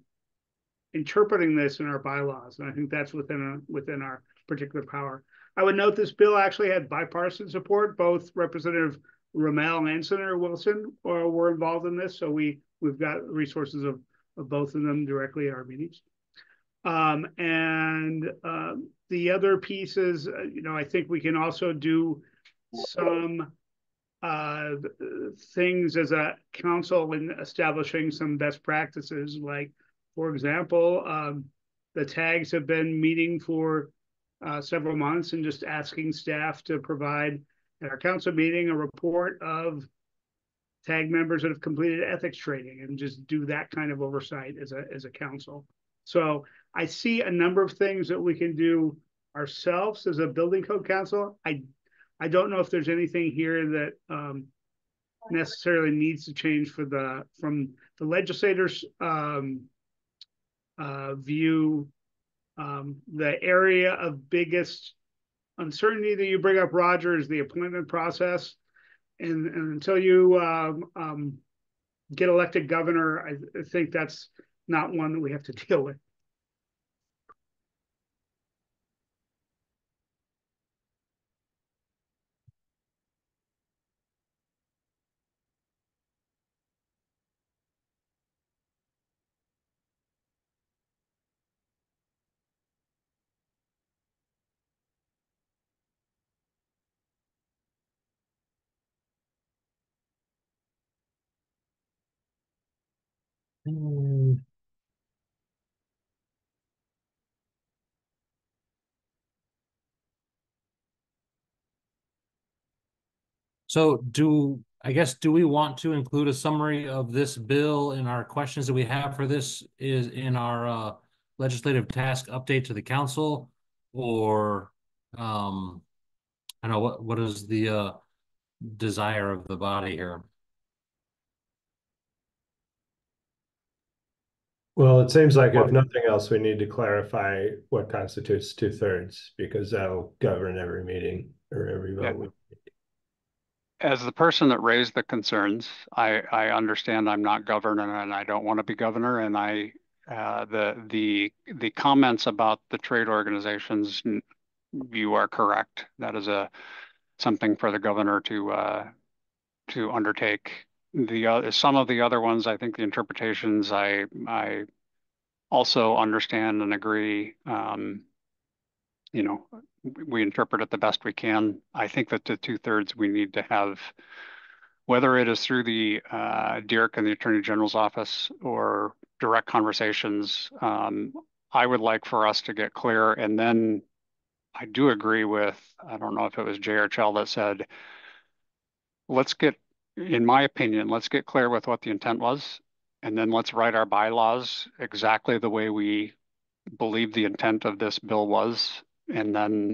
[SPEAKER 7] interpreting this in our bylaws, and I think that's within our particular power. I would note this bill actually had bipartisan support. Both Representative Rommel and Senator Wilson were involved in this, so we've got resources of both of them directly at our meetings. The other pieces, I think we can also do some things as a council in establishing some best practices. Like, for example, the tags have been meeting for several months and just asking staff to provide at our council meeting a report of tag members that have completed ethics training, and just do that kind of oversight as a council. So I see a number of things that we can do ourselves as a building code council. I don't know if there's anything here that necessarily needs to change from the legislators' view. The area of biggest uncertainty that you bring up, Roger, is the appointment process. And until you get elected governor, I think that's not one that we have to deal with.
[SPEAKER 1] So do we want to include a summary of this bill in our questions that we have for this is in our legislative task update to the council? Or I don't know, what is the desire of the body here?
[SPEAKER 2] Well, it seems like if nothing else, we need to clarify what constitutes 2/3, because that'll govern every meeting or every vote.
[SPEAKER 4] As the person that raised the concerns, I understand I'm not governor and I don't want to be governor. And the comments about the trade organizations, you are correct. That is something for the governor to undertake. Some of the other ones, I think the interpretations, I also understand and agree. We interpret it the best we can. I think that the 2/3 we need to have, whether it is through the DIRC and the Attorney General's office or direct conversations. I would like for us to get clear. And then I do agree with, I don't know if it was Jay or Chell that said, let's get in my opinion, let's get clear with what the intent was, and then let's write our bylaws exactly the way we believe the intent of this bill was, and then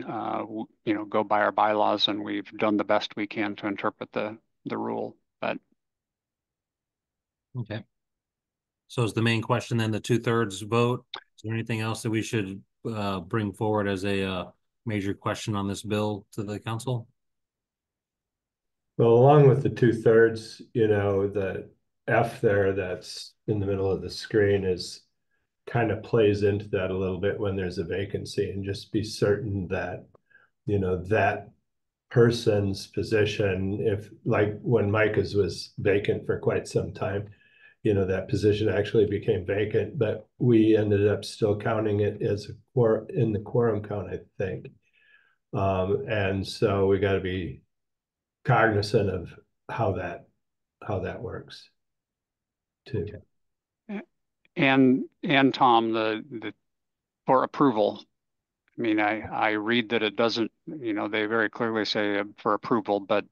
[SPEAKER 4] go by our bylaws, and we've done the best we can to interpret the rule. But
[SPEAKER 1] Okay. So is the main question then the 2/3 vote? Is there anything else that we should bring forward as a major question on this bill to the council?
[SPEAKER 2] Well, along with the 2/3, the F there that's in the middle of the screen is kind of plays into that a little bit when there's a vacancy, and just be certain that, that person's position, if like when Micah's was vacant for quite some time, that position actually became vacant, but we ended up still counting it as in the quorum count, I think. And so we got to be cognizant of how that works too.
[SPEAKER 4] and Tom, the for approval. I mean, I read that it doesn't, they very clearly say for approval, but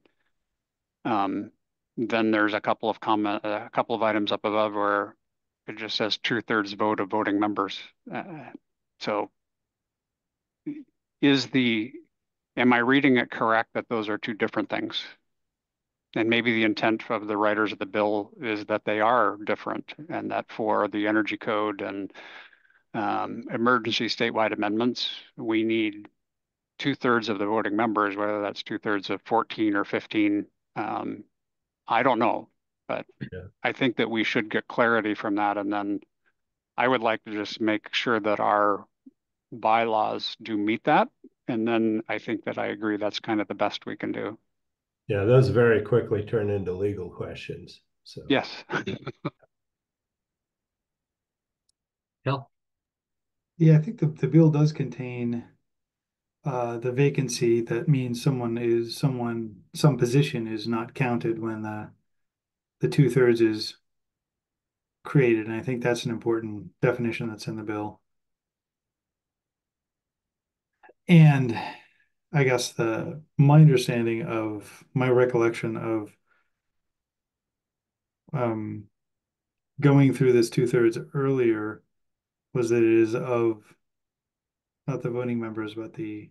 [SPEAKER 4] then there's a couple of items up above where it just says 2/3 vote of voting members. So am I reading it correct that those are two different things? And maybe the intent of the writers of the bill is that they are different, and that for the energy code and emergency statewide amendments, we need 2/3 of the voting members, whether that's 2/3 of 14 or 15. I don't know, but
[SPEAKER 2] Yeah.
[SPEAKER 4] I think that we should get clarity from that. And then I would like to just make sure that our bylaws do meet that. And then I think that I agree that's kind of the best we can do.
[SPEAKER 2] Yeah, those very quickly turn into legal questions. So
[SPEAKER 4] Yes.
[SPEAKER 1] Kel?
[SPEAKER 12] Yeah, I think the bill does contain the vacancy. That means some position is not counted when the 2/3 is created. And I think that's an important definition that's in the bill. And I guess my understanding of my recollection of going through this 2/3 earlier was that it is of not the voting members, but the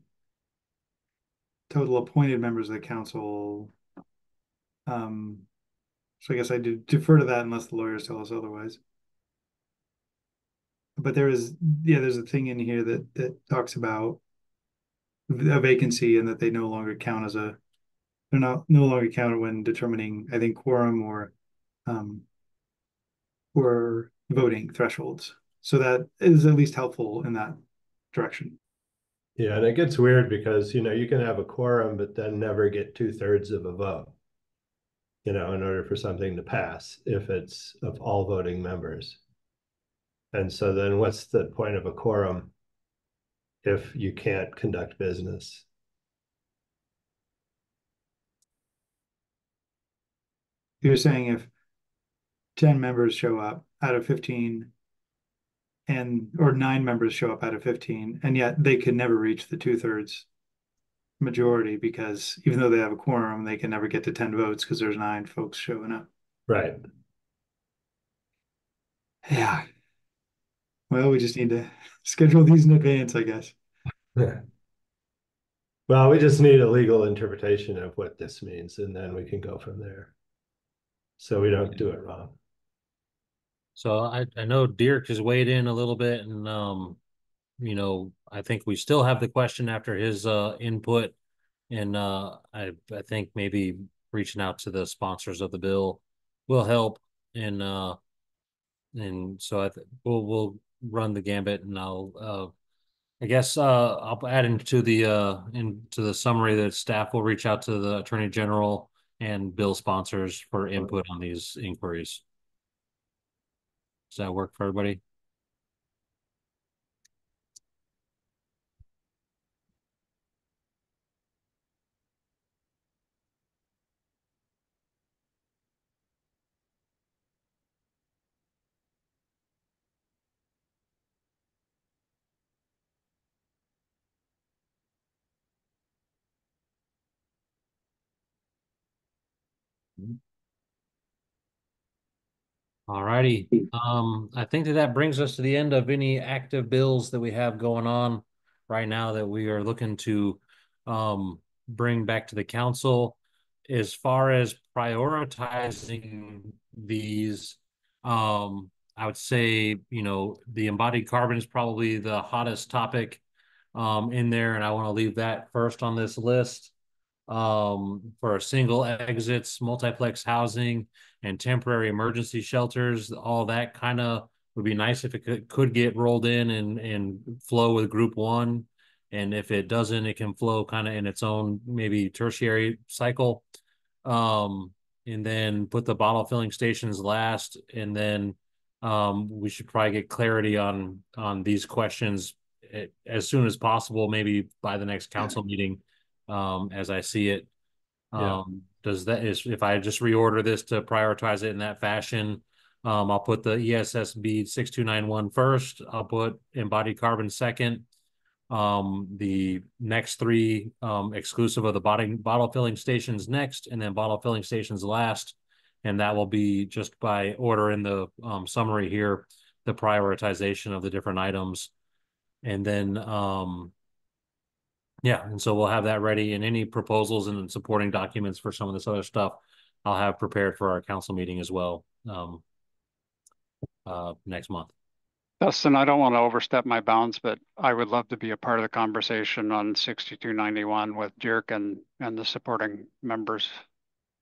[SPEAKER 12] total appointed members of the council. So I guess I do defer to that unless the lawyers tell us otherwise. But there's a thing in here that talks about a vacancy, and that they no longer count they're no longer counted when determining, I think, quorum or voting thresholds. So that is at least helpful in that direction.
[SPEAKER 2] yeah, and it gets weird because you can have a quorum but then never get 2/3 of a vote, in order for something to pass if it's of all voting members. And so then what's the point of a quorum if you can't conduct business?
[SPEAKER 12] You're saying if 10 members show up out of 15, or 9 members show up out of 15, and yet they could never reach the 2/3 majority, because even though they have a quorum, they can never get to 10 votes because there's 9 folks showing up.
[SPEAKER 2] Right.
[SPEAKER 12] Yeah. Well, we just need to schedule these in advance, I guess.
[SPEAKER 2] Yeah. Well, we just need a legal interpretation of what this means, and then we can go from there. So we don't do it wrong.
[SPEAKER 1] So I know Dirk has weighed in a little bit, and I think we still have the question after his input, and I think maybe reaching out to the sponsors of the bill will help, and so we'll run the gambit, and I guess I'll add into the summary that staff will reach out to the Attorney General and bill sponsors for input on these inquiries. Does that work for everybody? All righty. I think that brings us to the end of any active bills that we have going on right now that we are looking to bring back to the council. As far as prioritizing these, I would say, the embodied carbon is probably the hottest topic in there, and I want to leave that first on this list for single exits, multiplex housing, and temporary emergency shelters. All that kind of would be nice if it could get rolled in and flow with group one. And if it doesn't, it can flow kind of in its own maybe tertiary cycle. Um, and then put the bottle filling stations last. And then we should probably get clarity on these questions as soon as possible, maybe by the next council meeting, as I see it.
[SPEAKER 2] Yeah.
[SPEAKER 1] If I just reorder this to prioritize it in that fashion, I'll put the ESSB 6291 first. I'll put embodied carbon second. The next three, exclusive of the bottle filling stations next, and then bottle filling stations last. And that will be just by order in the summary here, the prioritization of the different items. And then yeah, and so we'll have that ready, and any proposals and supporting documents for some of this other stuff I'll have prepared for our council meeting as well next month.
[SPEAKER 4] Dustin, I don't want to overstep my bounds, but I would love to be a part of the conversation on 6291 with Dirk and the supporting members.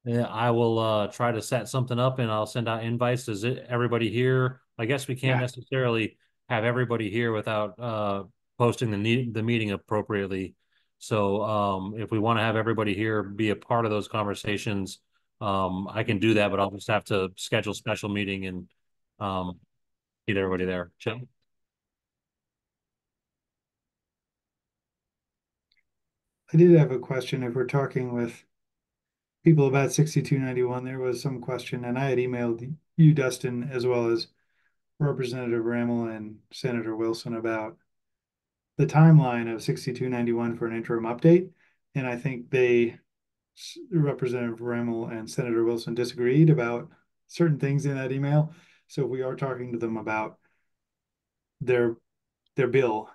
[SPEAKER 1] Yeah, I will try to set something up, and I'll send out invites. Is it everybody here? I guess we can't
[SPEAKER 4] Yeah.
[SPEAKER 1] necessarily have everybody here without posting the meeting appropriately. So if we want to have everybody here be a part of those conversations, I can do that, but I'll just have to schedule a special meeting and get everybody there. Jim?
[SPEAKER 12] I did have a question. If we're talking with people about 6291, there was some question, and I had emailed you, Dustin, as well as Representative Rammel and Senator Wilson about the timeline of 6291 for an interim update. And I think Representative Rammel and Senator Wilson disagreed about certain things in that email. So if we are talking to them about their bill,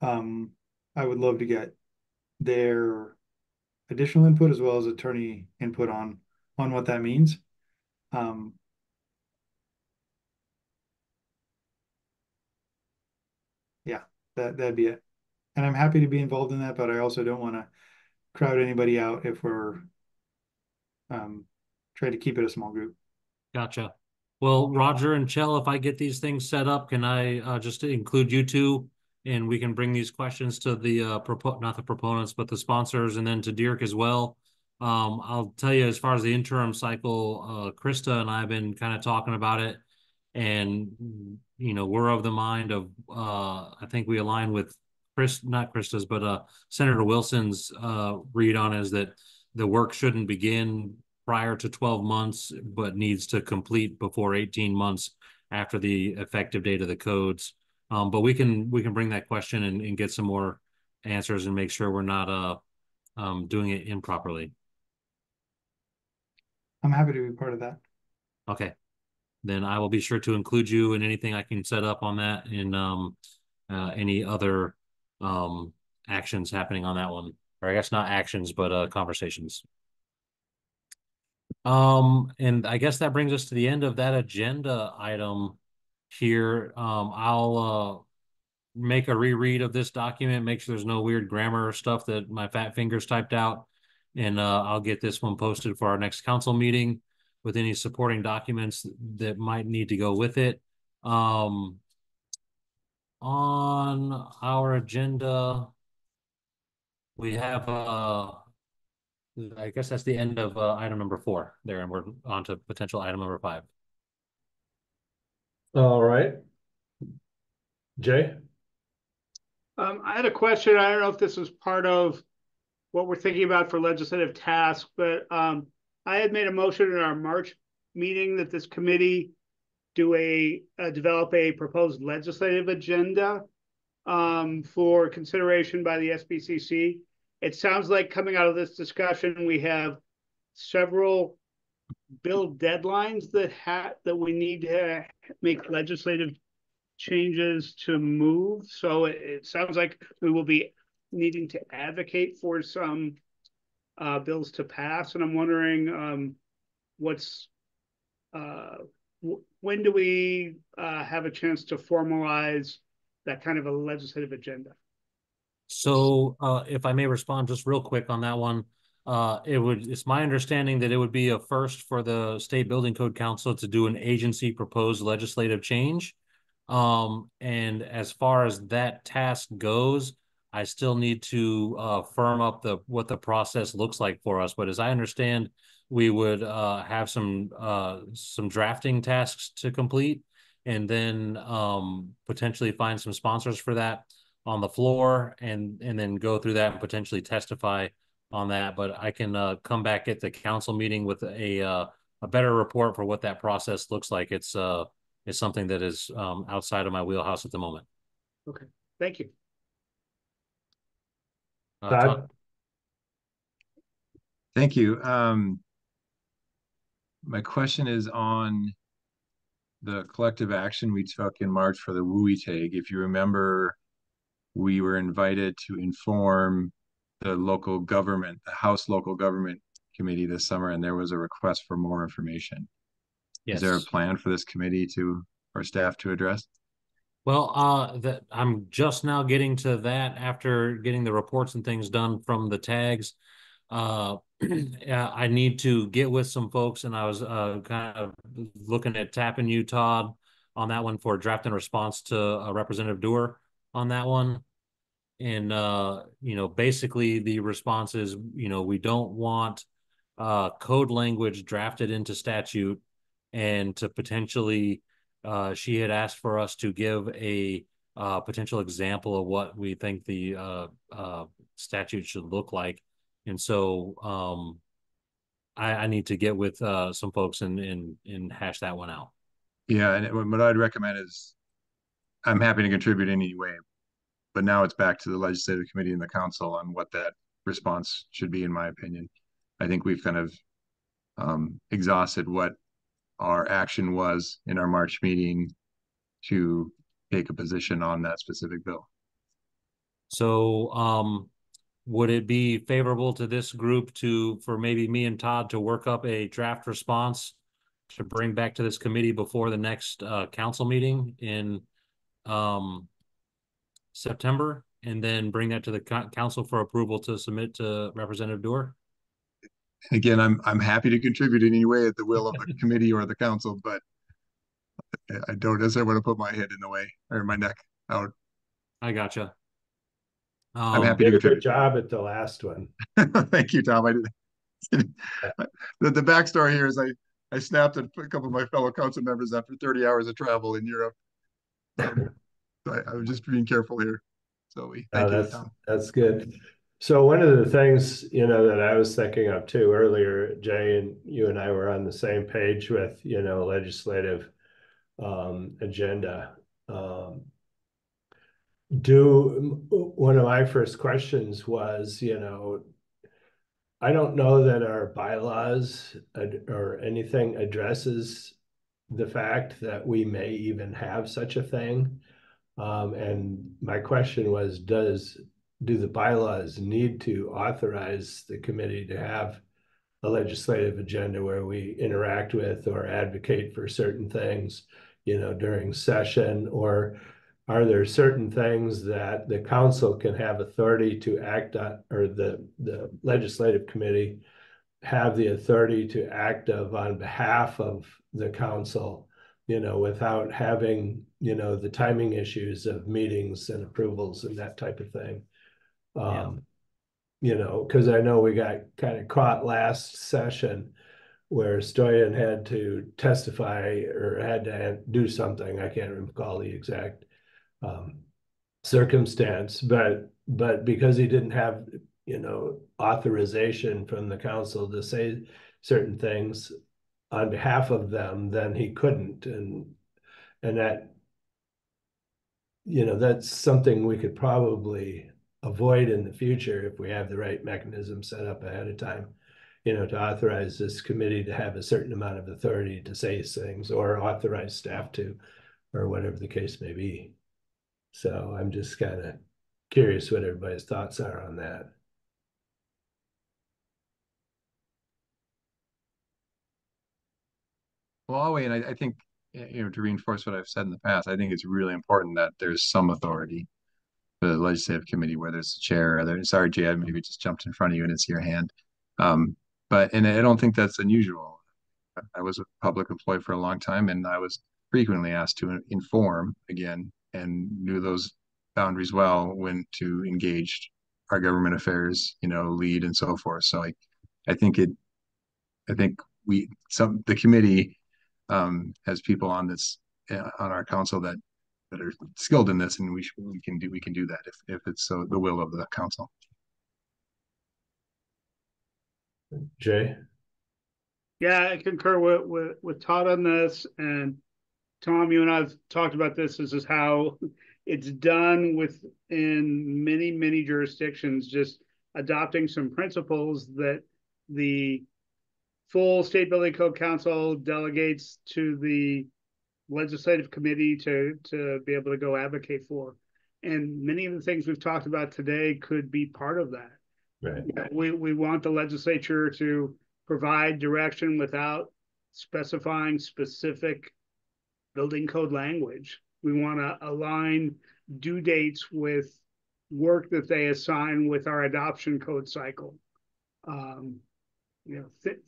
[SPEAKER 12] I would love to get their additional input as well as attorney input on what that means. Yeah, that'd be it. And I'm happy to be involved in that, but I also don't want to crowd anybody out if we're trying to keep it a small group.
[SPEAKER 1] Gotcha. Well, Roger and Chell, if I get these things set up, can I just include you two, and we can bring these questions to the not the proponents, but the sponsors, and then to Dirk as well. I'll tell you, as far as the interim cycle, Krista and I have been kind of talking about it, and we're of the mind of I think we align with not Krista's, but Senator Wilson's read on is that the work shouldn't begin prior to 12 months, but needs to complete before 18 months after the effective date of the codes. But we can bring that question and get some more answers and make sure we're not doing it improperly.
[SPEAKER 12] I'm happy to be part of that.
[SPEAKER 1] Okay. Then I will be sure to include you in anything I can set up on that, and any other actions happening on that one. Or I guess not actions, but conversations. And I guess that brings us to the end of that agenda item here. I'll make a reread of this document, make sure there's no weird grammar or stuff that my fat fingers typed out, and I'll get this one posted for our next council meeting with any supporting documents that might need to go with it. On our agenda, we have I guess that's the end of item number 4 there, and we're on to potential item number 5.
[SPEAKER 2] All right. Jay?
[SPEAKER 7] I had a question. I don't know if this was part of what we're thinking about for legislative tasks, but I had made a motion in our March meeting that this committee develop a proposed legislative agenda for consideration by the SBCC. It sounds like coming out of this discussion, we have several bill deadlines that we need to make legislative changes to move. So it sounds like we will be needing to advocate for some bills to pass. And I'm wondering what's when do we have a chance to formalize that kind of a legislative agenda?
[SPEAKER 1] So, if I may respond just real quick on that one, it's my understanding that it would be a first for the State Building Code Council to do an agency proposed legislative change. And as far as that task goes, I still need to firm up what the process looks like for us. But as I understand, we would have some drafting tasks to complete, and then potentially find some sponsors for that on the floor, and then go through that and potentially testify on that. But I can come back at the council meeting with a better report for what that process looks like. It's something that is outside of my wheelhouse at the moment.
[SPEAKER 7] Okay, thank you.
[SPEAKER 2] Todd?
[SPEAKER 8] Thank you. My question is on the collective action we took in March for the WUI tag. If you remember, we were invited to inform the local government, the House Local Government Committee this summer, and there was a request for more information.
[SPEAKER 1] Yes.
[SPEAKER 8] Is there a plan for this committee or staff to address?
[SPEAKER 1] Well, I'm just now getting to that after getting the reports and things done from the tags. I need to get with some folks, and I was kind of looking at tapping you, Todd, on that one for draft and response to Representative Doer on that one. And basically the response is, we don't want code language drafted into statute, and to potentially she had asked for us to give a potential example of what we think the statute should look like. And so I need to get with some folks and hash that one out.
[SPEAKER 8] Yeah, and what I'd recommend is I'm happy to contribute anyway, but now it's back to the legislative committee and the council on what that response should be, in my opinion. I think we've kind of exhausted what our action was in our March meeting to take a position on that specific bill.
[SPEAKER 1] So would it be favorable to this group for maybe me and Todd to work up a draft response to bring back to this committee before the next council meeting in September, and then bring that to the council for approval to submit to Representative Doer?
[SPEAKER 8] Again, I'm happy to contribute in any way at the will of the committee or the council, but I don't necessarily want to put my head in the way or my neck out.
[SPEAKER 1] I gotcha.
[SPEAKER 8] I'm happy
[SPEAKER 2] You
[SPEAKER 8] to
[SPEAKER 2] did a good
[SPEAKER 8] contribute.
[SPEAKER 2] job at the last one.
[SPEAKER 8] Thank you, Tom. I did. The backstory here is I snapped at a couple of my fellow council members after 30 hours of travel in Europe. So I was just being careful here. So thank you, Tom.
[SPEAKER 2] That's good. So one of the things, that I was thinking of too earlier, Jay, and you and I were on the same page with, legislative agenda. One of my first questions was, I don't know that our bylaws or anything addresses the fact that we may even have such a thing. And my question was, do the bylaws need to authorize the committee to have a legislative agenda where we interact with or advocate for certain things, during session? Or are there certain things that the council can have authority to act on, or the legislative committee have the authority to act on behalf of the council, without having, the timing issues of meetings and approvals and that type of thing? Because I know we got kind of caught last session where Stoyan had to testify or had to do something. I can't recall the exact circumstance, but because he didn't have, authorization from the council to say certain things on behalf of them, then he couldn't. And that, that's something we could probably avoid in the future if we have the right mechanism set up ahead of time. to authorize this committee to have a certain amount of authority to say things, or authorize staff to, or whatever the case may be. So I'm just kind of curious what everybody's thoughts are on that.
[SPEAKER 8] Well, I'll wait. I think, to reinforce what I've said in the past, I think it's really important that there's some authority for the legislative committee, whether it's the chair or sorry, Jay, I maybe just jumped in front of you and it's your hand. And I don't think that's unusual. I was a public employee for a long time, and I was frequently asked to inform again, and knew those boundaries well when to engage our government affairs, lead and so forth. So I think the committee has people on on our council that are skilled in this, and we can do that if it's so the will of the council.
[SPEAKER 2] Jay?
[SPEAKER 7] Yeah, I concur with Todd on this, and Tom, you and I have talked about this. This is how it's done within many jurisdictions, just adopting some principles that the full State Building Code Council delegates to the legislative committee to be able to go advocate for. And many of the things we've talked about today could be part of that.
[SPEAKER 2] Right.
[SPEAKER 7] We want the legislature to provide direction without specifying specific building code language. We want to align due dates with work that they assign with our adoption code cycle.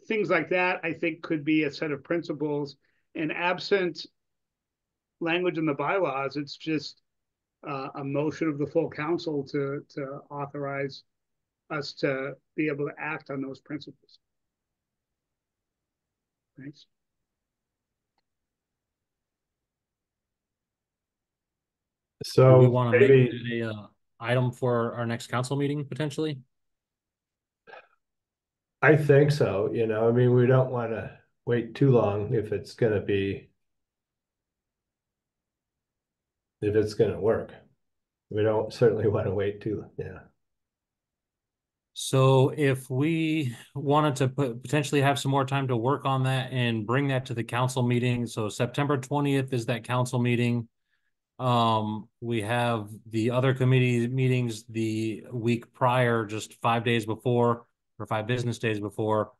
[SPEAKER 7] Things like that, I think, could be a set of principles. And absent language in the bylaws, it's just a motion of the full council to authorize us to be able to act on those principles. Thanks.
[SPEAKER 2] So
[SPEAKER 1] do we want to
[SPEAKER 2] maybe
[SPEAKER 1] make it a item for our next council meeting potentially?
[SPEAKER 2] I think so. I mean, we don't want to wait too long if it's going to work. We don't certainly want to wait too. Yeah.
[SPEAKER 1] So if we wanted to potentially have some more time to work on that and bring that to the council meeting, so September 20th is that council meeting. We have the other committee meetings the week prior, just 5 days before, or 5 business days before.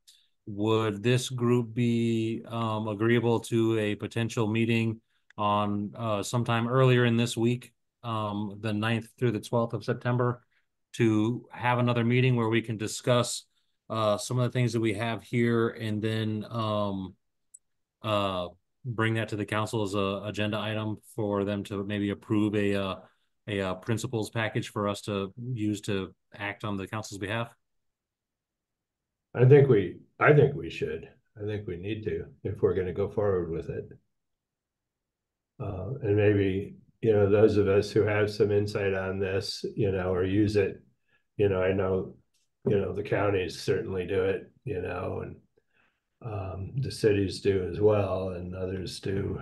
[SPEAKER 1] Would this group be agreeable to a potential meeting on sometime earlier in this week, the 9th through the 12th of September, to have another meeting where we can discuss some of the things that we have here, and then bring that to the council as a agenda item for them to maybe approve a principles package for us to use to act on the council's behalf?
[SPEAKER 2] I think we should. I think we need to, if we're going to go forward with it. And maybe, those of us who have some insight on this, or use it, I know, the counties certainly do it, and the cities do as well, and others do,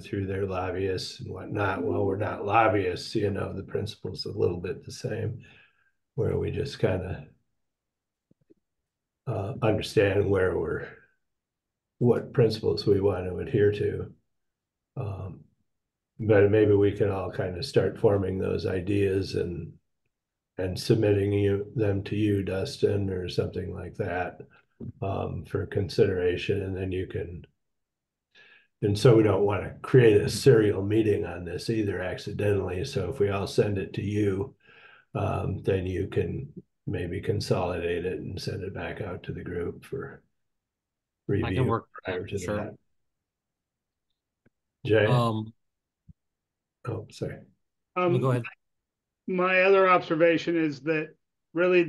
[SPEAKER 2] through their lobbyists and whatnot. Well, we're not lobbyists, the principle's a little bit the same, where we just kind of understand what principles we want to adhere to. But maybe we can all kind of start forming those ideas and submitting them to you, Dustin, or something like that, for consideration. And then you can, and so we don't want to create a serial meeting on this either accidentally. So if we all send it to you, then you can maybe consolidate it and send it back out to the group for review.
[SPEAKER 1] I can work
[SPEAKER 2] prior to
[SPEAKER 1] sure.
[SPEAKER 2] that. Jay? Sorry.
[SPEAKER 1] Go ahead.
[SPEAKER 7] My other observation is that really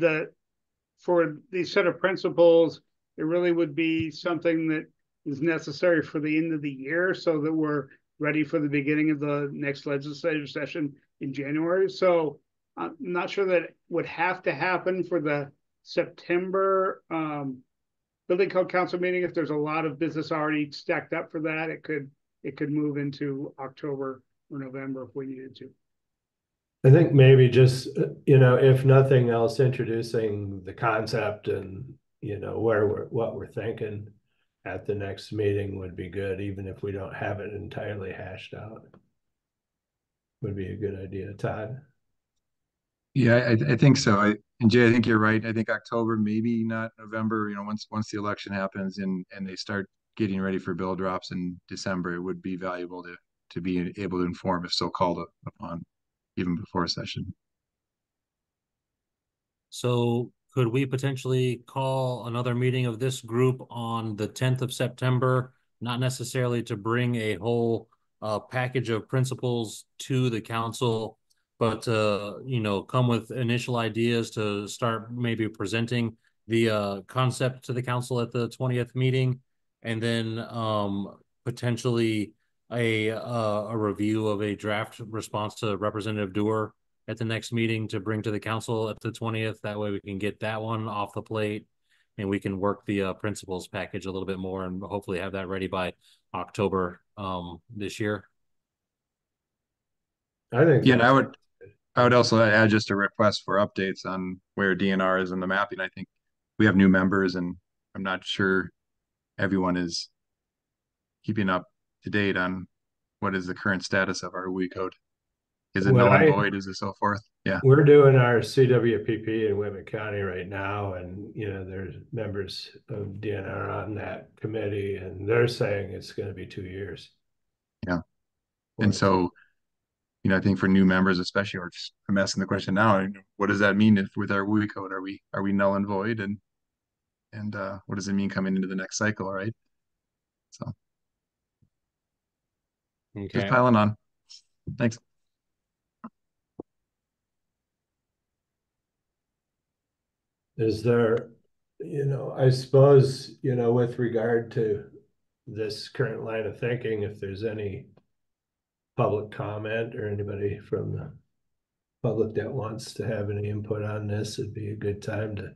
[SPEAKER 7] for these set of principles, it really would be something that is necessary for the end of the year, so that we're ready for the beginning of the next legislative session in January. So I'm not sure that would have to happen for the September Building Code Council meeting. If there's a lot of business already stacked up for that, it could move into October or November if we needed to.
[SPEAKER 2] I think maybe just, if nothing else, introducing the concept and what we're thinking at the next meeting would be good, even if we don't have it entirely hashed out. Would be a good idea, Todd.
[SPEAKER 8] Yeah, I think so. And Jay, I think you're right. I think October, maybe not November, once the election happens and they start getting ready for bill drops in December, it would be valuable to be able to inform if so called upon, even before a session.
[SPEAKER 1] So could we potentially call another meeting of this group on the 10th of September? Not necessarily to bring a whole package of principles to the council, but come with initial ideas to start maybe presenting the concept to the council at the 20th meeting, and then potentially a review of a draft response to Representative Dewar at the next meeting to bring to the council at the 20th. That way we can get that one off the plate and we can work the principles package a little bit more and hopefully have that ready by October this year.
[SPEAKER 2] I think
[SPEAKER 8] Yeah, and I would also add just a request for updates on where DNR is in the mapping. I think we have new members and I'm not sure everyone is keeping up to date on what is the current status of our WE code. Is it null and void? Is it so forth? Yeah.
[SPEAKER 2] We're doing our CWPP in Whitman County right now, and there's members of DNR on that committee, and they're saying it's going to be 2 years.
[SPEAKER 8] Yeah. And so, I think for new members, especially, or just I'm asking the question now, what does that mean with our WE code? Are we null and void? And what does it mean coming into the next cycle, right? So just piling on. Thanks.
[SPEAKER 2] Is there, I suppose, with regard to this current line of thinking, if there's any public comment or anybody from the public that wants to have any input on this, it'd be a good time to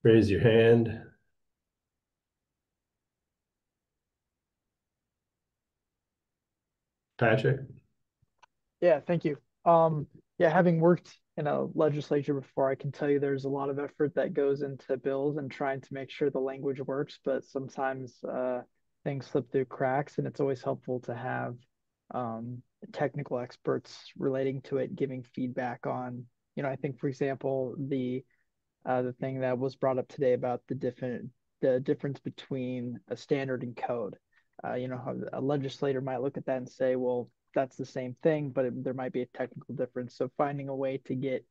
[SPEAKER 2] raise your hand. Patrick?
[SPEAKER 5] Yeah, thank you. Yeah, having worked in a legislature before, I can tell you there's a lot of effort that goes into bills and trying to make sure the language works, but sometimes things slip through cracks, and it's always helpful to have technical experts relating to it giving feedback on, I think, for example, the thing that was brought up today about the difference between a standard and code. How a legislator might look at that and say, well, that's the same thing, but there might be a technical difference. So finding a way to get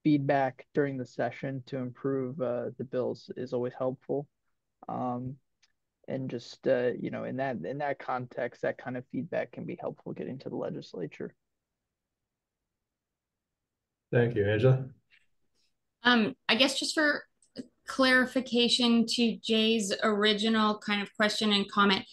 [SPEAKER 5] feedback during the session to improve the bills is always helpful. And just in that context, that kind of feedback can be helpful getting to the legislature.
[SPEAKER 2] Thank you, Angela.
[SPEAKER 10] I guess just for clarification to Jay's original kind of question and comment,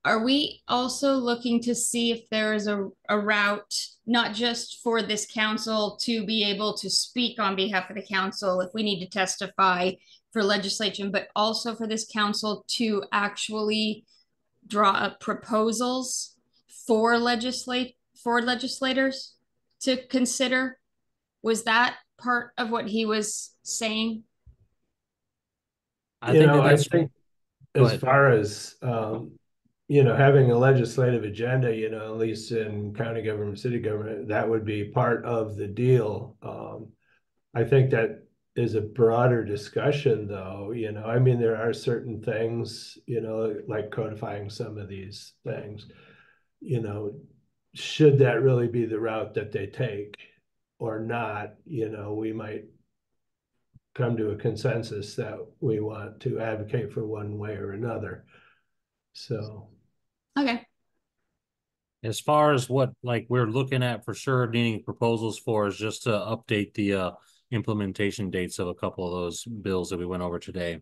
[SPEAKER 10] are we also looking to see if there is a route, not just for this council to be able to speak on behalf of the council if we need to testify for legislation, but also for this council to actually draw up proposals for legislators to consider? Was that part of what he was saying?
[SPEAKER 2] I think as far as having a legislative agenda, at least in county government, city government, that would be part of the deal. I think that is a broader discussion, though. There are certain things, like codifying some of these things. Should that really be the route that they take or not? We might come to a consensus that we want to advocate for one way or another. So,
[SPEAKER 10] okay.
[SPEAKER 1] As far as what we're looking at for sure needing proposals for is just to update the implementation dates of a couple of those bills that we went over today.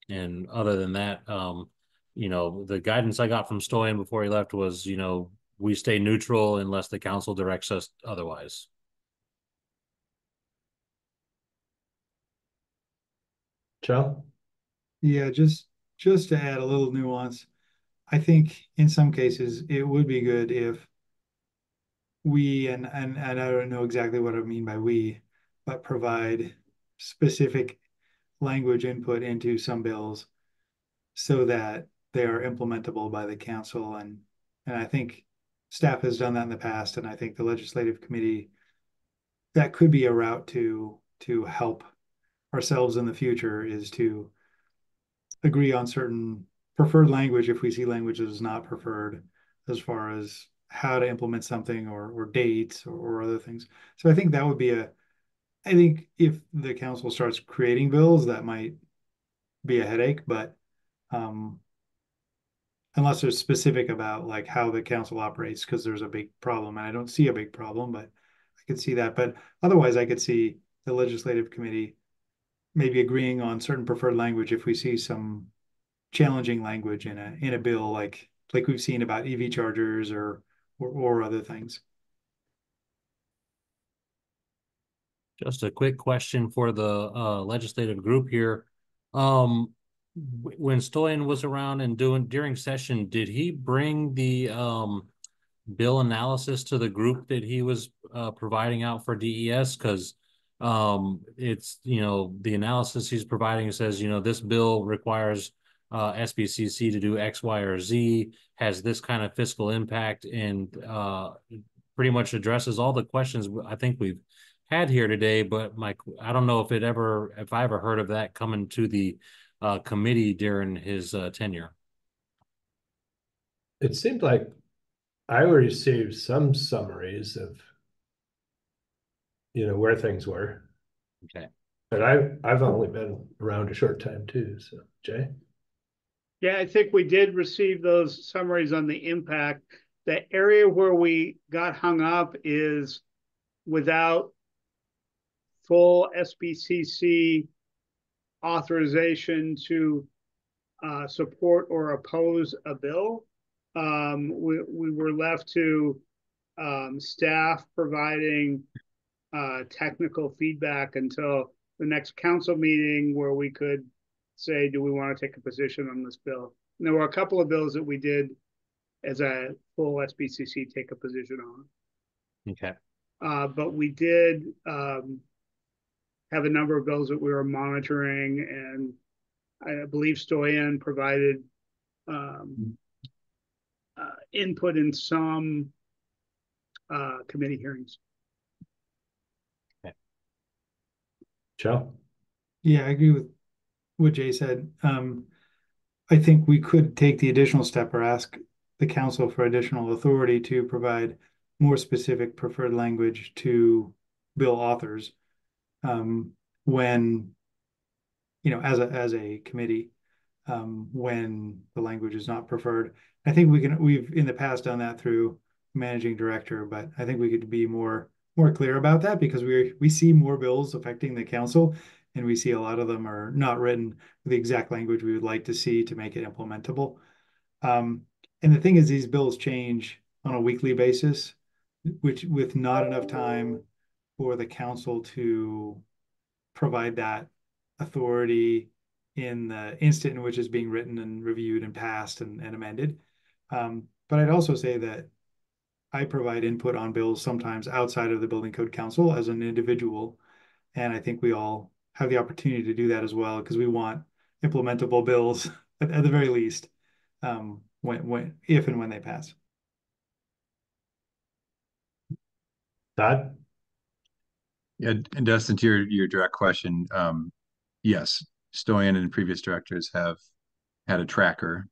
[SPEAKER 1] And other than that, the guidance I got from Stoyan before he left was, we stay neutral unless the council directs us otherwise.
[SPEAKER 2] Joe?
[SPEAKER 12] Yeah, just to add a little nuance, I think in some cases it would be good if we, and I don't know exactly what I mean by we, but provide specific language input into some bills so that they are implementable by the council. And I think staff has done that in the past, and I think the legislative committee, that could be a route to help ourselves in the future, is to agree on certain preferred language if we see language that is not preferred, as far as how to implement something, or dates, or other things. So I think that would be I think if the council starts creating bills, that might be a headache, but unless there's specific about like how the council operates, because there's a big problem, and I don't see a big problem, but I could see that. But otherwise, I could see the legislative committee maybe agreeing on certain preferred language if we see some challenging language in a bill, like we've seen about EV chargers, or other things.
[SPEAKER 1] Just a quick question for the legislative group here. When Stoyan was around and during session, did he bring the bill analysis to the group that he was providing out for DES? Because it's, the analysis he's providing says, this bill requires SBCC to do X, Y, or Z, has this kind of fiscal impact, and pretty much addresses all the questions I think we've had here today. But I don't know if I ever heard of that coming to the committee during his tenure.
[SPEAKER 2] It seemed like I received some summaries of, where things were.
[SPEAKER 1] Okay.
[SPEAKER 2] But I've only been around a short time too. So, Jay?
[SPEAKER 7] Yeah, I think we did receive those summaries on the impact. The area where we got hung up is without full SBCC authorization to support or oppose a bill. We were left to staff providing technical feedback until the next council meeting, where we could say, do we want to take a position on this bill? And there were a couple of bills that we did as a full SBCC take a position on.
[SPEAKER 1] Okay.
[SPEAKER 7] But we did have a number of bills that we were monitoring, and I believe Stoyan provided input in some committee hearings.
[SPEAKER 1] Okay.
[SPEAKER 2] Joe?
[SPEAKER 12] Yeah, I agree with what Jay said. I think we could take the additional step, or ask the council for additional authority to provide more specific preferred language to bill authors, when, as a committee, when the language is not preferred. I think we've in the past done that through managing director, but I think we could be more clear about that, because we see more bills affecting the council, and we see a lot of them are not written with the exact language we would like to see to make it implementable. And the thing is, these bills change on a weekly basis, which, with not enough time for the council to provide that authority in the instant in which it's being written and reviewed and passed and amended. But I'd also say that I provide input on bills sometimes outside of the Building Code Council as an individual, and I think we all have the opportunity to do that as well, because we want implementable bills at the very least, if and when they pass.
[SPEAKER 2] Todd?
[SPEAKER 8] Yeah, and Dustin, to your direct question, yes, Stoyan and previous directors have had a tracker,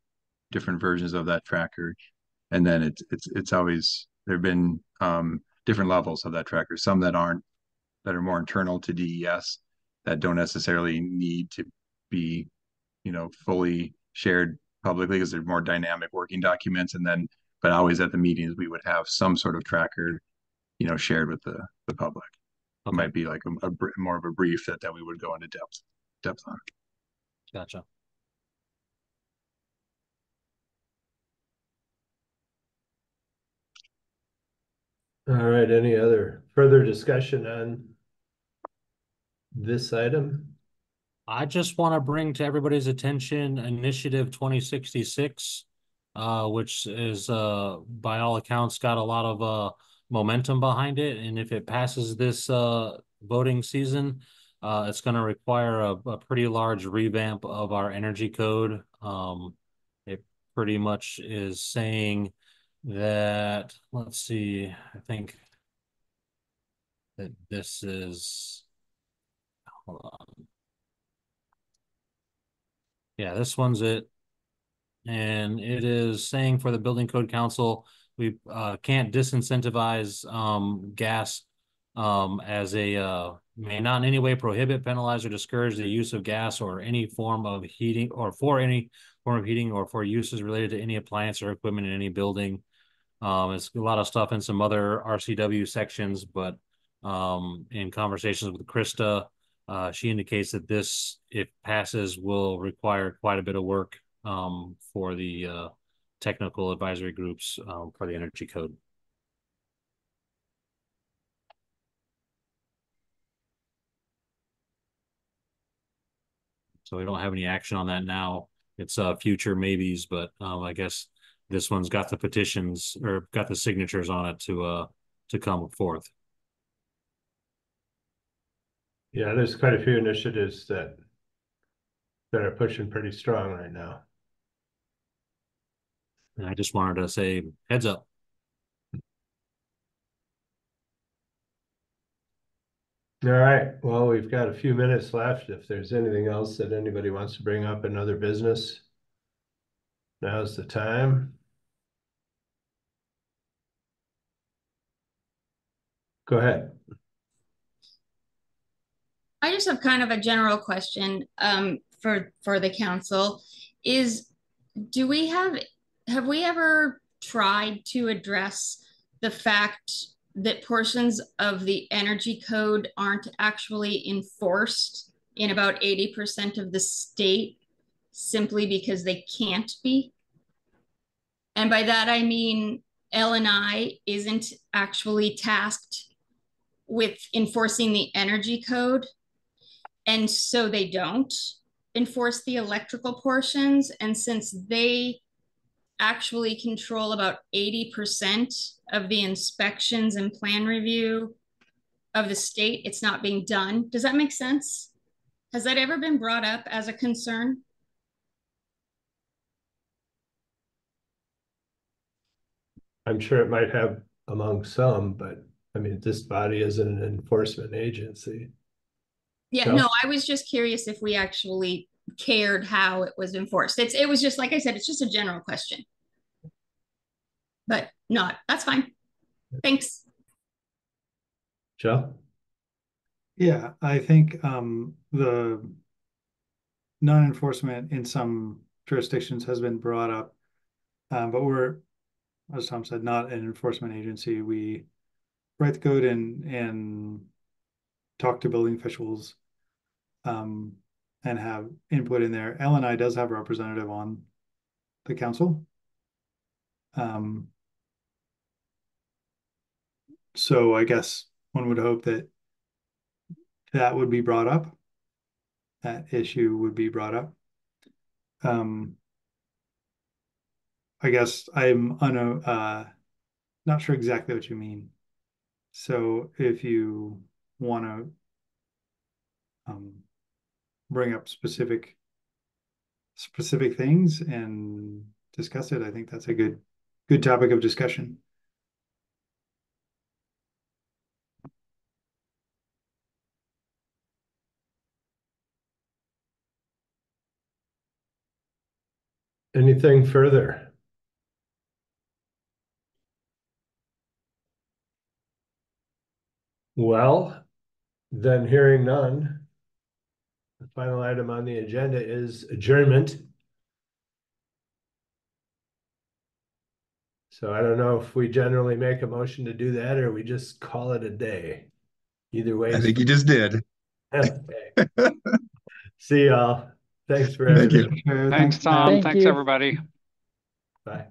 [SPEAKER 8] different versions of that tracker, and then it's always, there have been different levels of that tracker, some that are more internal to DES, that don't necessarily need to be, fully shared publicly, because they're more dynamic working documents. And then, but always at the meetings, we would have some sort of tracker, shared with the public. Okay. It might be like a more of a brief that we would go into depth on.
[SPEAKER 1] Gotcha.
[SPEAKER 2] All right, any other further discussion on this item?
[SPEAKER 1] I just want to bring to everybody's attention Initiative 2066, which is by all accounts got a lot of momentum behind it. And if it passes this voting season, It's going to require a pretty large revamp of our energy code. It pretty much is saying that, let's see, I think that this is, hold on. Yeah, this one's it. And it is saying for the Building Code Council, we can't disincentivize gas as a may not in any way prohibit, penalize, or discourage the use of gas or any form of heating or for any form of heating or for uses related to any appliance or equipment in any building. It's a lot of stuff in some other RCW sections, but in conversations with Krista, she indicates that this, if passes, will require quite a bit of work for the technical advisory groups for the energy code. So we don't have any action on that now. It's future maybes, but I guess this one's got the petitions or got the signatures on it to come forth.
[SPEAKER 2] Yeah, there's quite a few initiatives that are pushing pretty strong right now.
[SPEAKER 1] And I just wanted to say heads up.
[SPEAKER 2] All right, well, we've got a few minutes left. If there's anything else that anybody wants to bring up in other business, now's the time. Go ahead.
[SPEAKER 10] I just have kind of a general question for the council. Do we have we ever tried to address the fact that portions of the energy code aren't actually enforced in about 80% of the state simply because they can't be? And by that, I mean, L&I isn't actually tasked with enforcing the energy code. And so they don't enforce the electrical portions. And since they actually control about 80% of the inspections and plan review of the state, it's not being done. Does that make sense? Has that ever been brought up as a concern?
[SPEAKER 2] I'm sure it might have among some, but I mean, this body isn't an enforcement agency.
[SPEAKER 10] Yeah,
[SPEAKER 2] So?
[SPEAKER 10] no, I was just curious if we actually cared how it was enforced. It was just, like I said, it's just a general question. But not, that's fine. Thanks.
[SPEAKER 2] Joe?
[SPEAKER 12] Yeah, I think the non-enforcement in some jurisdictions has been brought up, but we're, as Tom said, not an enforcement agency. We write the code and talk to building officials and have input in there. L&I does have a representative on the council. So I guess one would hope that that would be brought up. That issue would be brought up. I guess I'm not sure exactly what you mean. So if you want to bring up specific things and discuss it, I think that's a good topic of discussion.
[SPEAKER 2] Anything further? Well, then hearing none, the final item on the agenda is adjournment. So I don't know if we generally make a motion to do that or we just call it a day. Either way.
[SPEAKER 8] I think you just did.
[SPEAKER 2] Okay. See y'all. Thanks for
[SPEAKER 8] Thank you.
[SPEAKER 2] everything.
[SPEAKER 4] Thanks, Tom.
[SPEAKER 5] Thank
[SPEAKER 4] Thanks,
[SPEAKER 5] you.
[SPEAKER 4] everybody.
[SPEAKER 2] Bye.